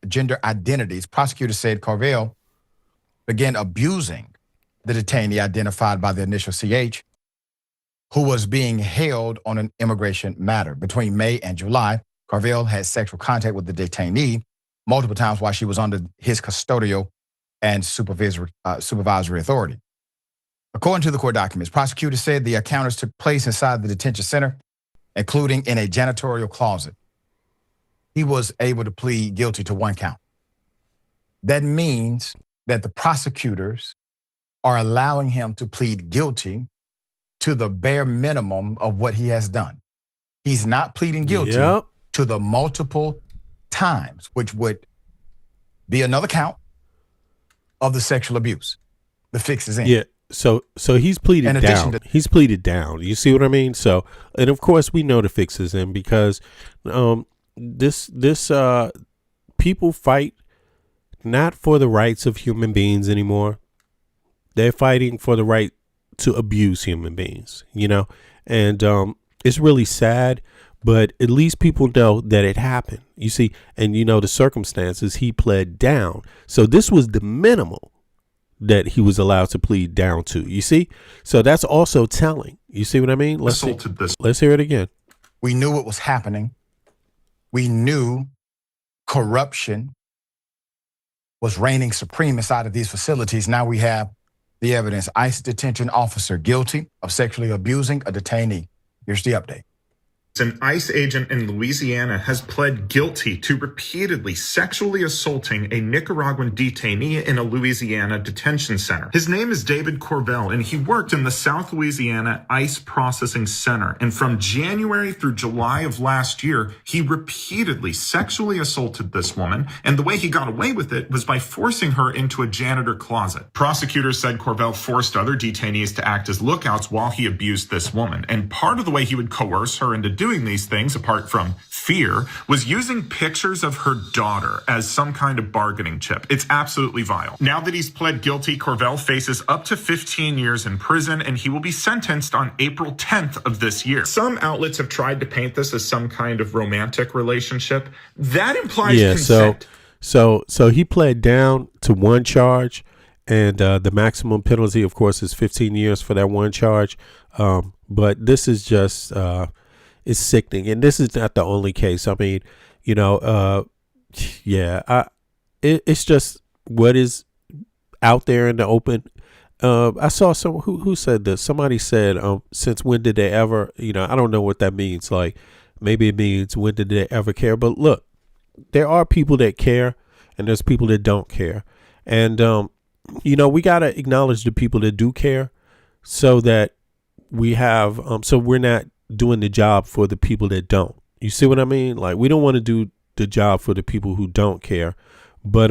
gender identities. Prosecutors said Corvell began abusing the detainee identified by the initial CH, who was being held on an immigration matter. Between May and July, Corvell had sexual contact with the detainee multiple times while she was under his custodial and supervisory authority. According to the court documents, prosecutors said the encounters took place inside the detention center, including in a janitorial closet. He was able to plead guilty to one count. That means that the prosecutors are allowing him to plead guilty to the bare minimum of what he has done. He's not pleading guilty to the multiple times, which would be another count of the sexual abuse. The fix is in. Yeah. So he's pleaded down. He's pleaded down. You see what I mean? So, and of course we know the fix is in because this people fight not for the rights of human beings anymore. They're fighting for the right to abuse human beings, you know? And it's really sad, but at least people know that it happened. You see, and you know the circumstances, he pled down. So this was the minimal that he was allowed to plead down to. You see? So that's also telling. You see what I mean? Let's hear it again. We knew what was happening. We knew corruption was reigning supreme inside of these facilities. Now we have the evidence. ICE detention officer guilty of sexually abusing a detainee. Here's the update. An ICE agent in Louisiana has pled guilty to repeatedly sexually assaulting a Nicaraguan detainee in a Louisiana detention center. His name is David Corvell, and he worked in the South Louisiana ICE Processing Center. And from January through July of last year, he repeatedly sexually assaulted this woman. And the way he got away with it was by forcing her into a janitor closet. Prosecutors said Corvell forced other detainees to act as lookouts while he abused this woman. And part of the way he would coerce her into doing doing these things, apart from fear, was using pictures of her daughter as some kind of bargaining chip. It's absolutely vile. Now that he's pled guilty, Corvell faces up to 15 years in prison, and he will be sentenced on April 10th of this year. Some outlets have tried to paint this as some kind of romantic relationship. That implies consent. So he pled down to one charge, and the maximum penalty, of course, is 15 years for that one charge. But this is just it's sickening, and this is not the only case. I mean, it's just what is out there in the open. I saw someone who said this. Somebody said, since when did they ever? I don't know what that means. Like, maybe it means when did they ever care? But look, there are people that care, and there's people that don't care, and we gotta acknowledge the people that do care, so that we have so we're not doing the job for the people that don't. You see what I mean? Like, we don't want to do the job for the people who don't care. But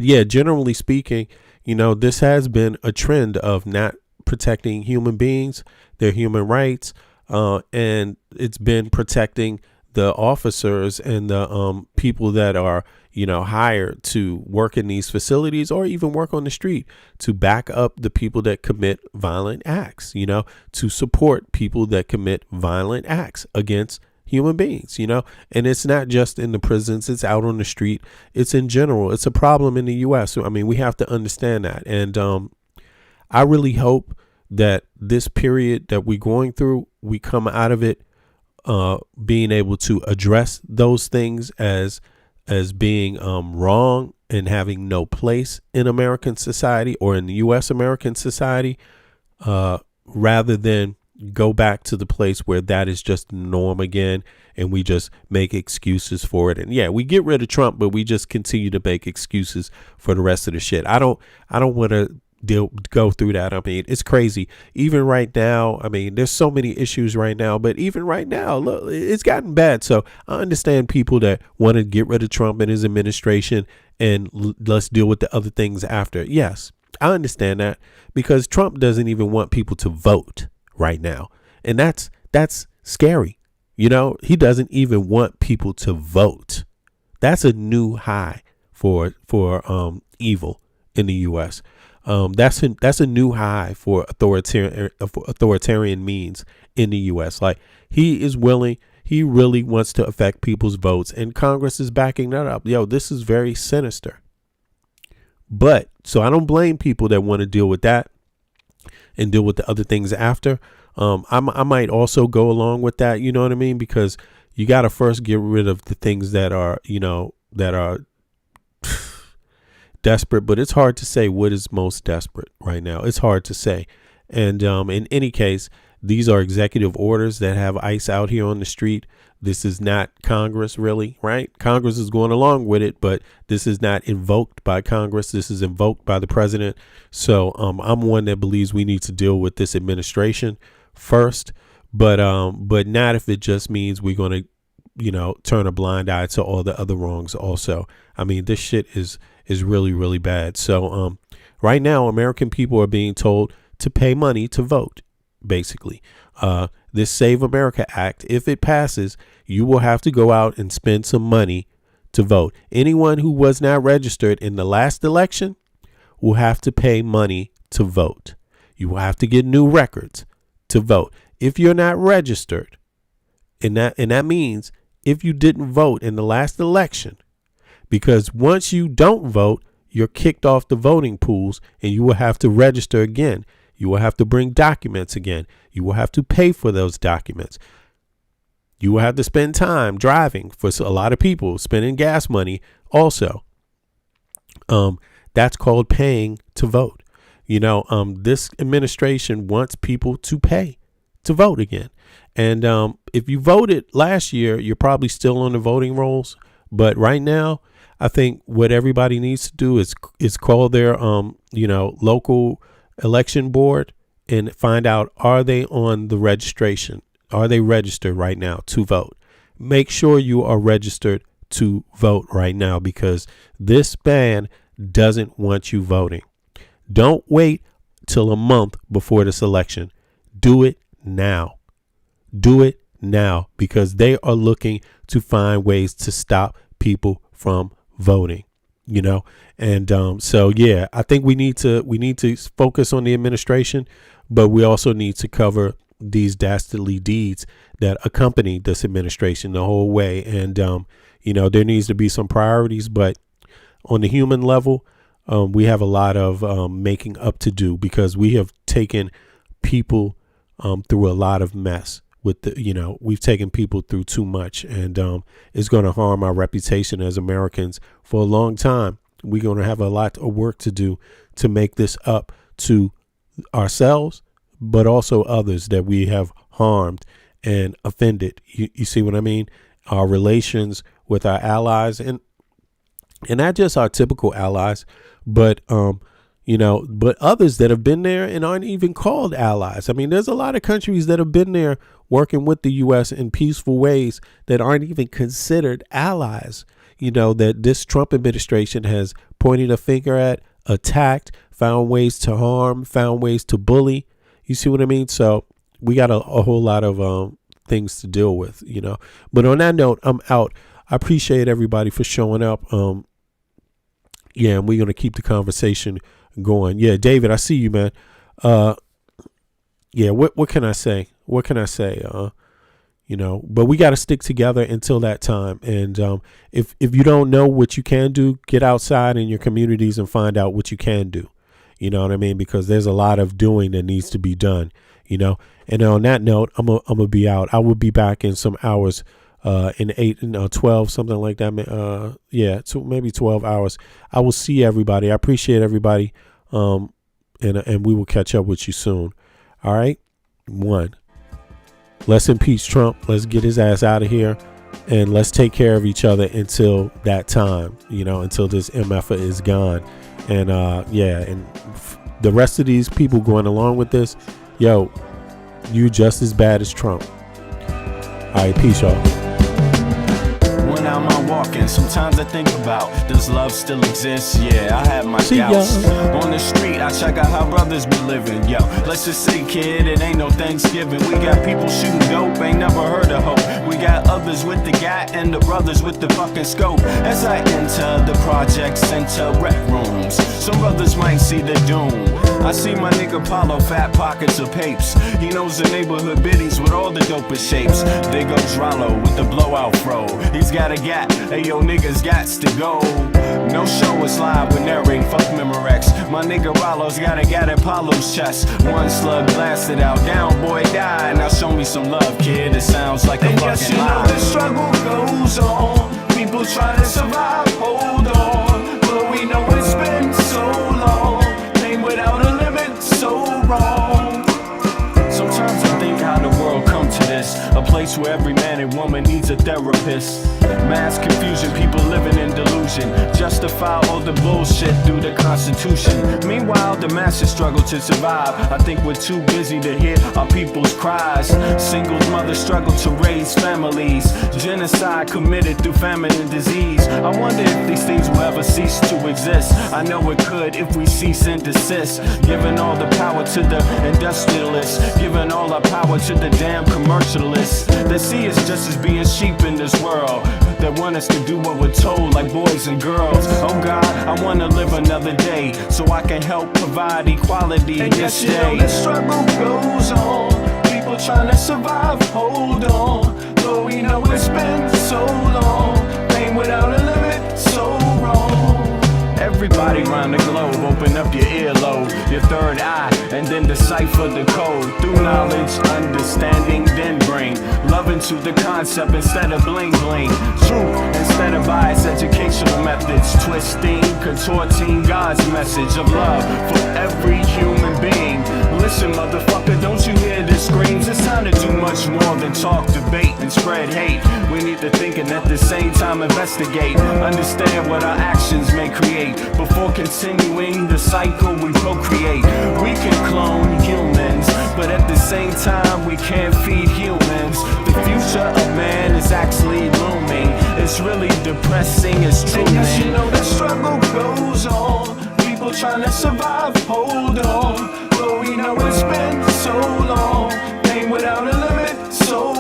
yeah, generally speaking, this has been a trend of not protecting human beings, their human rights, and it's been protecting the officers and the people that are hired to work in these facilities or even work on the street to back up the people that commit violent acts, to support people that commit violent acts against human beings, and it's not just in the prisons, it's out on the street, it's in general. It's a problem in the U.S. I mean, we have to understand that. And I really hope that this period that we're going through, we come out of it being able to address those things as being wrong and having no place in American society or in the U.S. American society, rather than go back to the place where that is just the norm again, and we just make excuses for it. And yeah, we get rid of Trump, but we just continue to make excuses for the rest of the shit. I don't want to go through that. I mean, it's crazy. Even right now, I mean, there's so many issues right now, but even right now, look, it's gotten bad. So I understand people that want to get rid of Trump and his administration and let's deal with the other things after. Yes, I understand that, because Trump doesn't even want people to vote right now. And that's scary. He doesn't even want people to vote. That's a new high for evil in the U.S. That's a new high for authoritarian means in the U.S. Like, he really wants to affect people's votes, and Congress is backing that up. This is very sinister. But so I don't blame people that want to deal with that and deal with the other things after. I might also go along with that. You know what I mean? Because you got to first get rid of the things that are desperate, but it's hard to say what is most desperate right now. It's hard to say. And in any case, these are executive orders that have ICE out here on the street. This is not Congress, really, right? Congress is going along with it, but this is not invoked by Congress. This is invoked by the president. So I'm one that believes we need to deal with this administration first, but not if it just means we're going to turn a blind eye to all the other wrongs also. I mean, this shit is really, really bad. So right now, American people are being told to pay money to vote, basically. This Save America Act, if it passes, you will have to go out and spend some money to vote. Anyone who was not registered in the last election will have to pay money to vote. You will have to get new records to vote. If you're not registered, and that means if you didn't vote in the last election, because once you don't vote, you're kicked off the voting pools and you will have to register again. You will have to bring documents again. You will have to pay for those documents. You will have to spend time driving, for a lot of people, spending gas money also. That's called paying to vote. This administration wants people to pay to vote again. And if you voted last year, you're probably still on the voting rolls. But right now, I think what everybody needs to do is call their local election board and find out, are they on the registration? Are they registered right now to vote? Make sure you are registered to vote right now, because this ban doesn't want you voting. Don't wait till a month before this election. Do it now. Do it now, because they are looking to find ways to stop people from voting, you know. And so yeah, I think we need to focus on the administration, but we also need to cover these dastardly deeds that accompany this administration the whole way. And you know, there needs to be some priorities, but on the human level, we have a lot of making up to do, because we have taken people through a lot of mess. With the, you know, we've taken people through too much, and it's going to harm our reputation as Americans for a long time. We're going to have a lot of work to do to make this up to ourselves, but also others that we have harmed and offended. You see what I mean? Our relations with our allies, and not just our typical allies, but you know, but others that have been there and aren't even called allies. I mean, there's a lot of countries that have been there working with the U.S. in peaceful ways that aren't even considered allies, you know, that this Trump administration has pointed a finger at, attacked, found ways to harm, found ways to bully. You see what I mean? So we got a whole lot of things to deal with, you know. But on that note, I'm out. I appreciate everybody for showing up. Yeah, and we're going to keep the conversation going. Yeah, David, I see you, man. Yeah, what can I say? What can I say? You know, but we got to stick together until that time. And if you don't know what you can do, get outside in your communities and find out what you can do. You know what I mean? Because there's a lot of doing that needs to be done, you know. And on that note, I'm gonna be out. I will be back in some hours, in 8 and 12, something like that. Yeah, maybe 12 hours. I will see everybody. I appreciate everybody. And we will catch up with you soon. All right. One. Let's impeach Trump. Let's get his ass out of here, and let's take care of each other until that time, you know, until this MFer is gone. And yeah, and the rest of these people going along with this, yo, you just as bad as Trump. All right, peace, y'all. When I'm walking, sometimes I think about, does love still exist? Yeah, I have my doubts. On the street, I check out how brothers be living. Yo, let's just say, kid, it ain't no Thanksgiving. We got people shooting dope, ain't never heard of hope. We got others with the gat and the brothers with the fucking scope. As I enter the project center rec rooms, some brothers might see the doom. I see my nigga Paulo, fat pockets of papes. He knows the neighborhood biddies with all the dopest shapes. There goes Rollo with the blowout fro. He's got a gap, ayo niggas gots to go. No show is live with narrating, fuck Memorex. My nigga Rollo's got a gat at Paulo's chest. One slug blasted out, down boy died. Now show me some love, kid, it sounds like a fucking lie. And yes, you know the struggle goes on. People trying to survive, hold on. But we know it's been so long. Pain without a limit, so wrong. Sometimes I think how the world come to this, a place where every man and woman needs a therapist. Mass confusion, people living in delusion, justify all the bullshit through the Constitution. Meanwhile, the masses struggle to survive. I think we're too busy to hear our people's cries. Singles mothers struggle to raise families. Genocide committed through famine and disease. I wonder if these things will ever cease to exist. I know it could if we cease and desist. Giving all the power to the industrialists, giving all our power to the damn commercialists that see us just as being sheep in this world, that want us to do what we're told like boys and girls. Oh God, I want to live another day so I can help provide equality and this day. And yes, you know the struggle goes on. People trying to survive, hold on. Though we know it's been so long. Pain without a limit, so wrong. Everybody around the globe, open up your earlobe, your third eye, and then decipher the code. Through knowledge, understanding, then bring love into the concept instead of bling bling. Truth instead of biased educational methods. Twisting, contorting God's message of love for every human being. Listen, motherfucker, don't you hear the screams? It's time to do much more than talk, debate, and spread hate. We need to think and at the same time investigate. Understand what our actions may create. Before continuing the cycle we procreate. We can clone humans, but at the same time we can't feed humans. The future of man is actually looming. It's really depressing, it's true. And yes, you know the struggle goes on. People trying to survive, hold on. But we know it's been so long. Pain without a limit, so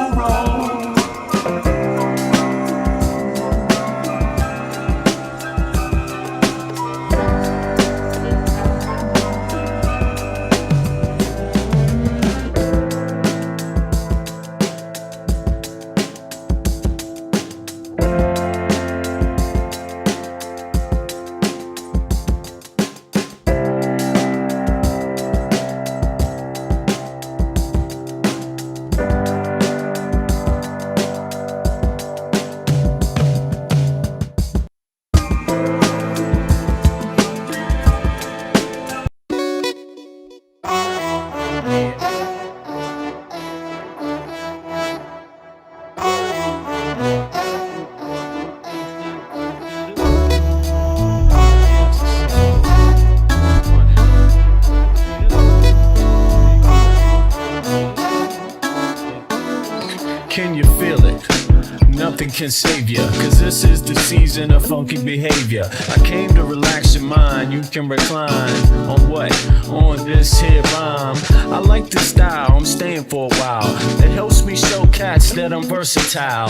nothing can save ya, cause this is the season of funky behavior. I came to relax your mind, you can recline. On what? On this here rhyme. I like the style, I'm staying for a while. It helps me show cats that I'm versatile.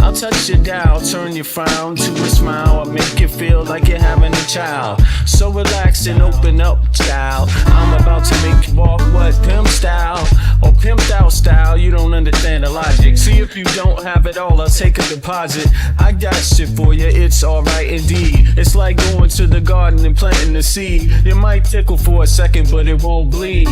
I'll touch your dial, turn your frown to a smile. I'll make you feel like you're having a child. So relax and open up, child. I'm about to make you walk what? Pimp style or pimped out style. You don't understand the logic. See, if you don't have it all, I'll take a deposit. I got shit for you, it's alright indeed. It's like going to the garden and planting the seed. It might tickle for a second, but it won't bleed.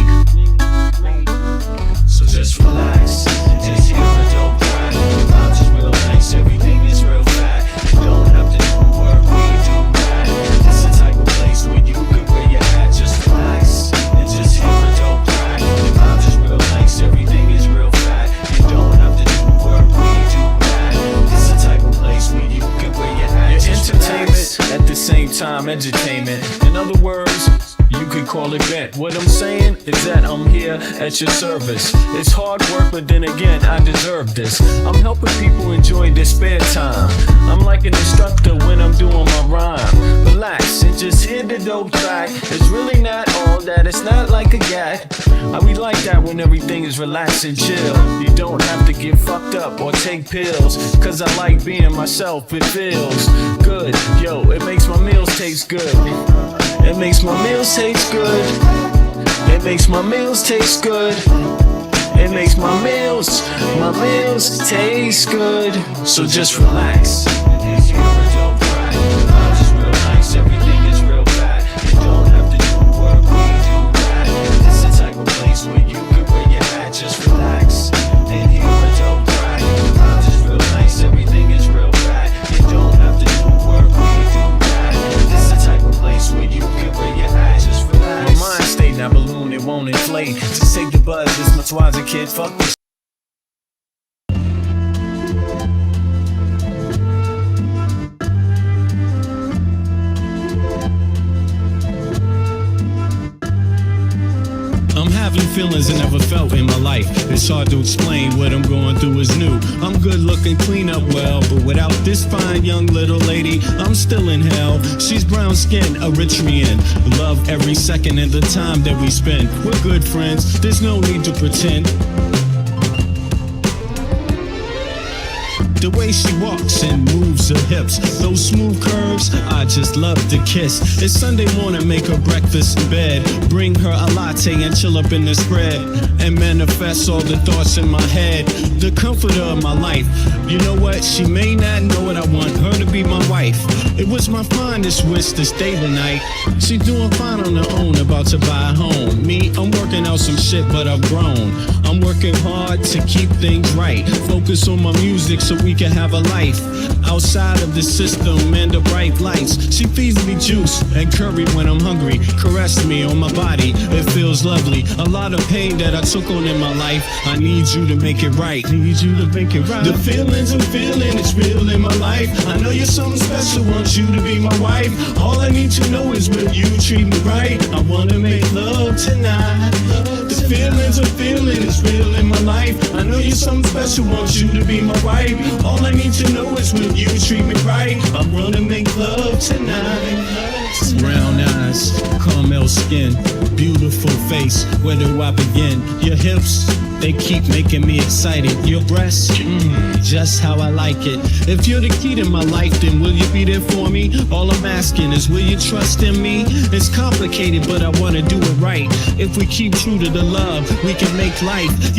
So just relax, just hear a dope track. The vibes is real nice, everything is real fat. You don't have to do work, we do that. It's the type of place where you can wear your hat. Just relax and just hear a dope track. The vibes is real nice, everything is real fat. You don't have to do work, we do that. It's the type of place where you can wear your hat. Your entertainment at the same time, edutainment. In other words, you could call it bent. What I'm saying is that I'm here at your service. It's hard work, but then again, I deserve this. I'm helping people enjoy their spare time. I'm like an instructor when I'm doing my rhyme. Relax and just hear the dope track. It's really not all that, it's not like a gag. We like that when everything is relaxed and chill. You don't have to get fucked up or take pills, cause I like being myself, it feels good. Yo, it makes my meals taste good. It makes my meals taste good. It makes my meals taste good. It makes my meals taste good. So just relax. It's your dope track. The vibes is real nice, everything is real fat. You don't have to do work, we do that. It's the type of place where you can wear your hat. Just relax and hear a dope track. The vibes is real nice, everything is real fat. You don't have to do work, we do that. It's the type of place where you can wear your hat. Just relax. My mind state, that balloon, it won't inflate. Just take the buzz, this much wiser kid, fuck this. I'm having feelings I never felt in my life. It's hard to explain, what I'm going through is new. I'm good looking, clean up well, but without this fine young little lady, I'm still in hell. She's brown skinned, Eritrean. Love every second and the time that we spend. We're good friends, there's no need to pretend. The way she walks and moves her hips, those smooth curves, I just love to kiss. It's Sunday morning, make her breakfast in bed, bring her a latte and chill up in the spread, and manifest all the thoughts in my head. The comforter of my life. You know what? She may not know it, I want her to be my wife. It was my finest wish to stay the night. She's doing fine on her own, about to buy a home. Me, I'm working out some shit, but I've grown. I'm working hard to keep things right. Focus on my music so we can have a life outside of the system and the bright lights. She feeds me juice and curry when I'm hungry. Caress me on my body, it feels lovely. A lot of pain that I took on in my life, I need you to make it right. Need you to make it right. The feelings I'm feeling, it's real in my life. I know you're something special, want you to be my wife. All I need to know is will you treat me right. I wanna make love tonight. The feelings I'm feeling, it's real in my life. I know you're something special, want you to be my wife. All I need to know is will you treat me right. I wanna make love tonight. Brown eyes, caramel skin, beautiful face, where do I begin? Your hips, they keep making me excited. Your breasts, just how I like it. If you're the key to my life, then will you be there for me? All I'm asking is will you trust in me? It's complicated, but I wanna do it right. If we keep true to the love, we can make life.